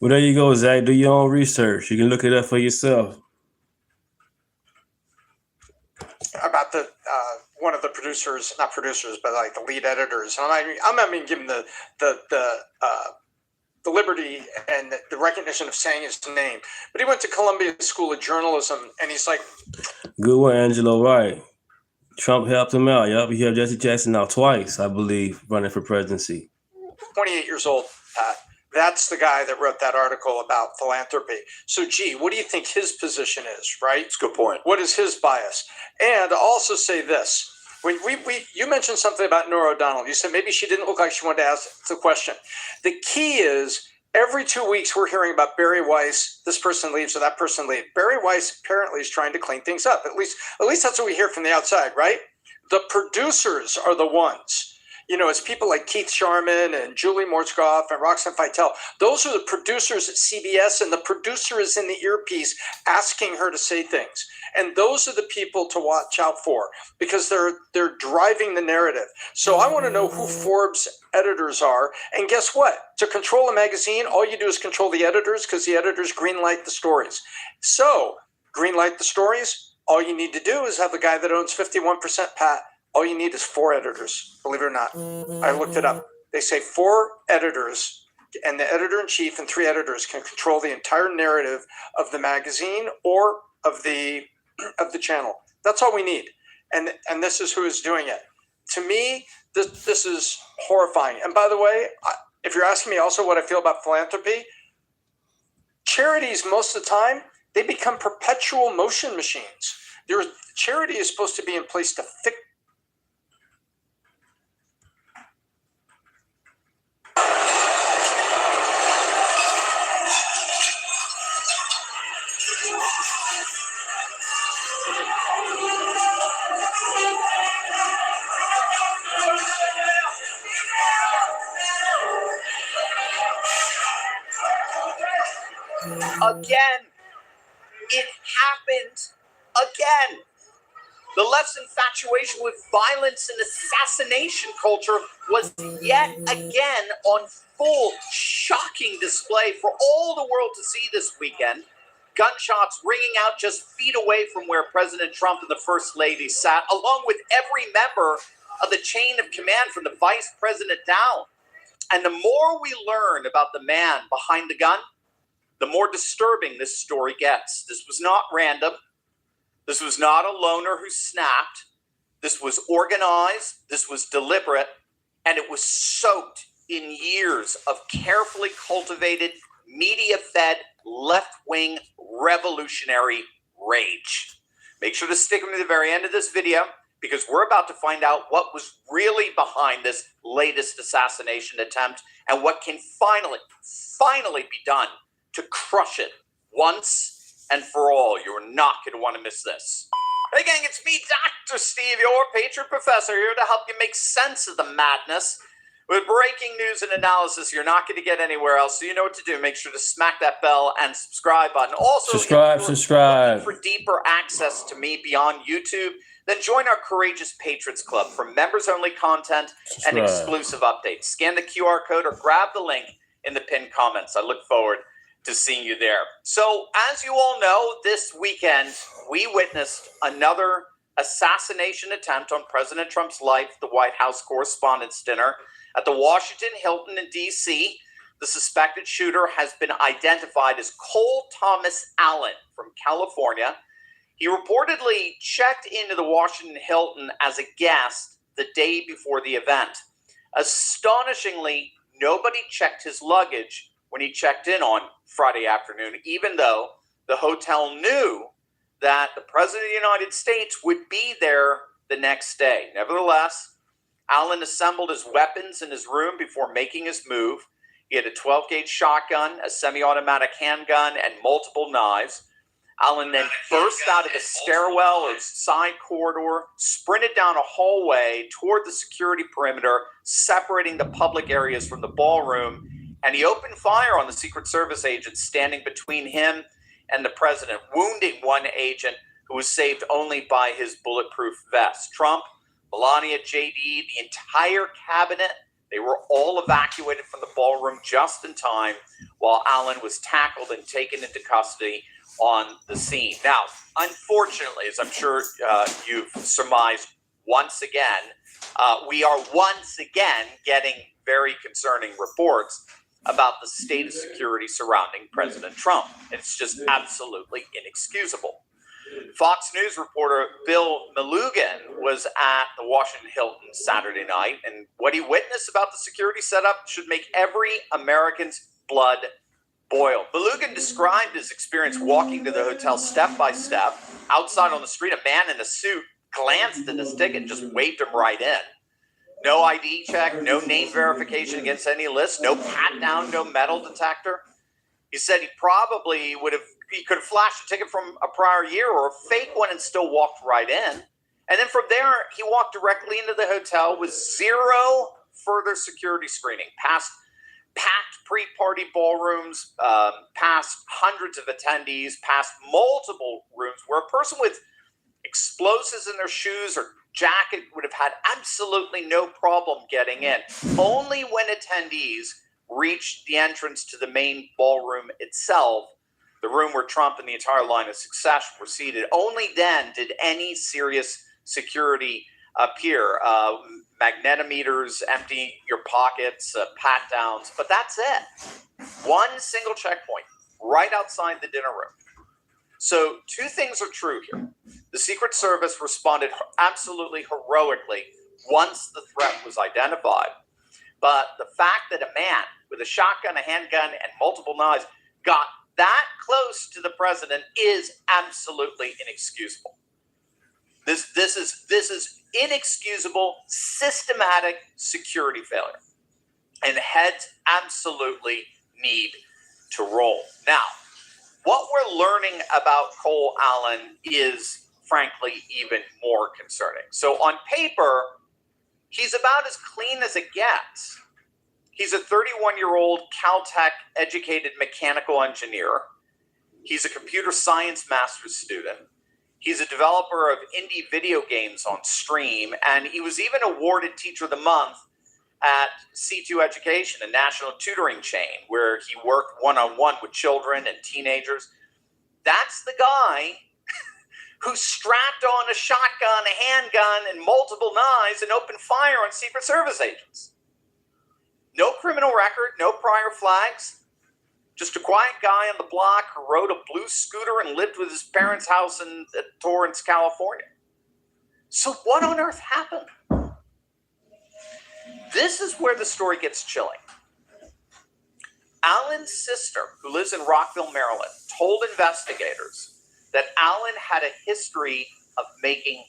Well, there you go, Zach. Do your own research. You can look it up for yourself. About the one of the producers, not producers, but like the lead editors. And I'm not even giving the liberty and the recognition of saying his name. But he went to Columbia School of Journalism, and he's like, good one, Angelo. Right. Trump helped him out. Yep, he helped Jesse Jackson out twice, I believe, running for presidency. 28 years old, Pat. That's the guy that wrote that article about philanthropy. So, gee, what do you think his position is, right? That's a good point. What is his bias? And I'll also say this. When you mentioned something about Norah O'Donnell. You said maybe she didn't look like she wanted to ask the question. The key is every 2 weeks we're hearing about Barry Weiss, this person leaves or that person leaves. Barry Weiss apparently is trying to clean things up. At least that's what we hear from the outside, right? The producers are the ones. You know, it's people like Keith Sharman and Julie Morzgoff and Roxanne Feitel. Those are the producers at CBS, and the producer is in the earpiece asking her to say things. And those are the people to watch out for because they're driving the narrative. So I want to know who Forbes editors are. And guess what? To control a magazine, all you do is control the editors because the editors greenlight the stories. So greenlight the stories, all you need to do is have the guy that owns 51%, Pat. All you need is 4 editors, believe it or not. I looked it up. They say 4 editors, and the editor-in-chief and 3 editors can control the entire narrative of the magazine or of the channel. That's all we need. And this is who is doing it. To me, this is horrifying. And by the way, if you're asking me also what I feel about philanthropy, charities most of the time, they become perpetual motion machines. Charity is supposed to be in place to fix. Again, it happened again. The left's infatuation with violence and assassination culture was yet again on full, shocking display for all the world to see this weekend. Gunshots ringing out just feet away from where President Trump and the First Lady sat, along with every member of the chain of command from the Vice President down. And the more we learn about the man behind the gun, the more disturbing this story gets. This was not random. This was not a loner who snapped. This was organized. This was deliberate. And it was soaked in years of carefully cultivated, media-fed, left-wing revolutionary rage. Make sure to stick with me to the very end of this video, because we're about to find out what was really behind this latest assassination attempt and what can finally be done to crush it once and for all. You're not going to want to miss this. Hey gang, it's me, Dr. Steve, your Patriot Professor, here to help you make sense of the madness. With breaking news and analysis you're not going to get anywhere else, so you know what to do. Make sure to smack that bell and subscribe button. Also, subscribe. For deeper access to me beyond YouTube, then join our Courageous Patriots Club for members-only content and exclusive updates. Scan the QR code or grab the link in the pinned comments. I look forward to seeing you there. So, as you all know, this weekend we witnessed another assassination attempt on President Trump's life, the White House Correspondents' Dinner at the Washington Hilton in D.C. The suspected shooter has been identified as Cole Thomas Allen from California. He reportedly checked into the Washington Hilton as a guest the day before the event. Astonishingly, nobody checked his luggage when he checked in on Friday afternoon, even though the hotel knew that the President of the United States would be there the next day. Nevertheless, Allen assembled his weapons in his room before making his move. He had a 12-gauge shotgun, a semi-automatic handgun, and multiple knives. Allen then burst out of the stairwell or side corridor, sprinted down a hallway toward the security perimeter, separating the public areas from the ballroom, and he opened fire on the Secret Service agents standing between him and the president, wounding one agent who was saved only by his bulletproof vest. Trump, Melania, JD, the entire cabinet, they were all evacuated from the ballroom just in time while Allen was tackled and taken into custody on the scene. Now, unfortunately, as I'm sure you've surmised once again, we are once again getting very concerning reports about the state of security surrounding President Trump. It's just absolutely inexcusable. Fox News reporter Bill Melugin was at the Washington Hilton Saturday night, and what he witnessed about the security setup should make every American's blood boil. Melugin described his experience walking to the hotel step by step. Outside on the street, a man in a suit glanced at his ticket and just waved him right in. No ID check, no name verification against any list, no pat down, no metal detector. He said he could have flashed a ticket from a prior year or a fake one and still walked right in. And then from there, he walked directly into the hotel with zero further security screening, past packed pre-party ballrooms, past hundreds of attendees, past multiple rooms where a person with explosives in their shoes or jacket would have had absolutely no problem getting in. Only when attendees reached the entrance to the main ballroom itself, the room where Trump and the entire line of succession were seated, only then did any serious security appear. Magnetometers, empty your pockets, pat downs, but that's it. One single checkpoint right outside the dinner room. So two things are true here. The Secret Service responded absolutely heroically once the threat was identified. But the fact that a man with a shotgun, a handgun, and multiple knives got that close to the president is absolutely inexcusable. This is inexcusable, systematic security failure. And heads absolutely need to roll. Now, what we're learning about Cole Allen is, frankly, even more concerning. So on paper, he's about as clean as it gets. He's a 31-year-old Caltech-educated mechanical engineer. He's a computer science master's student. He's a developer of indie video games on Stream, and he was even awarded Teacher of the Month at C2 Education, a national tutoring chain where he worked one-on-one with children and teenagers. That's the guy who strapped on a shotgun, a handgun, and multiple knives and opened fire on Secret Service agents. No criminal record, no prior flags. Just a quiet guy on the block who rode a blue scooter and lived with his parents' house in Torrance, California. So what on earth happened? This is where the story gets chilling. Alan's sister, who lives in Rockville, Maryland, told investigators that Alan had a history of making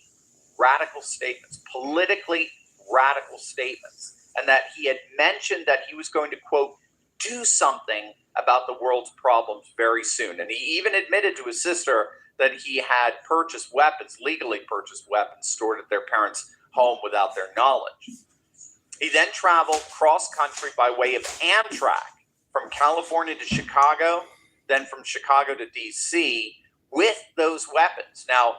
radical statements, politically radical statements, and that he had mentioned that he was going to, quote, do something about the world's problems very soon. And he even admitted to his sister that he had purchased weapons, legally purchased weapons, stored at their parents' home without their knowledge. He then traveled cross-country by way of Amtrak from California to Chicago, then from Chicago to D.C. with those weapons. Now,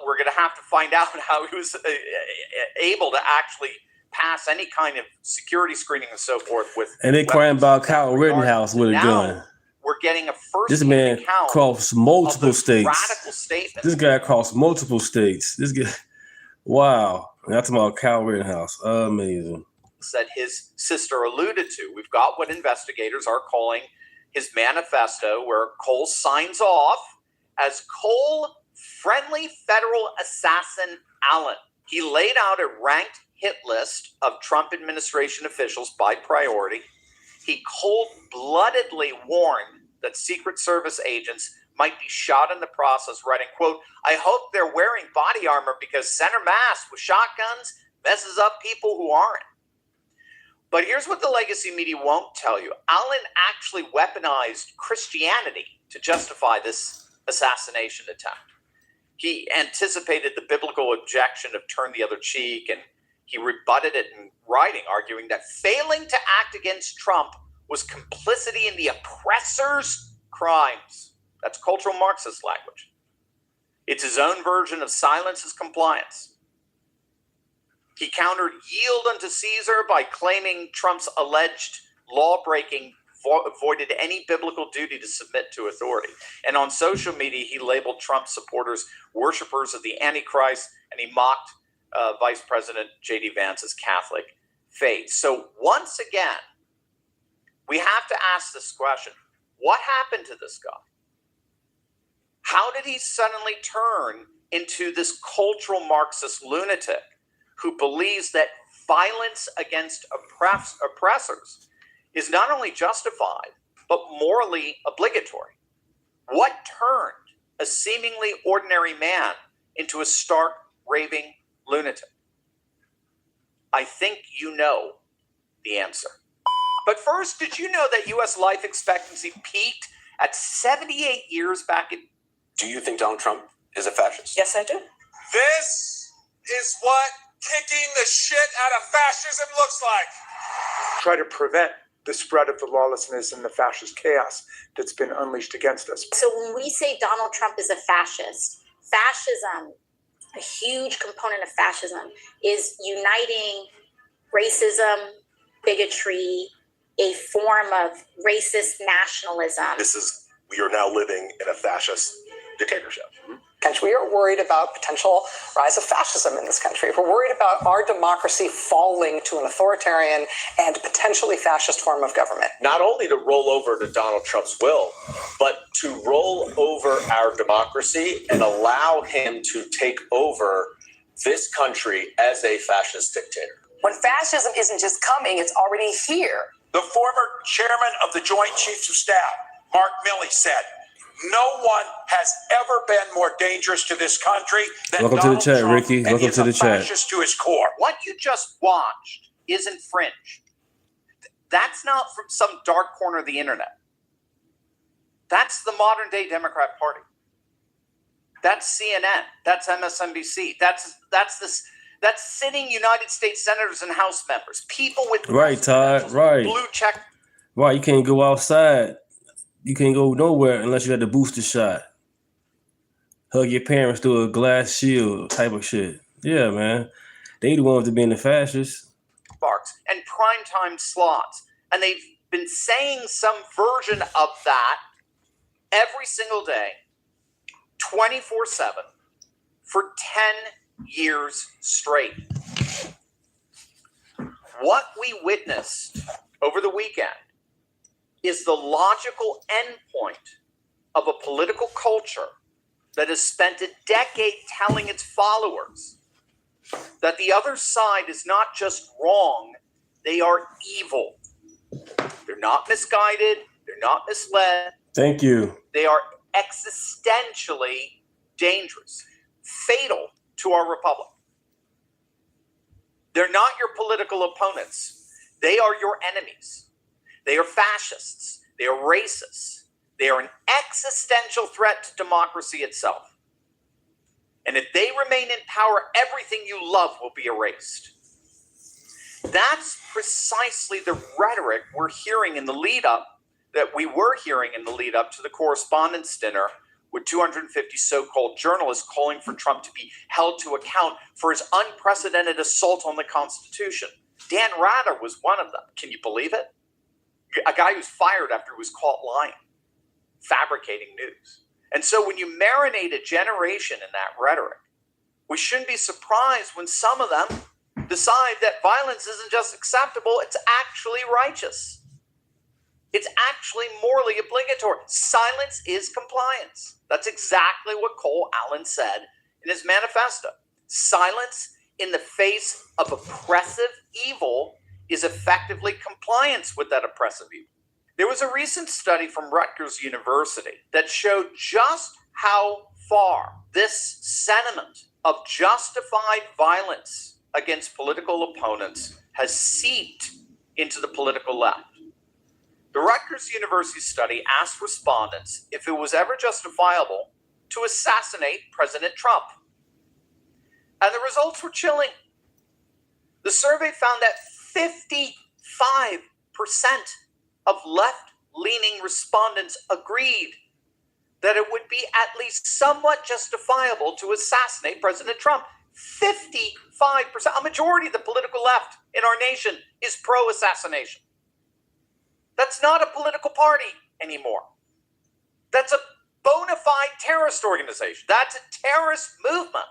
we're going to have to find out how he was able to actually pass any kind of security screening and so forth with. And they crying about Kyle Rittenhouse with a gun. We're getting a first. This man crossed multiple states. Radical statements. This guy crossed multiple states. This guy, wow. That's about Kyle Rittenhouse. Amazing. That his sister alluded to. We've got what investigators are calling his manifesto, where Cole signs off as Cole Friendly Federal Assassin Allen. He laid out a ranked hit list of Trump administration officials by priority. He cold-bloodedly warned that Secret Service agents might be shot in the process, writing, quote, I hope they're wearing body armor because center mass with shotguns messes up people who aren't. But here's what the legacy media won't tell you. Allen actually weaponized Christianity to justify this assassination attempt. He anticipated the biblical objection of turn the other cheek, and he rebutted it in writing, arguing that failing to act against Trump was complicity in the oppressor's crimes. That's cultural Marxist language. It's his own version of silence is compliance. He countered yield unto Caesar by claiming Trump's alleged law-breaking avoided any biblical duty to submit to authority. And on social media, he labeled Trump supporters worshipers of the Antichrist, and he mocked Vice President J.D. Vance's Catholic faith. So once again, we have to ask this question. What happened to this guy? How did he suddenly turn into this cultural Marxist lunatic who believes that violence against oppressors is not only justified, but morally obligatory? What turned a seemingly ordinary man into a stark, raving lunatic? I think you know the answer. But first, did you know that U.S. life expectancy peaked at 78 years back in... Do you think Donald Trump is a fascist? Yes, I do. This is what kicking the shit out of fascism looks like. Try to prevent the spread of the lawlessness and the fascist chaos that's been unleashed against us. So when we say Donald Trump is a fascist, fascism, a huge component of fascism is uniting racism, bigotry, a form of racist nationalism. We are now living in a fascist dictatorship. We are worried about potential rise of fascism in this country. We're worried about our democracy falling to an authoritarian and potentially fascist form of government. Not only to roll over to Donald Trump's will, but to roll over our democracy and allow him to take over this country as a fascist dictator. When fascism isn't just coming, it's already here. The former chairman of the Joint Chiefs of Staff, Mark Milley, said, no one has ever been more dangerous to this country than Welcome Donald to the chat, Trump, Ricky. and Welcome he's to the a chat. fascist to his core. What you just watched isn't fringe. That's not from some dark corner of the internet. That's the modern day Democrat Party. That's CNN. That's MSNBC. That's sitting United States senators and House members. People with Right, Todd. Right. blue check. Right. You can't go outside. You can't go nowhere unless you had the booster shot. hug your parents through a glass shield type of shit. Yeah, man. They the ones that being the fascists. Barks and primetime slots. And they've been saying some version of that every single day, 24/7, for 10 years straight. What we witnessed over the weekend is the logical endpoint of a political culture that has spent a decade telling its followers that the other side is not just wrong, they are evil. They're not misguided, they're not misled. Thank you. They are existentially dangerous, fatal to our republic. They're not your political opponents. They are your enemies. They are fascists. They are racists. They are an existential threat to democracy itself. And if they remain in power, everything you love will be erased. That's precisely the rhetoric we're hearing in the lead up, that we were hearing in the lead up to the Correspondents' Dinner, with 250 so-called journalists calling for Trump to be held to account for his unprecedented assault on the Constitution. Dan Rather was one of them. Can you believe it? A guy who's fired after he was caught lying, fabricating news. And so when you marinate a generation in that rhetoric, we shouldn't be surprised when some of them decide that violence isn't just acceptable, it's actually righteous. It's actually morally obligatory. Silence is compliance. That's exactly what Cole Allen said in his manifesto. Silence in the face of oppressive evil is effectively compliance with that oppressive evil. There was a recent study from Rutgers University that showed just how far this sentiment of justified violence against political opponents has seeped into the political left. The Rutgers University study asked respondents if it was ever justifiable to assassinate President Trump. And the results were chilling. The survey found that 55% of left-leaning respondents agreed that it would be at least somewhat justifiable to assassinate President Trump. 55%, a majority of the political left in our nation is pro-assassination. That's not a political party anymore. That's a bona fide terrorist organization. That's a terrorist movement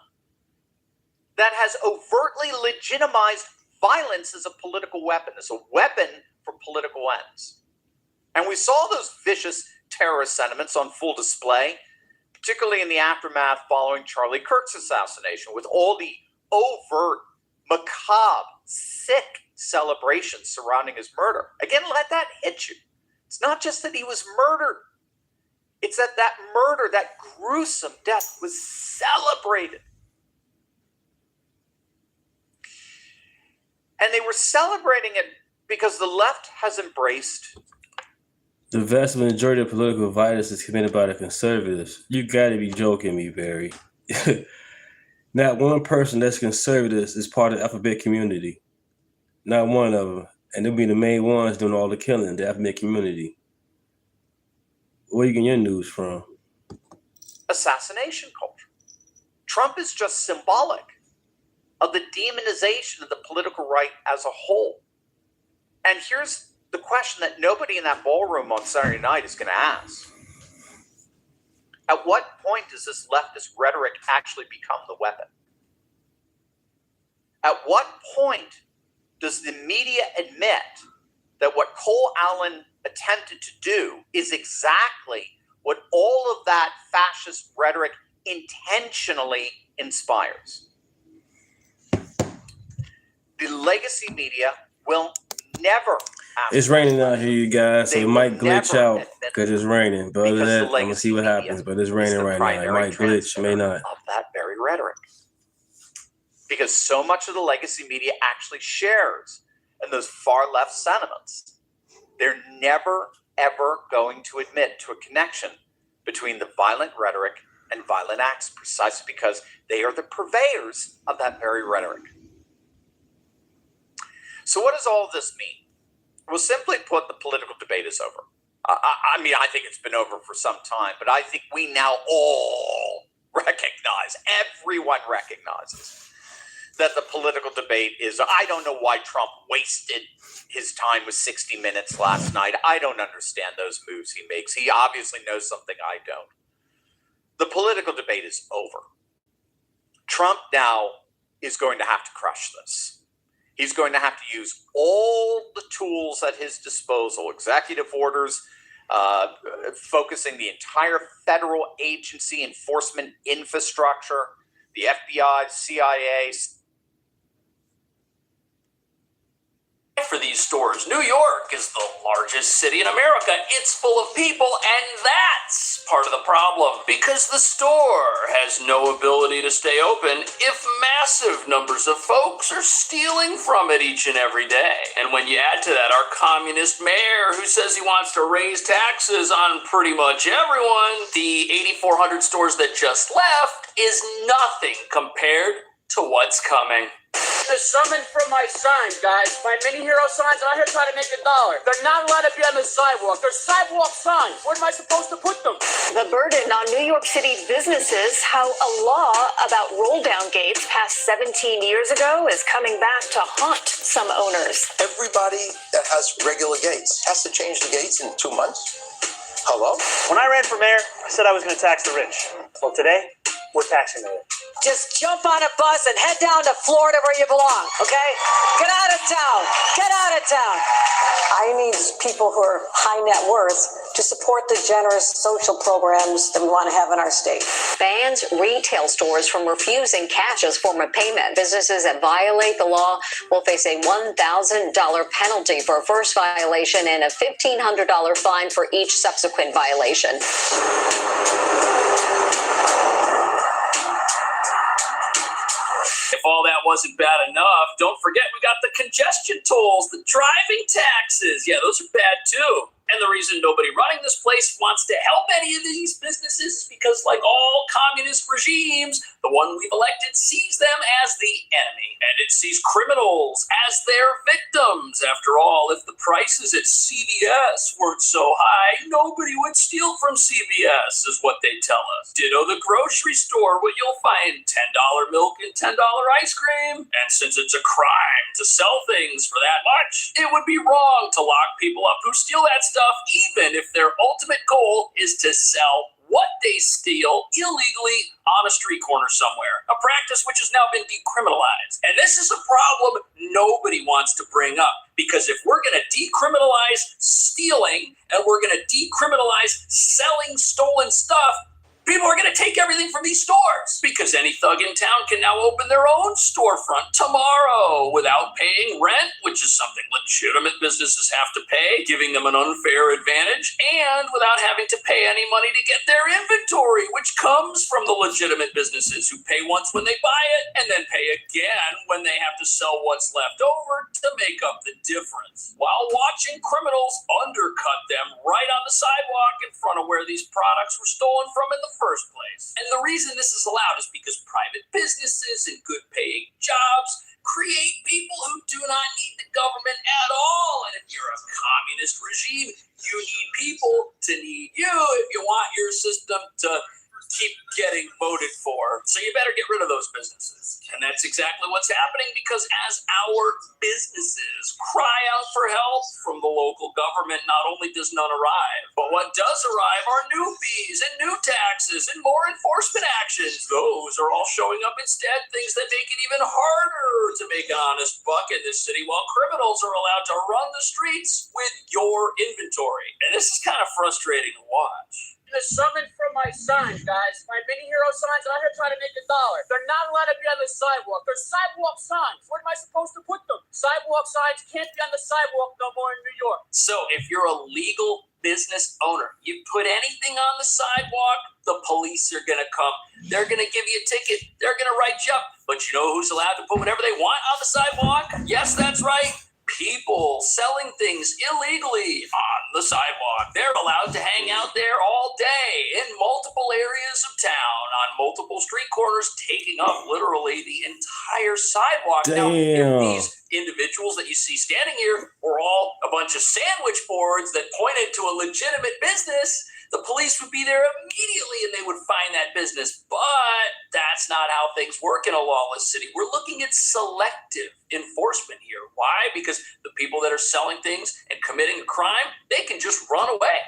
that has overtly legitimized violence as a political weapon, as a weapon for political ends. And we saw those vicious terrorist sentiments on full display, particularly in the aftermath following Charlie Kirk's assassination, with all the overt, macabre, sick celebrations surrounding his murder. Again, let that hit you. It's not just that he was murdered. It's that that murder, that gruesome death, was celebrated. And they were celebrating it because the left has embraced. The vast majority of political violence is committed by the conservatives. You gotta be joking me, Barry. Not one person that's conservative is part of the alphabet community. Not one of them. And they'll be the main ones doing all the killing, the alphabet community. Where are you getting your news from? Assassination culture. Trump is just symbolic of the demonization of the political right as a whole. And here's the question that nobody in that ballroom on Saturday night is going to ask. At what point does this leftist rhetoric actually become the weapon? At what point does the media admit that what Cole Allen attempted to do is exactly what all of that fascist rhetoric intentionally inspires? The legacy media will never. It's raining out here, you guys, so it might glitch out because it's raining. But other than that, I'm going to see what happens. But it's raining right now. It might glitch, may not. Of that very rhetoric. Because so much of the legacy media actually shares in those far left sentiments. They're never, ever going to admit to a connection between the violent rhetoric and violent acts, precisely because they are the purveyors of that very rhetoric. So what does all of this mean? Well, simply put, the political debate is over. I mean, I think it's been over for some time, but I think we now all everyone recognizes that the political debate is, I don't know why Trump wasted his time with 60 Minutes last night. I don't understand those moves he makes. He obviously knows something I don't. The political debate is over. Trump now is going to have to crush this. He's going to have to use all the tools at his disposal, executive orders, focusing the entire federal agency enforcement infrastructure, the FBI, CIA. For these stores. New York is the largest city in America. It's full of people, and that's part of the problem because the store has no ability to stay open if massive numbers of folks are stealing from it each and every day. And when you add to that our communist mayor who says he wants to raise taxes on pretty much everyone, the 8,400 stores that just left is nothing compared to what's coming. The summon from my signs, guys. My mini hero signs out here trying to make $1. They're not allowed to be on the sidewalk. They're sidewalk signs. Where am I supposed to put them? The burden on New York City businesses, how a law about roll-down gates passed 17 years ago is coming back to haunt some owners. Everybody that has regular gates has to change the gates in 2 months. Hello? When I ran for mayor, I said I was going to tax the rich. Well, today, we're taxing the rich. Just jump on a bus and head down to Florida where you belong, okay? Get out of town. Get out of town. I need people who are high net worth to support the generous social programs that we want to have in our state. Bans retail stores from refusing cash as form of payment. Businesses that violate the law will face a $1,000 penalty for a first violation and a $1,500 fine for each subsequent violation. If all that wasn't bad enough, don't forget we got the congestion tolls, the driving taxes. Yeah, those are bad too. And the reason nobody running this place wants to help any of these businesses is because, like all communist regimes, the one we've elected sees them as the enemy. And it sees criminals as their victims. After all, if the prices at CVS weren't so high, nobody would steal from CVS, is what they tell us. Ditto the grocery store, where you'll find $10 milk and $10 ice cream. And since it's a crime to sell things for that much, it would be wrong to lock people up who steal that stuff, even if their ultimate goal is to sell what they steal illegally on a street corner somewhere, a practice which has now been decriminalized. And this is a problem nobody wants to bring up, because if we're going to decriminalize stealing and we're going to decriminalize selling stolen stuff, people are going to take everything from these stores, because any thug in town can now open their own storefront tomorrow without paying rent, which is something legitimate businesses have to pay, giving them an unfair advantage, and without having to pay any money to get their inventory, which comes from the legitimate businesses who pay once when they buy it and then pay again when they have to sell what's left over to make up the difference, while watching criminals undercut them right on the sidewalk in front of where these products were stolen from in the first place. And the reason this is allowed is because private businesses and good paying jobs create people who do not need the government at all. And if you're a communist regime, you need people to need you if you want your system to keep getting voted for. So you better get rid of those businesses. And that's exactly what's happening, because as our businesses cry out for help from the local government, not only does none arrive, but what does arrive are new fees and new taxes and more enforcement actions. Those are all showing up instead, things that make it even harder to make an honest buck in this city, while criminals are allowed to run the streets with your inventory. And this is kind of frustrating to watch. The summon from my signs, guys. My mini hero signs out here trying to make $1. They're not allowed to be on the sidewalk. They're sidewalk signs. Where am I supposed to put them? Sidewalk signs can't be on the sidewalk no more in New York. So if you're a legal business owner, you put anything on the sidewalk, the police are going to come. They're going to give you a ticket. They're going to write you up. But you know who's allowed to put whatever they want on the sidewalk? Yes, that's right. People selling things illegally on the sidewalk. They're allowed to hang out there all day in multiple areas of town, on multiple street corners, taking up literally the entire sidewalk. Damn. Now, if these individuals that you see standing here were all a bunch of sandwich boards that pointed to a legitimate business, the police would be there immediately and they would find that business. But that's not how things work in a lawless city. We're looking at selective enforcement here. Why? Because the people that are selling things and committing a crime, they can just run away.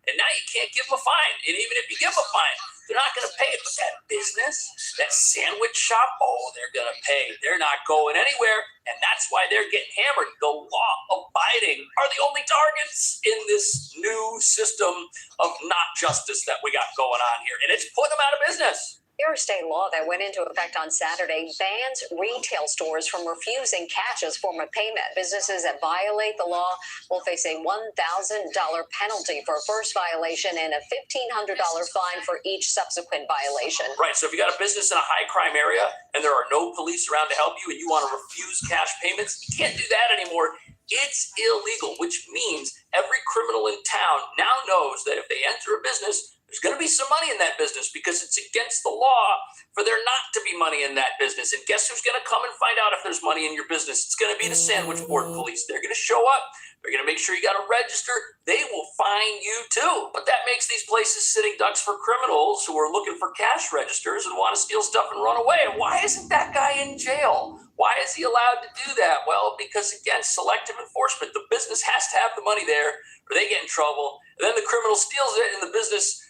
And now you can't give them a fine. And even if you give them a fine, they're not going to pay it. But that business, that sandwich shop, oh, they're going to pay. They're not going anywhere. And that's why they're getting hammered. The law-abiding are the only targets in this new system of not justice that we got going on here. And it's putting them out of business. New York state law that went into effect on Saturday bans retail stores from refusing cash as form of payment. Businesses that violate the law will face a $1,000 penalty for a first violation and a $1,500 fine for each subsequent violation. Right. So if you got a business in a high crime area and there are no police around to help you and you want to refuse cash payments, you can't do that anymore. It's illegal, which means every criminal in town now knows that if they enter a business, there's going to be some money in that business because it's against the law for there not to be money in that business. And guess who's going to come and find out if there's money in your business? It's going to be the sandwich board police. They're going to show up. They're going to make sure you got to register. They will fine you too. But that makes these places sitting ducks for criminals who are looking for cash registers and want to steal stuff and run away. And why isn't that guy in jail? Why is he allowed to do that? Well, because again, selective enforcement. The business has to have the money there or they get in trouble. And then the criminal steals it and the business,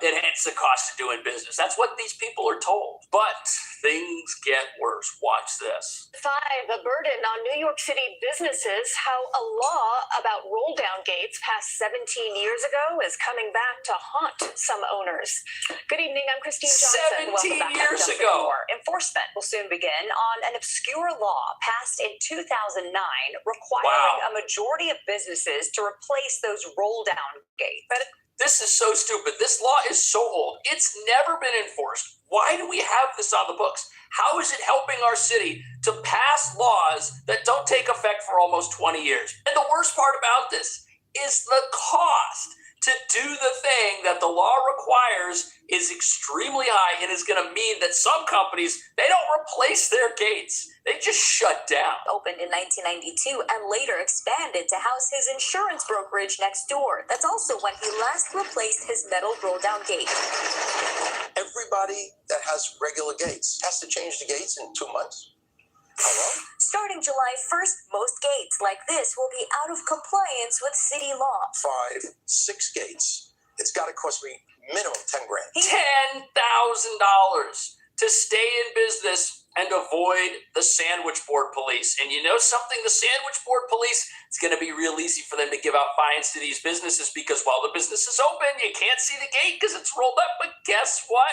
it hits the cost of doing business. That's what these people are told. But things get worse. Watch this. 5, the burden on New York City businesses, how a law about roll-down gates passed 17 years ago is coming back to haunt some owners. Good evening, I'm Christine Johnson. 17 years ago. Enforcement will soon begin on an obscure law passed in 2009 requiring a majority of businesses to replace those roll-down gates. This is so stupid. This law is so old. It's never been enforced. Why do we have this on the books? How is it helping our city to pass laws that don't take effect for almost 20 years? And the worst part about this is the cost to do the thing that the law requires is extremely high and is going to mean that some companies, they don't replace their gates. They just shut down. Opened in 1992 and later expanded to house his insurance brokerage next door. That's also when he last replaced his metal roll-down gate. Everybody that has regular gates has to change the gates in 2 months. Hello? Starting July 1st, most gates like this will be out of compliance with city law. 5, 6 gates. It's got to cost me minimum $10,000. $10,000 to stay in business and avoid the sandwich board police. And you know something? The sandwich board police, it's going to be real easy for them to give out fines to these businesses because while the business is open, you can't see the gate because it's rolled up. But guess what?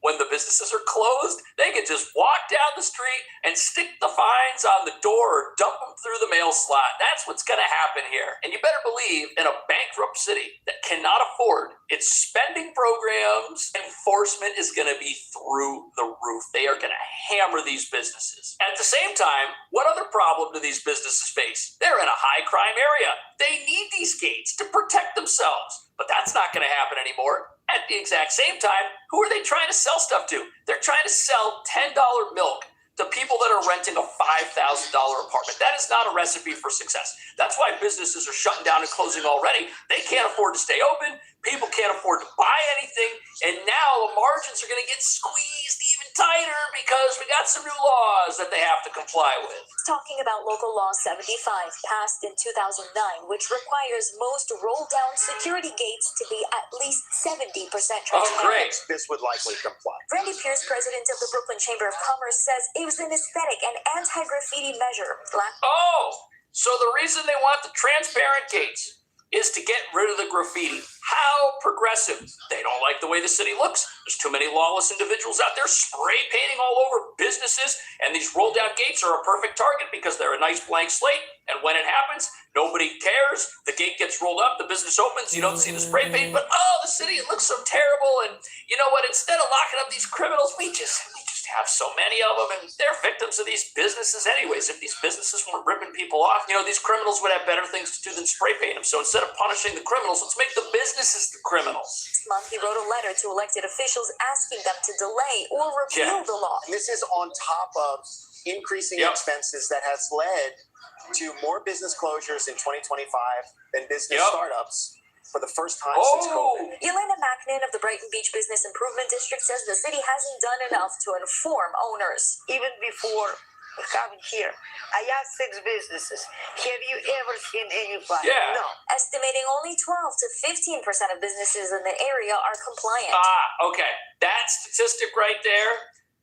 When the businesses are closed, they can just walk down the street and stick the fines on the door or dump them through the mail slot. That's what's going to happen here. And you better believe in a bankrupt city that cannot afford its spending programs, enforcement is going to be through the roof. They are going to hammer these businesses. At the same time, what other problem do these businesses face? They're in a high crime area. They need these gates to protect themselves. But that's not going to happen anymore. At the exact same time, who are they trying to sell stuff to? They're trying to sell $10 milk to people that are renting a $5,000 apartment. That is not a recipe for success. That's why businesses are shutting down and closing already. They can't afford to stay open. People can't afford to buy anything. And now the margins are going to get squeezed even tighter because we got some new laws that they have to comply with. Talking about Local Law 75, passed in 2009, which requires most roll-down security gates to be at least 70% transparent. Oh, great. This would likely comply. Randy Pierce, president of the Brooklyn Chamber of Commerce, says it was an aesthetic and anti-graffiti measure. So the reason they want the transparent gates is to get rid of the graffiti. How progressive. They don't like the way the city looks. There's too many lawless individuals out there spray painting all over businesses, and these roll-down gates are a perfect target because they're a nice blank slate, and when it happens, nobody cares. The gate gets rolled up, the business opens, you don't see the spray paint, but the city, it looks so terrible, and you know what? Instead of locking up these criminals, we just have so many of them, and they're victims of these businesses anyways. If these businesses weren't ripping people off, these criminals would have better things to do than spray paint them. So instead of punishing the criminals, let's make the businesses the criminals. This month, he wrote a letter to elected officials asking them to delay or repeal the law. And this is on top of increasing expenses that has led to more business closures in 2025 than business startups for the first time since COVID. Elena Macnin of the Brighton Beach Business Improvement District says the city hasn't done enough to inform owners. Even before coming here, I asked 6 businesses, have you ever seen any fire? Yeah. No. Estimating only 12 to 15% of businesses in the area are compliant. Okay. That statistic right there,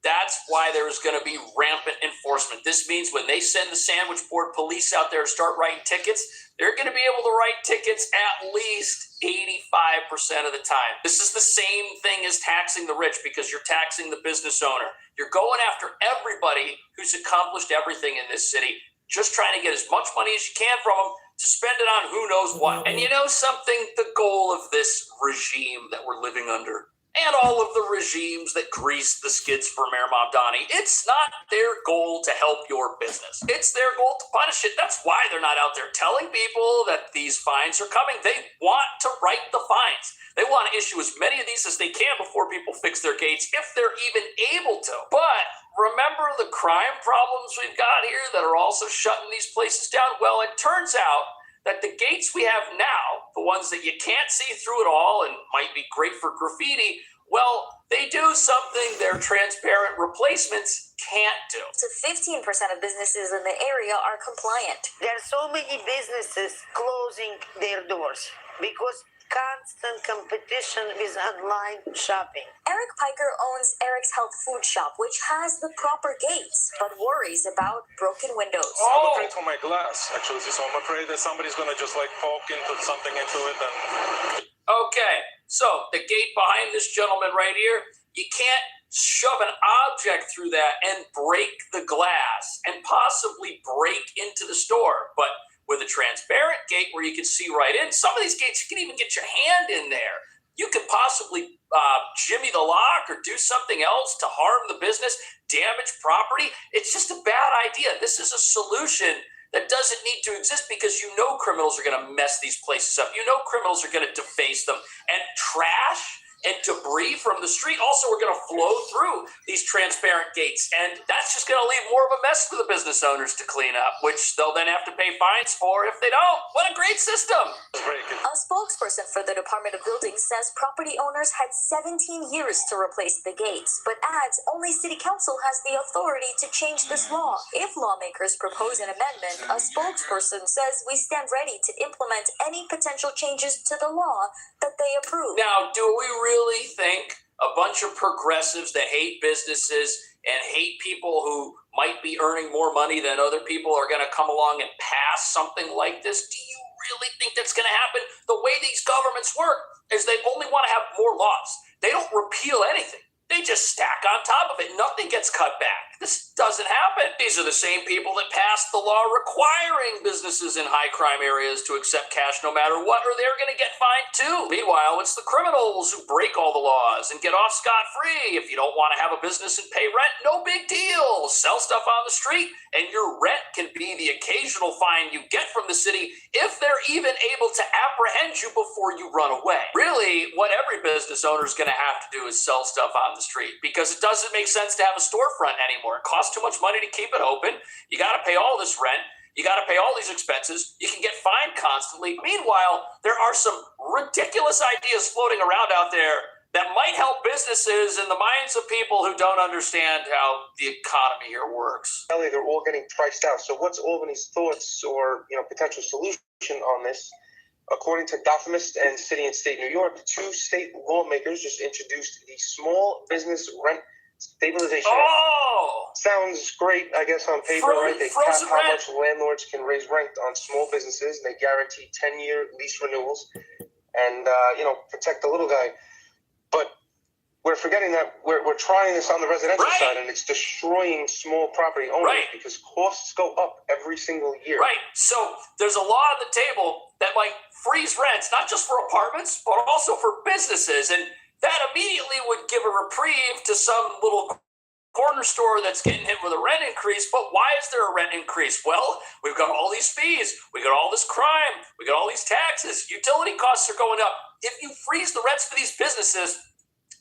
that's why there's going to be rampant enforcement. This means when they send the sandwich board police out there to start writing tickets, they're going to be able to write tickets at least 85% of the time. This is the same thing as taxing the rich because you're taxing the business owner. You're going after everybody who's accomplished everything in this city, just trying to get as much money as you can from them to spend it on who knows what. And you know something? The goal of this regime that we're living under, and all of the regimes that grease the skids for Mayor Mamdani, it's not their goal to help your business. It's their goal to punish it. That's why they're not out there telling people that these fines are coming. They want to write the fines. They want to issue as many of these as they can before people fix their gates, if they're even able to. But remember the crime problems we've got here that are also shutting these places down? Well, it turns out that the gates we have now, the ones that you can't see through at all and might be great for graffiti, well, they do something their transparent replacements can't do. So 15% of businesses in the area are compliant. There are so many businesses closing their doors because constant competition with online shopping. Eric Piker owns Eric's Health Food Shop, which has the proper gates, but worries about broken windows. I'm afraid for my glass, actually, so I'm afraid that somebody's going to just poke something into it. Okay, so the gate behind this gentleman right here, you can't shove an object through that and break the glass and possibly break into the store. But with a transparent gate where you can see right in, some of these gates, you can even get your hand in there. You could possibly jimmy the lock or do something else to harm the business, damage property. It's just a bad idea. This is a solution that doesn't need to exist because criminals are going to mess these places up. Criminals are going to deface them, and trash and debris from the street also are going to flow through these transparent gates. And that's just going to leave more of a mess for the business owners to clean up, which they'll then have to pay fines for if they don't. What a great system. A spokesperson for the Department of Buildings says property owners had 17 years to replace the gates, but adds only City Council has the authority to change this law. If lawmakers propose an amendment, a spokesperson says we stand ready to implement any potential changes to the law that they approve. Now, do we really think a bunch of progressives that hate businesses and hate people who might be earning more money than other people are going to come along and pass something like this? Do you really think that's going to happen? The way these governments work is they only want to have more laws. They don't repeal anything. They just stack on top of it. Nothing gets cut back. This doesn't happen. These are the same people that passed the law requiring businesses in high crime areas to accept cash no matter what, or they're going to get fined too. Meanwhile, it's the criminals who break all the laws and get off scot-free. If you don't want to have a business and pay rent, no big deal. Sell stuff on the street, and your rent can be the occasional fine you get from the city if they're even able to apprehend you before you run away. Really, what every business owner is going to have to do is sell stuff on the street, because it doesn't make sense to have a storefront anymore. It costs too much money to keep it open. You got to pay all this rent. You got to pay all these expenses. You can get fined constantly. Meanwhile, there are some ridiculous ideas floating around out there that might help businesses in the minds of people who don't understand how the economy here works. They're all getting priced out. So what's Albany's thoughts or potential solution on this? According to Gothamist and City and State New York, 2 state lawmakers just introduced the Small Business Rent Stabilization Act. Sounds great, I guess, on paper, right? They cap how much landlords can raise rent on small businesses, and they guarantee 10-year lease renewals and, protect the little guy. But we're forgetting that we're trying this on the residential side, and it's destroying small property owners because costs go up every single year. Right. So there's a law on the table that might freeze rents, not just for apartments, but also for businesses. And that immediately would give a reprieve to some little corner store that's getting hit with a rent increase. But why is there a rent increase? Well, we've got all these fees, we got all this crime, we got all these taxes, utility costs are going up. If you freeze the rents for these businesses,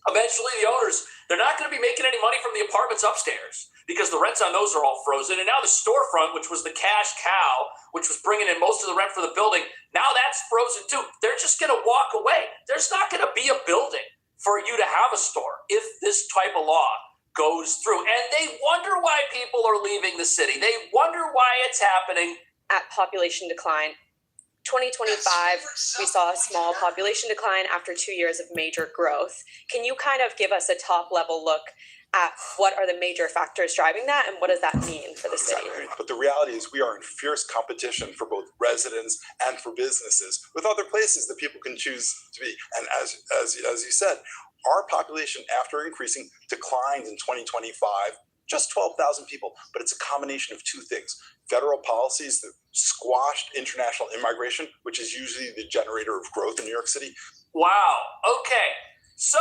eventually the owners, they're not going to be making any money from the apartments upstairs because the rents on those are all frozen. And now the storefront, which was the cash cow, which was bringing in most of the rent for the building, now that's frozen too. They're just going to walk away. There's not going to be a building for you to have a store if this type of law goes through. And they wonder why people are leaving the city. They wonder why it's happening. At population decline, 2025, we saw a small population decline after 2 years of major growth. Can you kind of give us a top level look at what are the major factors driving that and what does that mean for the city? But the reality is we are in fierce competition for both residents and for businesses with other places that people can choose to be. And as you said, our population after increasing declined in 2025, just 12,000 people. But it's a combination of two things. Federal policies that squashed international immigration, which is usually the generator of growth in New York City. Wow. Okay. So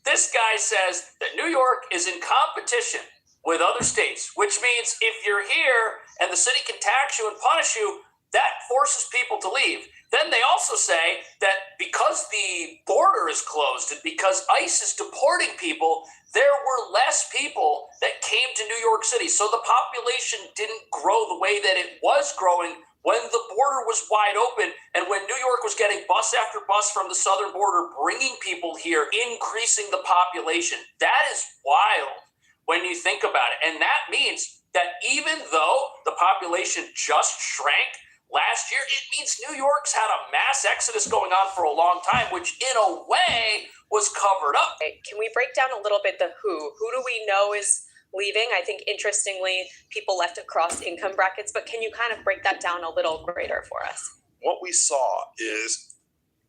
this guy says that New York is in competition with other states, which means if you're here and the city can tax you and punish you, that forces people to leave. Then they also say that because the border is closed and because ICE is deporting people, there were less people that came to New York City. So the population didn't grow the way that it was growing when the border was wide open and when New York was getting bus after bus from the southern border, bringing people here, increasing the population. That is wild when you think about it. And that means that even though the population just shrank last year, it means New York's had a mass exodus going on for a long time, which in a way was covered up. Can we break down a little bit the who? Who do we know is leaving? I think interestingly, people left across income brackets, but can you kind of break that down a little greater for us? What we saw is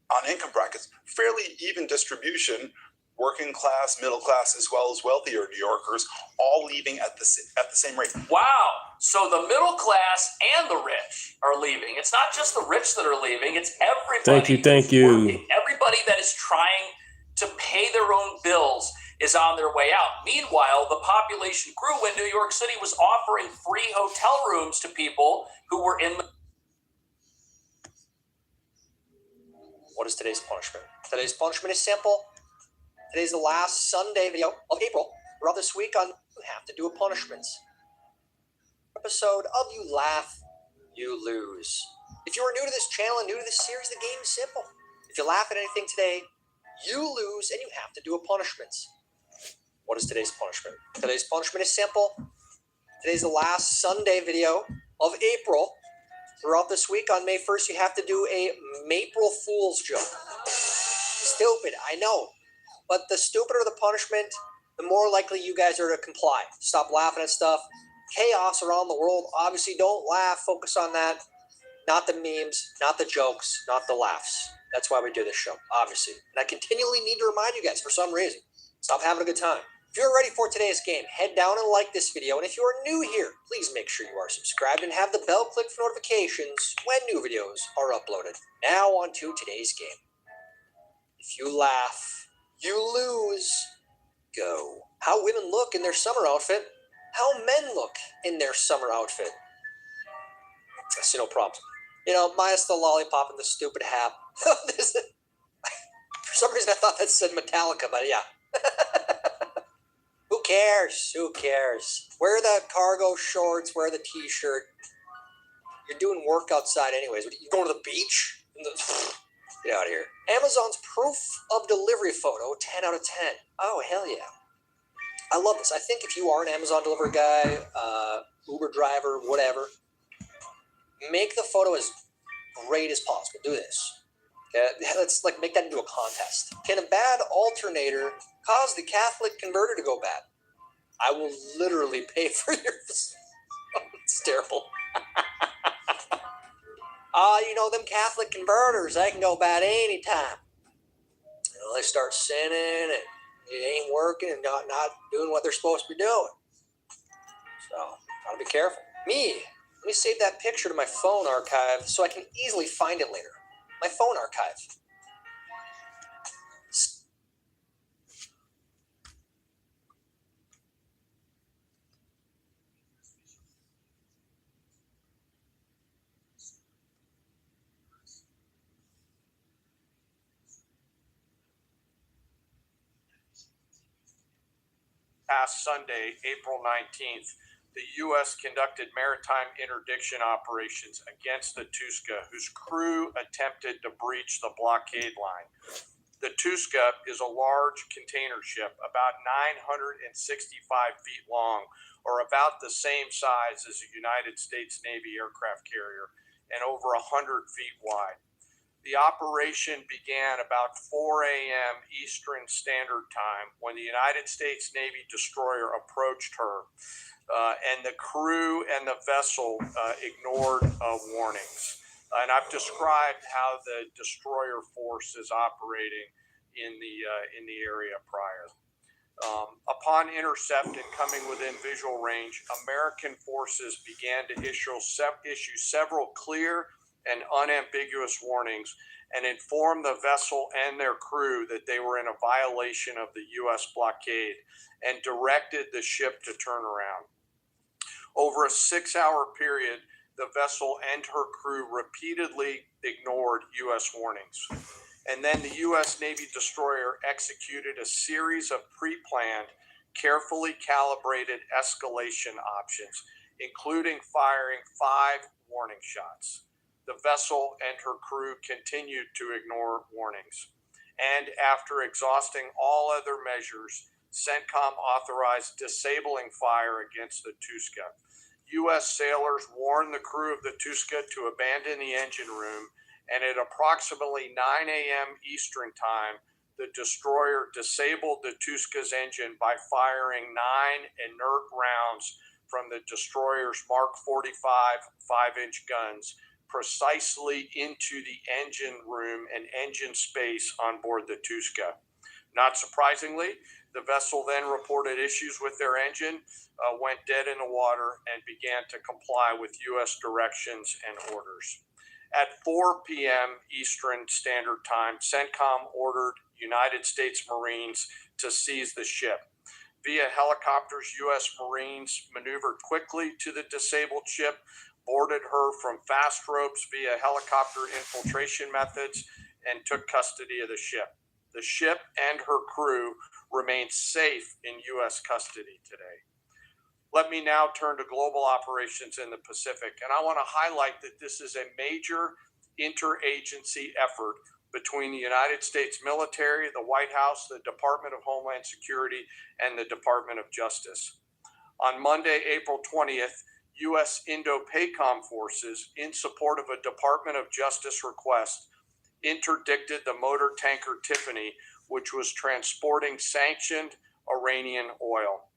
on income brackets, fairly even distribution, working class, middle class, as well as wealthier New Yorkers, all leaving at the same rate. Wow. So the middle class and the rich are leaving. It's not just the rich that are leaving. It's everybody. Thank you. Everybody that is trying to pay their own bills is on their way out. Meanwhile, the population grew when New York City was offering free hotel rooms to people who were in the... What is today's punishment? Today's punishment is simple. Today's the last Sunday video of April. Throughout this week on You Have to Do a Punishments episode of You Laugh, You Lose. If you are new to this channel and new to this series, the game is simple. If you laugh at anything today, you lose and you have to do a punishments. What is today's punishment? Today's punishment is simple. Today's the last Sunday video of April. Throughout this week on May 1st, you have to do a April Fool's joke. Stupid, I know. But the stupider the punishment, the more likely you guys are to comply. Stop laughing at stuff. Chaos around the world. Obviously, don't laugh. Focus on that. Not the memes, not the jokes, not the laughs. That's why we do this show, obviously. And I continually need to remind you guys for some reason. Stop having a good time. If you're ready for today's game, head down and like this video. And if you are new here, please make sure you are subscribed and have the bell clicked for notifications when new videos are uploaded. Now on to today's game. If you laugh, you lose. Go. How women look in their summer outfit. How men look in their summer outfit. I see no problem. You know, minus the lollipop and the stupid hat. For some reason I thought that said Metallica, but yeah. Who cares? Who cares? Wear the cargo shorts, wear the t-shirt. You're doing work outside anyways. You going to the beach? Get out of here. Amazon's proof of delivery photo, 10 out of 10. Oh, hell yeah. I love this. I think if you are an Amazon delivery guy, Uber driver, whatever, make the photo as great as possible. Do this. Okay? Let's make that into a contest. Can a bad alternator cause the Catholic converter to go bad? I will literally pay for your... It's terrible. You know, them Catholic converters, they can go bad anytime. You know, they start sinning and it ain't working and not doing what they're supposed to be doing. So, gotta be careful. Let me save that picture to my phone archive so I can easily find it later. My phone archive. past Sunday, April 19th, the U.S. conducted maritime interdiction operations against the Tuska, whose crew attempted to breach the blockade line. The Tuska is a large container ship, about 965 feet long, or about the same size as a United States Navy aircraft carrier, and over 100 feet wide. The operation began about 4 a.m. Eastern Standard Time when the United States Navy destroyer approached her, and the crew and the vessel ignored warnings. And I've described how the destroyer force is operating in the area prior. Upon intercept and coming within visual range, American forces began to issue several clear and unambiguous warnings and informed the vessel and their crew that they were in a violation of the U.S. blockade and directed the ship to turn around. Over a 6-hour period, the vessel and her crew repeatedly ignored U.S. warnings. And then the U.S. Navy destroyer executed a series of pre-planned, carefully calibrated escalation options, including firing 5 warning shots. The vessel and her crew continued to ignore warnings. And after exhausting all other measures, CENTCOM authorized disabling fire against the Tuska. U.S. sailors warned the crew of the Tuska to abandon the engine room, and at approximately 9 a.m. Eastern Time, the destroyer disabled the Tuska's engine by firing 9 inert rounds from the destroyer's Mark 45 5-inch guns precisely into the engine room and engine space on board the Tuska. Not surprisingly, the vessel then reported issues with their engine, went dead in the water, and began to comply with U.S. directions and orders. At 4 p.m. Eastern Standard Time, CENTCOM ordered United States Marines to seize the ship. Via helicopters, U.S. Marines maneuvered quickly to the disabled ship, boarded her from fast ropes via helicopter infiltration methods, and took custody of the ship. The ship and her crew remain safe in U.S. custody today. Let me now turn to global operations in the Pacific, and I want to highlight that this is a major interagency effort between the United States military, the White House, the Department of Homeland Security, and the Department of Justice. On Monday, April 20th, U.S. Indo-PACOM forces, in support of a Department of Justice request, interdicted the motor tanker Tiffany, which was transporting sanctioned Iranian oil.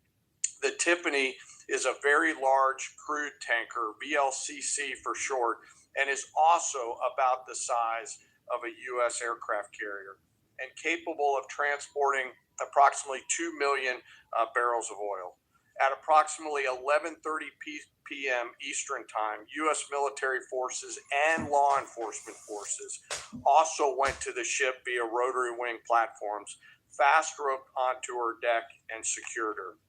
The Tiffany is a very large crude tanker, VLCC for short, and is also about the size of a U.S. aircraft carrier and capable of transporting approximately 2 million barrels of oil. At approximately 11:30 p.m. Eastern Time, U.S. military forces and law enforcement forces also went to the ship via rotary wing platforms, fast roped onto her deck, and secured her.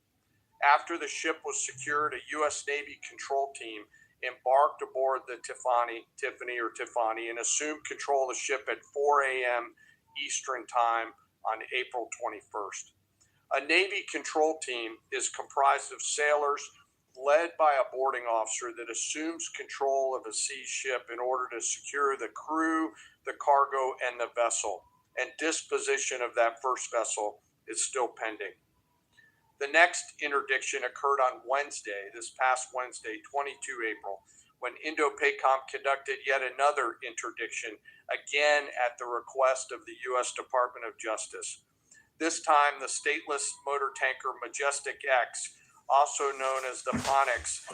After the ship was secured, a U.S. Navy control team embarked aboard the Tiffany, and assumed control of the ship at 4 a.m. Eastern Time on April 21st. A Navy control team is comprised of sailors led by a boarding officer that assumes control of a seized ship in order to secure the crew, the cargo, and the vessel. And disposition of that first vessel is still pending. The next interdiction occurred on Wednesday, this past Wednesday, 22 April, when Indo-PACOM conducted yet another interdiction, again at the request of the U.S. Department of Justice. This time, the stateless motor tanker Majestic X, also known as the Onyx,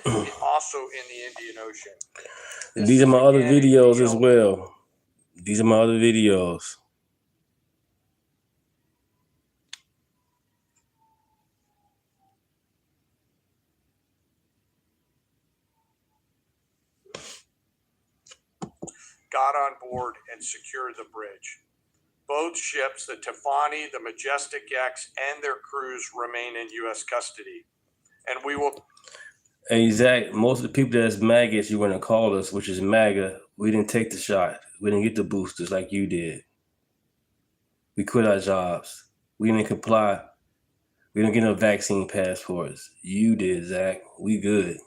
also in the Indian Ocean. These are my other videos as well. These are my other videos. Got on board and secured the bridge. Both ships, the Tiffany, the Majestic X, and their crews remain in U.S. custody. And we will... Hey, Zach, most of the people that's maggots you're going to call us, which is MAGA, we didn't take the shot. We didn't get the boosters like you did. We quit our jobs. We didn't comply. We don't get no vaccine passports. You did, Zach. We good.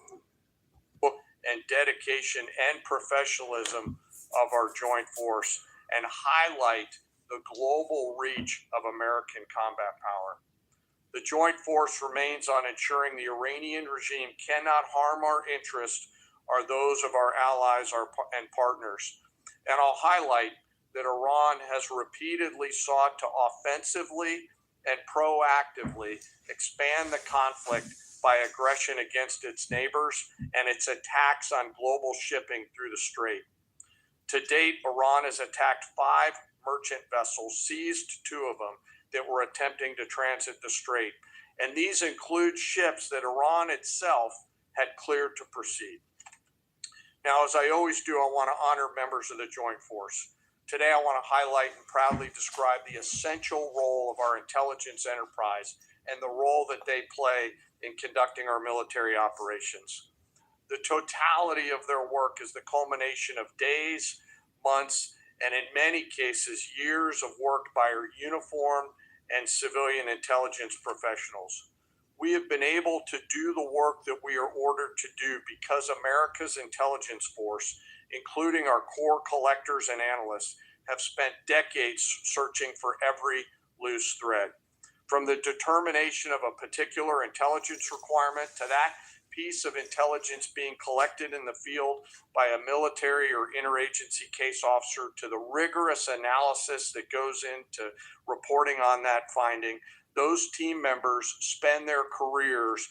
And dedication and professionalism of our joint force, and highlight the global reach of American combat power. The joint force remains on ensuring the Iranian regime cannot harm our interests or those of our allies and partners. And I'll highlight that Iran has repeatedly sought to offensively and proactively expand the conflict by aggression against its neighbors and its attacks on global shipping through the Strait. To date, Iran has attacked 5 merchant vessels, seized 2 of them that were attempting to transit the Strait. And these include ships that Iran itself had cleared to proceed. Now, as I always do, I want to honor members of the Joint Force. Today, I want to highlight and proudly describe the essential role of our intelligence enterprise and the role that they play in conducting our military operations. The totality of their work is the culmination of days, months, and in many cases, years of work by our uniformed and civilian intelligence professionals. We have been able to do the work that we are ordered to do because America's intelligence force, including our core collectors and analysts, have spent decades searching for every loose thread. From the determination of a particular intelligence requirement to that piece of intelligence being collected in the field by a military or interagency case officer, to the rigorous analysis that goes into reporting on that finding, those team members spend their careers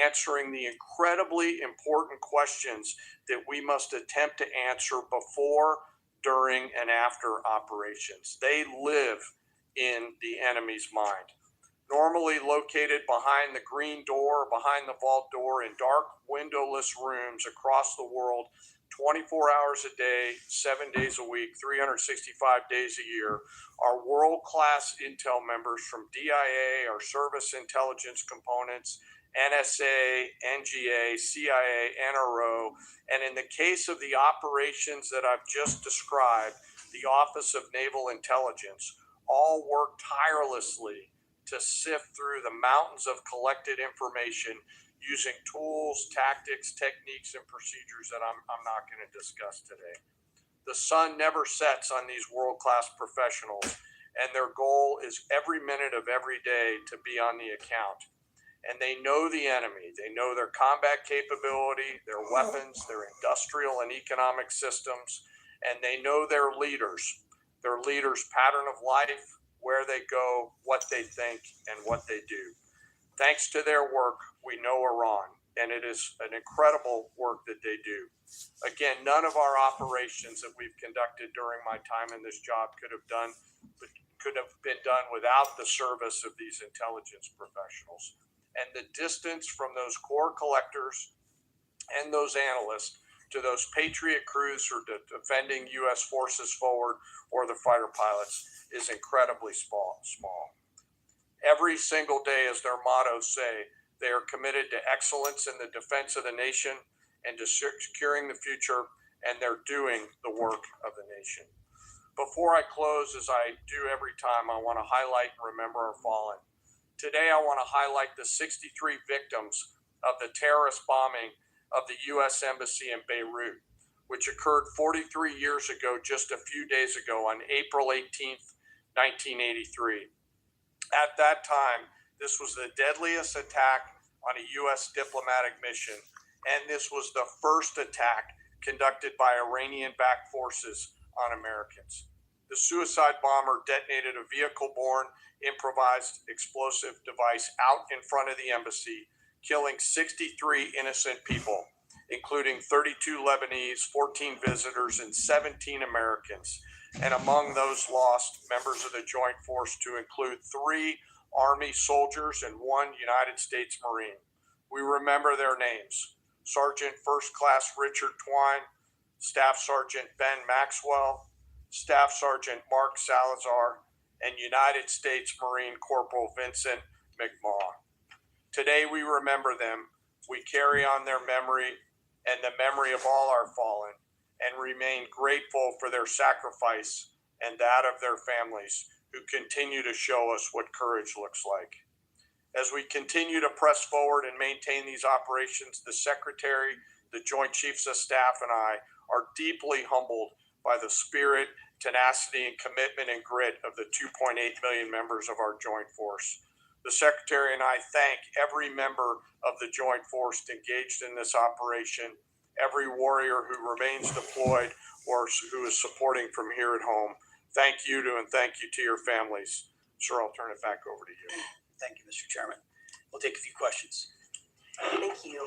answering the incredibly important questions that we must attempt to answer before, during, and after operations. They live in the enemy's mind. Normally located behind the green door, behind the vault door, in dark windowless rooms across the world, 24 hours a day, 7 days a week, 365 days a year, are world-class intel members from DIA, our service intelligence components, NSA, NGA, CIA, NRO, and in the case of the operations that I've just described, the Office of Naval Intelligence, all work tirelessly to sift through the mountains of collected information using tools, tactics, techniques, and procedures that I'm not going to discuss today. The sun never sets on these world-class professionals, and their goal is every minute of every day to be on the account. And they know the enemy. They know their combat capability, their weapons, their industrial and economic systems, and they know their leaders' pattern of life, where they go, what they think, and what they do. Thanks to their work, we know Iran, and it is an incredible work that they do. Again, none of our operations that we've conducted during my time in this job could have been done without the service of these intelligence professionals. And the distance from those core collectors and those analysts to those Patriot crews who are defending U.S. forces forward or the fighter pilots is incredibly small. Every single day, as their mottos say, they are committed to excellence in the defense of the nation and to securing the future, and they're doing the work of the nation. Before I close, as I do every time, I want to highlight and remember our fallen. Today, I want to highlight the 63 victims of the terrorist bombing of the U.S. Embassy in Beirut, which occurred 43 years ago, just a few days ago, on April 18th, 1983. At that time, this was the deadliest attack on a U.S. diplomatic mission, and this was the first attack conducted by Iranian-backed forces on Americans. The suicide bomber detonated a vehicle-borne improvised explosive device out in front of the embassy, killing 63 innocent people, including 32 Lebanese, 14 visitors, and 17 Americans. And among those lost, members of the Joint Force to include 3 Army soldiers and 1 United States Marine. We remember their names: Sergeant First Class Richard Twine, Staff Sergeant Ben Maxwell, Staff Sergeant Mark Salazar, and United States Marine Corporal Vincent McMaw. Today we remember them. We carry on their memory and the memory of all our fallen, and remain grateful for their sacrifice and that of their families, who continue to show us what courage looks like. As we continue to press forward and maintain these operations, the Secretary, the Joint Chiefs of Staff, and I are deeply humbled by the spirit, tenacity, and commitment and grit of the 2.8 million members of our Joint Force. The Secretary and I thank every member of the Joint Force engaged in this operation, every warrior who remains deployed or who is supporting from here at home. Thank you to and thank you to your families. Sir, I'll turn it back over to you. Thank you, Mr. Chairman. We'll take a few questions. Thank you.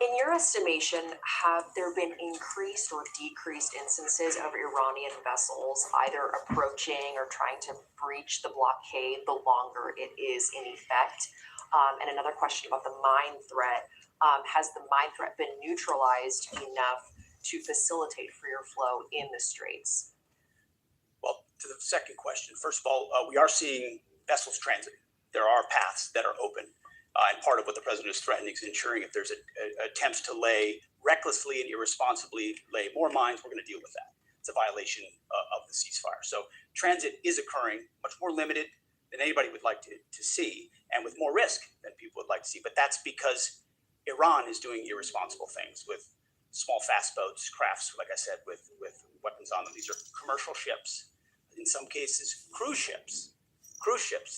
In your estimation, have there been increased or decreased instances of Iranian vessels either approaching or trying to breach the blockade the longer it is in effect? And another question about the mine threat. Has the mine threat been neutralized enough to facilitate freer flow in the straits? Well, to the second question, first of all, we are seeing vessels transiting. There are paths that are open. And part of what the president is threatening is ensuring if there's attempts to recklessly and irresponsibly lay more mines, we're going to deal with that. It's a violation of the ceasefire. So transit is occurring, much more limited than anybody would like to see, and with more risk than people would like to see. But that's because Iran is doing irresponsible things with small fast boats, crafts, like I said, with weapons on them. These are commercial ships, in some cases cruise ships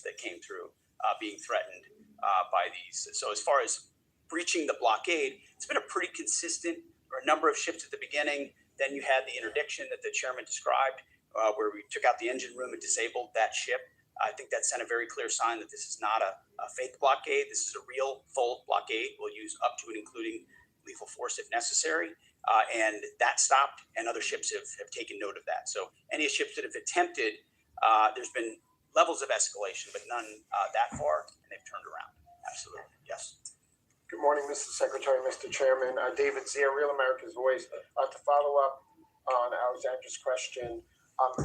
that came through being threatened by these. So as far as breaching the blockade, it's been a pretty consistent, or a number of ships at the beginning. Then you had the interdiction that the chairman described, where we took out the engine room and disabled that ship. I think that sent a very clear sign that this is not a fake blockade. This is a real full blockade. We'll use up to and including lethal force if necessary. And that stopped, and other ships have taken note of that. So any ships that have attempted, there's been levels of escalation, but none that far, and they've turned around. Absolutely. Yes. Good morning, Mr. Secretary, Mr. Chairman. David Zier, Real America's Voice. To follow up on Alexandra's question,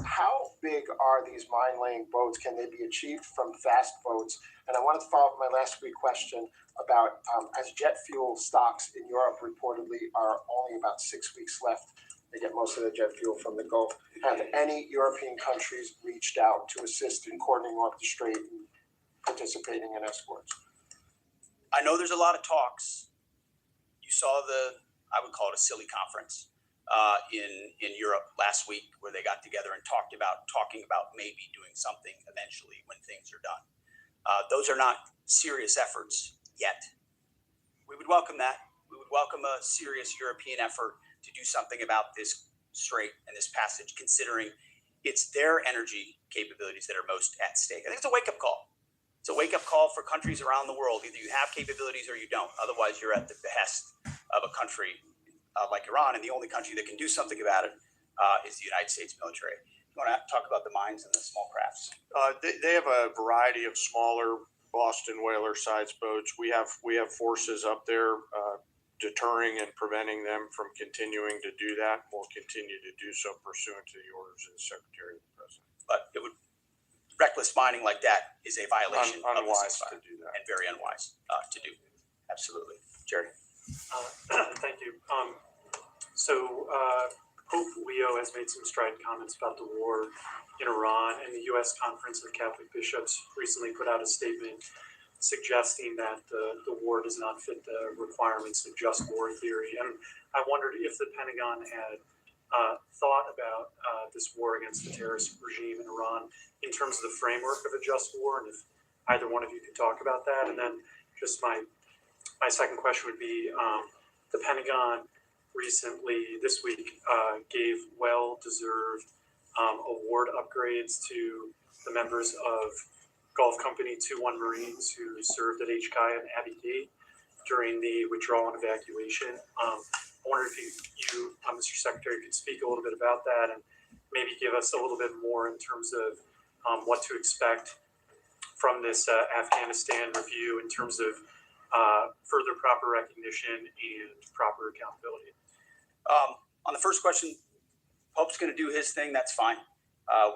how big are these mine-laying boats? Can they be achieved from fast boats? And I wanted to follow up my last week question about as jet fuel stocks in Europe reportedly are only about 6 weeks left. They get most of their jet fuel from the Gulf. Have any European countries reached out to assist in cordoning off the strait and participating in escorts? I know there's a lot of talks. You saw I would call it a silly conference in Europe last week, where they got together and talking about maybe doing something eventually when things are done. Those are not serious efforts yet. We would welcome that. We would welcome a serious European effort to do something about this strait and this passage, considering it's their energy capabilities that are most at stake. I think it's a wake-up call. It's a wake-up call for countries around the world. Either you have capabilities or you don't. Otherwise, you're at the behest of a country like Iran, and the only country that can do something about it is the United States military. You want to talk about the mines and the small crafts? They have a variety of smaller Boston whaler-sized boats. We have forces up there deterring and preventing them from continuing to do that. We'll continue to do so pursuant to the orders of the Secretary of the President. But reckless mining like that is a violation of the unwise ceasefire, to do that, and very unwise to do. Absolutely, Jerry. Thank you. Pope Leo has made some strident comments about the war in Iran, and the U.S. Conference of Catholic Bishops recently put out a statement suggesting that the war does not fit the requirements of just war theory. And I wondered if the Pentagon had thought about this war against the terrorist regime in Iran in terms of the framework of a just war, and if either one of you could talk about that. And then just my second question would be, the Pentagon recently, this week, gave well-deserved award upgrades to the members of Gulf Company 2-1 Marines who served at HKI and Abbey Gate during the withdrawal and evacuation. I wonder if you, Mr. Secretary, could speak a little bit about that and maybe give us a little bit more in terms of what to expect from this Afghanistan review in terms of further proper recognition and proper accountability. On the first question, Pope's going to do his thing. That's fine.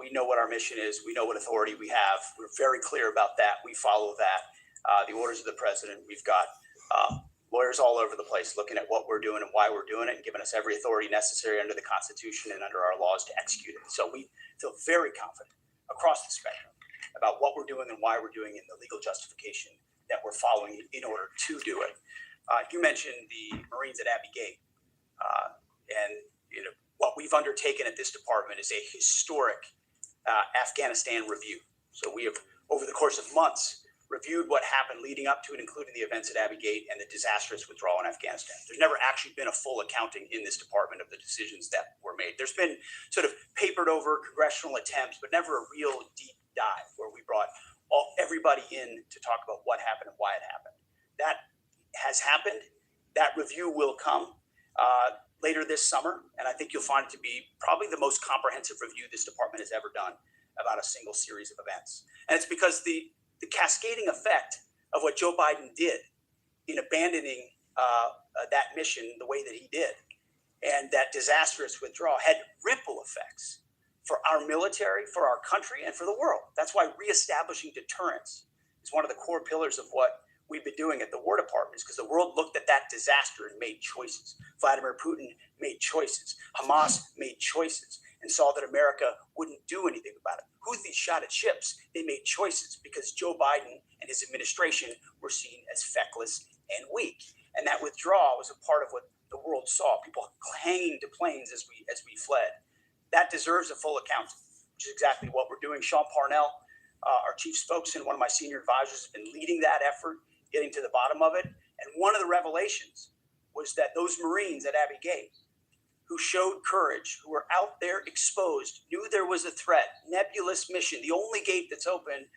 We know what our mission is. We know what authority we have. We're very clear about that. We follow that. The orders of the president. We've got lawyers all over the place looking at what we're doing and why we're doing it and giving us every authority necessary under the Constitution and under our laws to execute it. So we feel very confident across the spectrum about what we're doing and why we're doing it and the legal justification that we're following in order to do it. You mentioned the Marines at Abbey Gate, and what we've undertaken at this department is a historic Afghanistan review. So we have, over the course of months, reviewed what happened leading up to and including the events at Abbey Gate and the disastrous withdrawal in Afghanistan. There's never actually been a full accounting in this department of the decisions that were made. There's been sort of papered over congressional attempts, but never a real deep dive where we brought everybody in to talk about what happened and why it happened. That has happened. That review will come later this summer, and I think you'll find it to be probably the most comprehensive review this department has ever done about a single series of events. And it's because the cascading effect of what Joe Biden did in abandoning that mission the way that he did, and that disastrous withdrawal had ripple effects for our military, for our country, and for the world. That's why reestablishing deterrence is one of the core pillars of what we've been doing at the War Department, because the world looked at that disaster and made choices. Vladimir Putin made choices. Hamas made choices and saw that America wouldn't do anything about it. Houthis shot at ships. They made choices because Joe Biden and his administration were seen as feckless and weak. And that withdrawal was a part of what the world saw. People hanging to planes as we fled. That deserves a full account, which is exactly what we're doing. Sean Parnell, our chief spokesman, one of my senior advisors, has been leading that effort, getting to the bottom of it. And one of the revelations was that those Marines at Abbey Gate who showed courage, who were out there exposed, knew there was a threat, nebulous mission, the only gate that's open,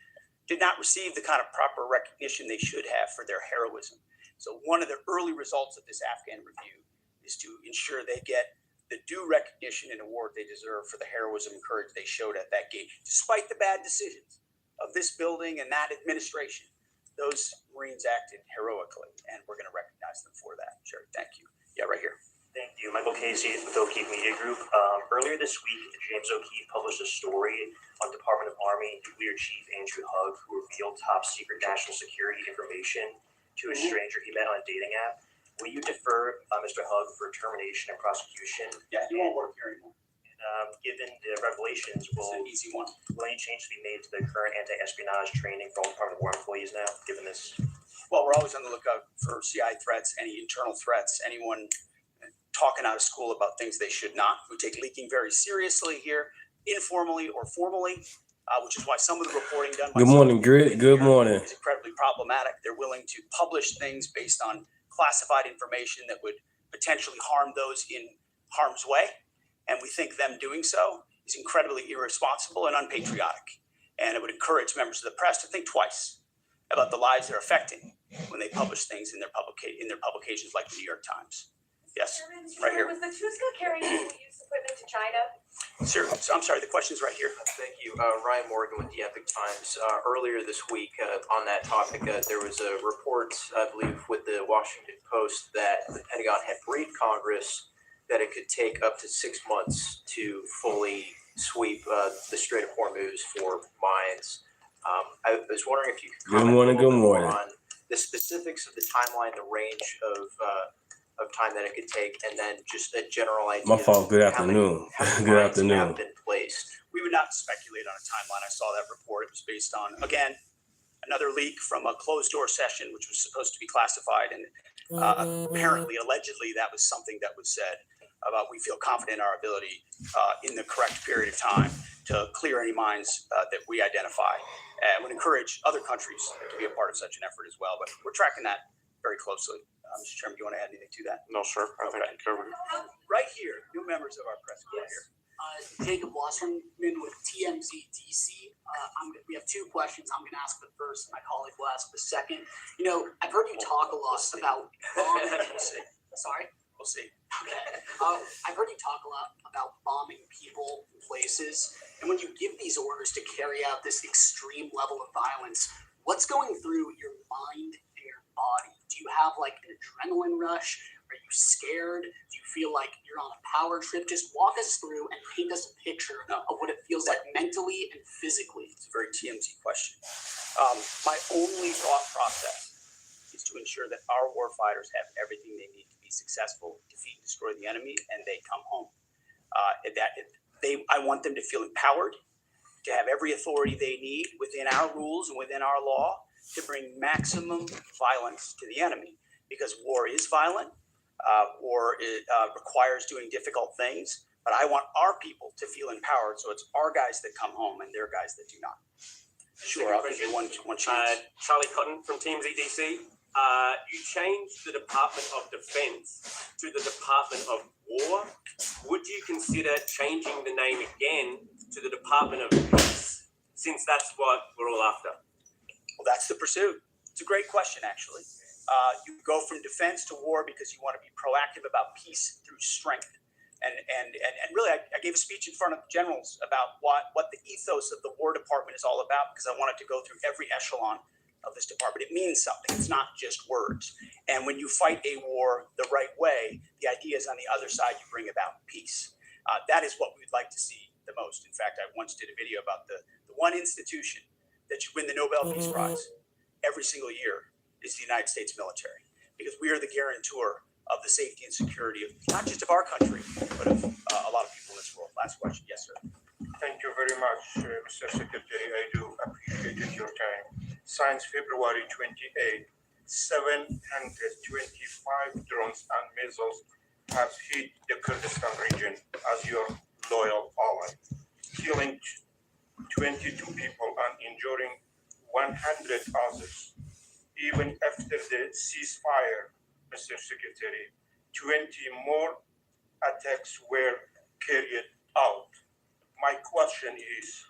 did not receive the kind of proper recognition they should have for their heroism. So one of the early results of this Afghan review is to ensure they get the due recognition and award they deserve for the heroism and courage they showed at that gate. Despite the bad decisions of this building and that administration, those Marines acted heroically, and we're going to recognize them for that. Sherry, thank you. Yeah, right here. Thank you. Michael Casey with O'Keefe Media Group. Earlier this week, James O'Keefe published a story on Department of Army Nuclear Chief Andrew Hugg, who revealed top secret national security information to a stranger he met on a dating app. Will you defer Mr. Hugg for termination and prosecution? Yeah, he won't work here anymore. And given the revelations, will any changes be made to the current anti-espionage training for all Department of War employees now, given this? Well, we're always on the lookout for CI threats, any internal threats, anyone talking out of school about things they should not. We take leaking very seriously here, informally or formally, which is why some of the reporting done by Good morning, Grit. Good morning. is incredibly problematic. They're willing to publish things based on classified information that would potentially harm those in harm's way. And we think them doing so is incredibly irresponsible and unpatriotic. And it would encourage members of the press to think twice about the lives they're affecting when they publish things in their publications like the New York Times. Yes, right here. Was the Tuska carrying used equipment to China? Sir, I'm sorry, the question's right here. Thank you. Ryan Morgan with the Epic Times. Earlier this week, on that topic, there was a report, I believe, with the Washington Post that the Pentagon had briefed Congress that it could take up to 6 months to fully sweep the Strait of Hormuz for mines. I was wondering if you could comment Good morning. on the specifics of the timeline, the range of time that it could take, and then just a general idea. My fault. Good afternoon. Good afternoon. Been placed. We would not speculate on a timeline. I saw that report. It was based on, again, another leak from a closed-door session, which was supposed to be classified, and apparently, allegedly, that was something that was said about we feel confident in our ability in the correct period of time to clear any mines that we identify. And would encourage other countries to be a part of such an effort as well. But we're tracking that very closely. Mr. Chairman, do you want to add anything to that? No, sir. I think you covered it. Right here, new members of our press. Yes. Right here. Jacob Wasserman with TMZ DC. We have two questions. I'm going to ask the first. My colleague will ask the second. You know, I've heard you talk a lot about bombing. Sorry? We'll see. Okay. I've heard you talk a lot about bombing people and places. And when you give these orders to carry out this extreme level of violence, what's going through your mind and your body? Do you have like an adrenaline rush? Are you scared? Do you feel like you're on a power trip? Just walk us through and paint us a picture of what it feels like mentally and physically. It's a very TMZ question. My only thought process is to ensure that our warfighters have everything they need to be successful, defeat and destroy the enemy, and they come home. I want them to feel empowered, to have every authority they need within our rules and within our law, to bring maximum violence to the enemy, because war is violent. War requires doing difficult things, but I want our people to feel empowered, so it's our guys that come home and their guys that do not. Sure, I'll give you one chance. Charlie Cotton from Teams EDC. You changed the Department of Defense to the Department of War. Would you consider changing the name again to the Department of Peace, since that's what we're all after? Well, that's the pursuit. It's a great question, actually. You go from defense to war because you want to be proactive about peace through strength. And really, I gave a speech in front of the generals about what the ethos of the War Department is all about, because I wanted to go through every echelon of this department. It means something. It's not just words. And when you fight a war the right way, the idea is on the other side, you bring about peace. That is what we'd like to see the most. In fact, I once did a video about the one institution that should win the Nobel Peace Prize every single year is the United States military, because we are the guarantor of the safety and security of not just of our country, but of a lot of people in this world. Last question. Yes, sir. Thank you very much, Mr. Secretary. I do appreciate your time. Since February 28, 725 drones and missiles have hit the Kurdistan region as your loyal ally, killing 22 people and injuring 100 others. Even after the ceasefire, Mr. Secretary, 20 more attacks were carried out. My question is,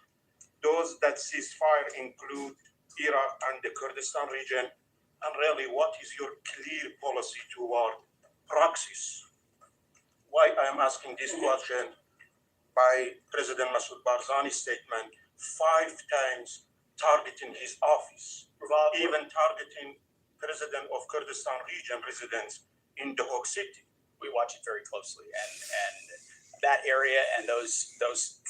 does that ceasefire include Iraq and the Kurdistan region? And really, what is your clear policy toward proxies? Why I am asking this question, by President Masoud Barzani's statement, 5 times targeting his office, even targeting President of Kurdistan region residents in the Hague City. We watch it very closely, and that area and those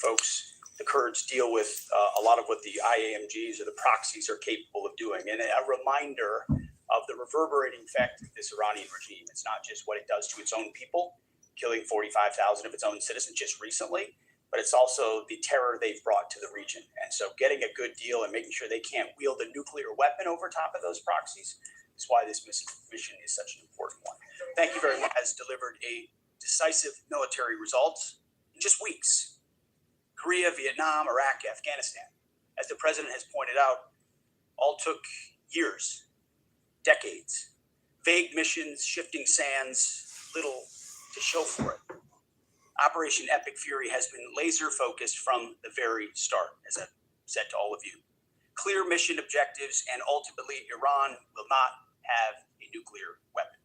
folks, the Kurds, deal with a lot of what the IAMGs or the proxies are capable of doing. And a reminder of the reverberating effect of this Iranian regime. It's not just what it does to its own people, killing 45,000 of its own citizens just recently, but it's also the terror they've brought to the region. And so getting a good deal and making sure they can't wield a nuclear weapon over top of those proxies is why this mission is such an important one. Thank you very much. Has delivered a decisive military results in just weeks. Korea, Vietnam, Iraq, Afghanistan, as the president has pointed out, all took years, decades. Vague missions, shifting sands, little to show for it. Operation Epic Fury has been laser focused from the very start, as I've said to all of you. Clear mission objectives, and ultimately Iran will not have a nuclear weapon.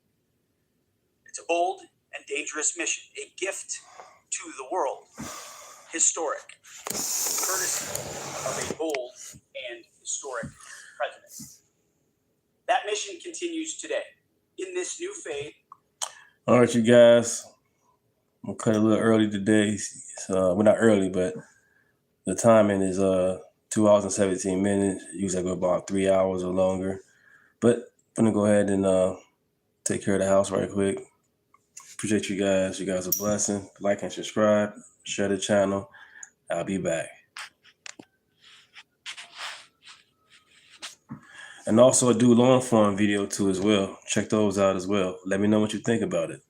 It's a bold and dangerous mission, a gift to the world. Historic, courtesy of a bold and historic president. That mission continues today. In this new phase. All right, you guys. We'll cut a little early today. Well, not early, but the timing is 2 hours and 17 minutes. Usually I go about 3 hours or longer. But I'm gonna go ahead and take care of the house right quick. Appreciate you guys. You guys are a blessing. Like and subscribe. Share the channel. I'll be back. And also I do long form video too as well. Check those out as well. Let me know what you think about it.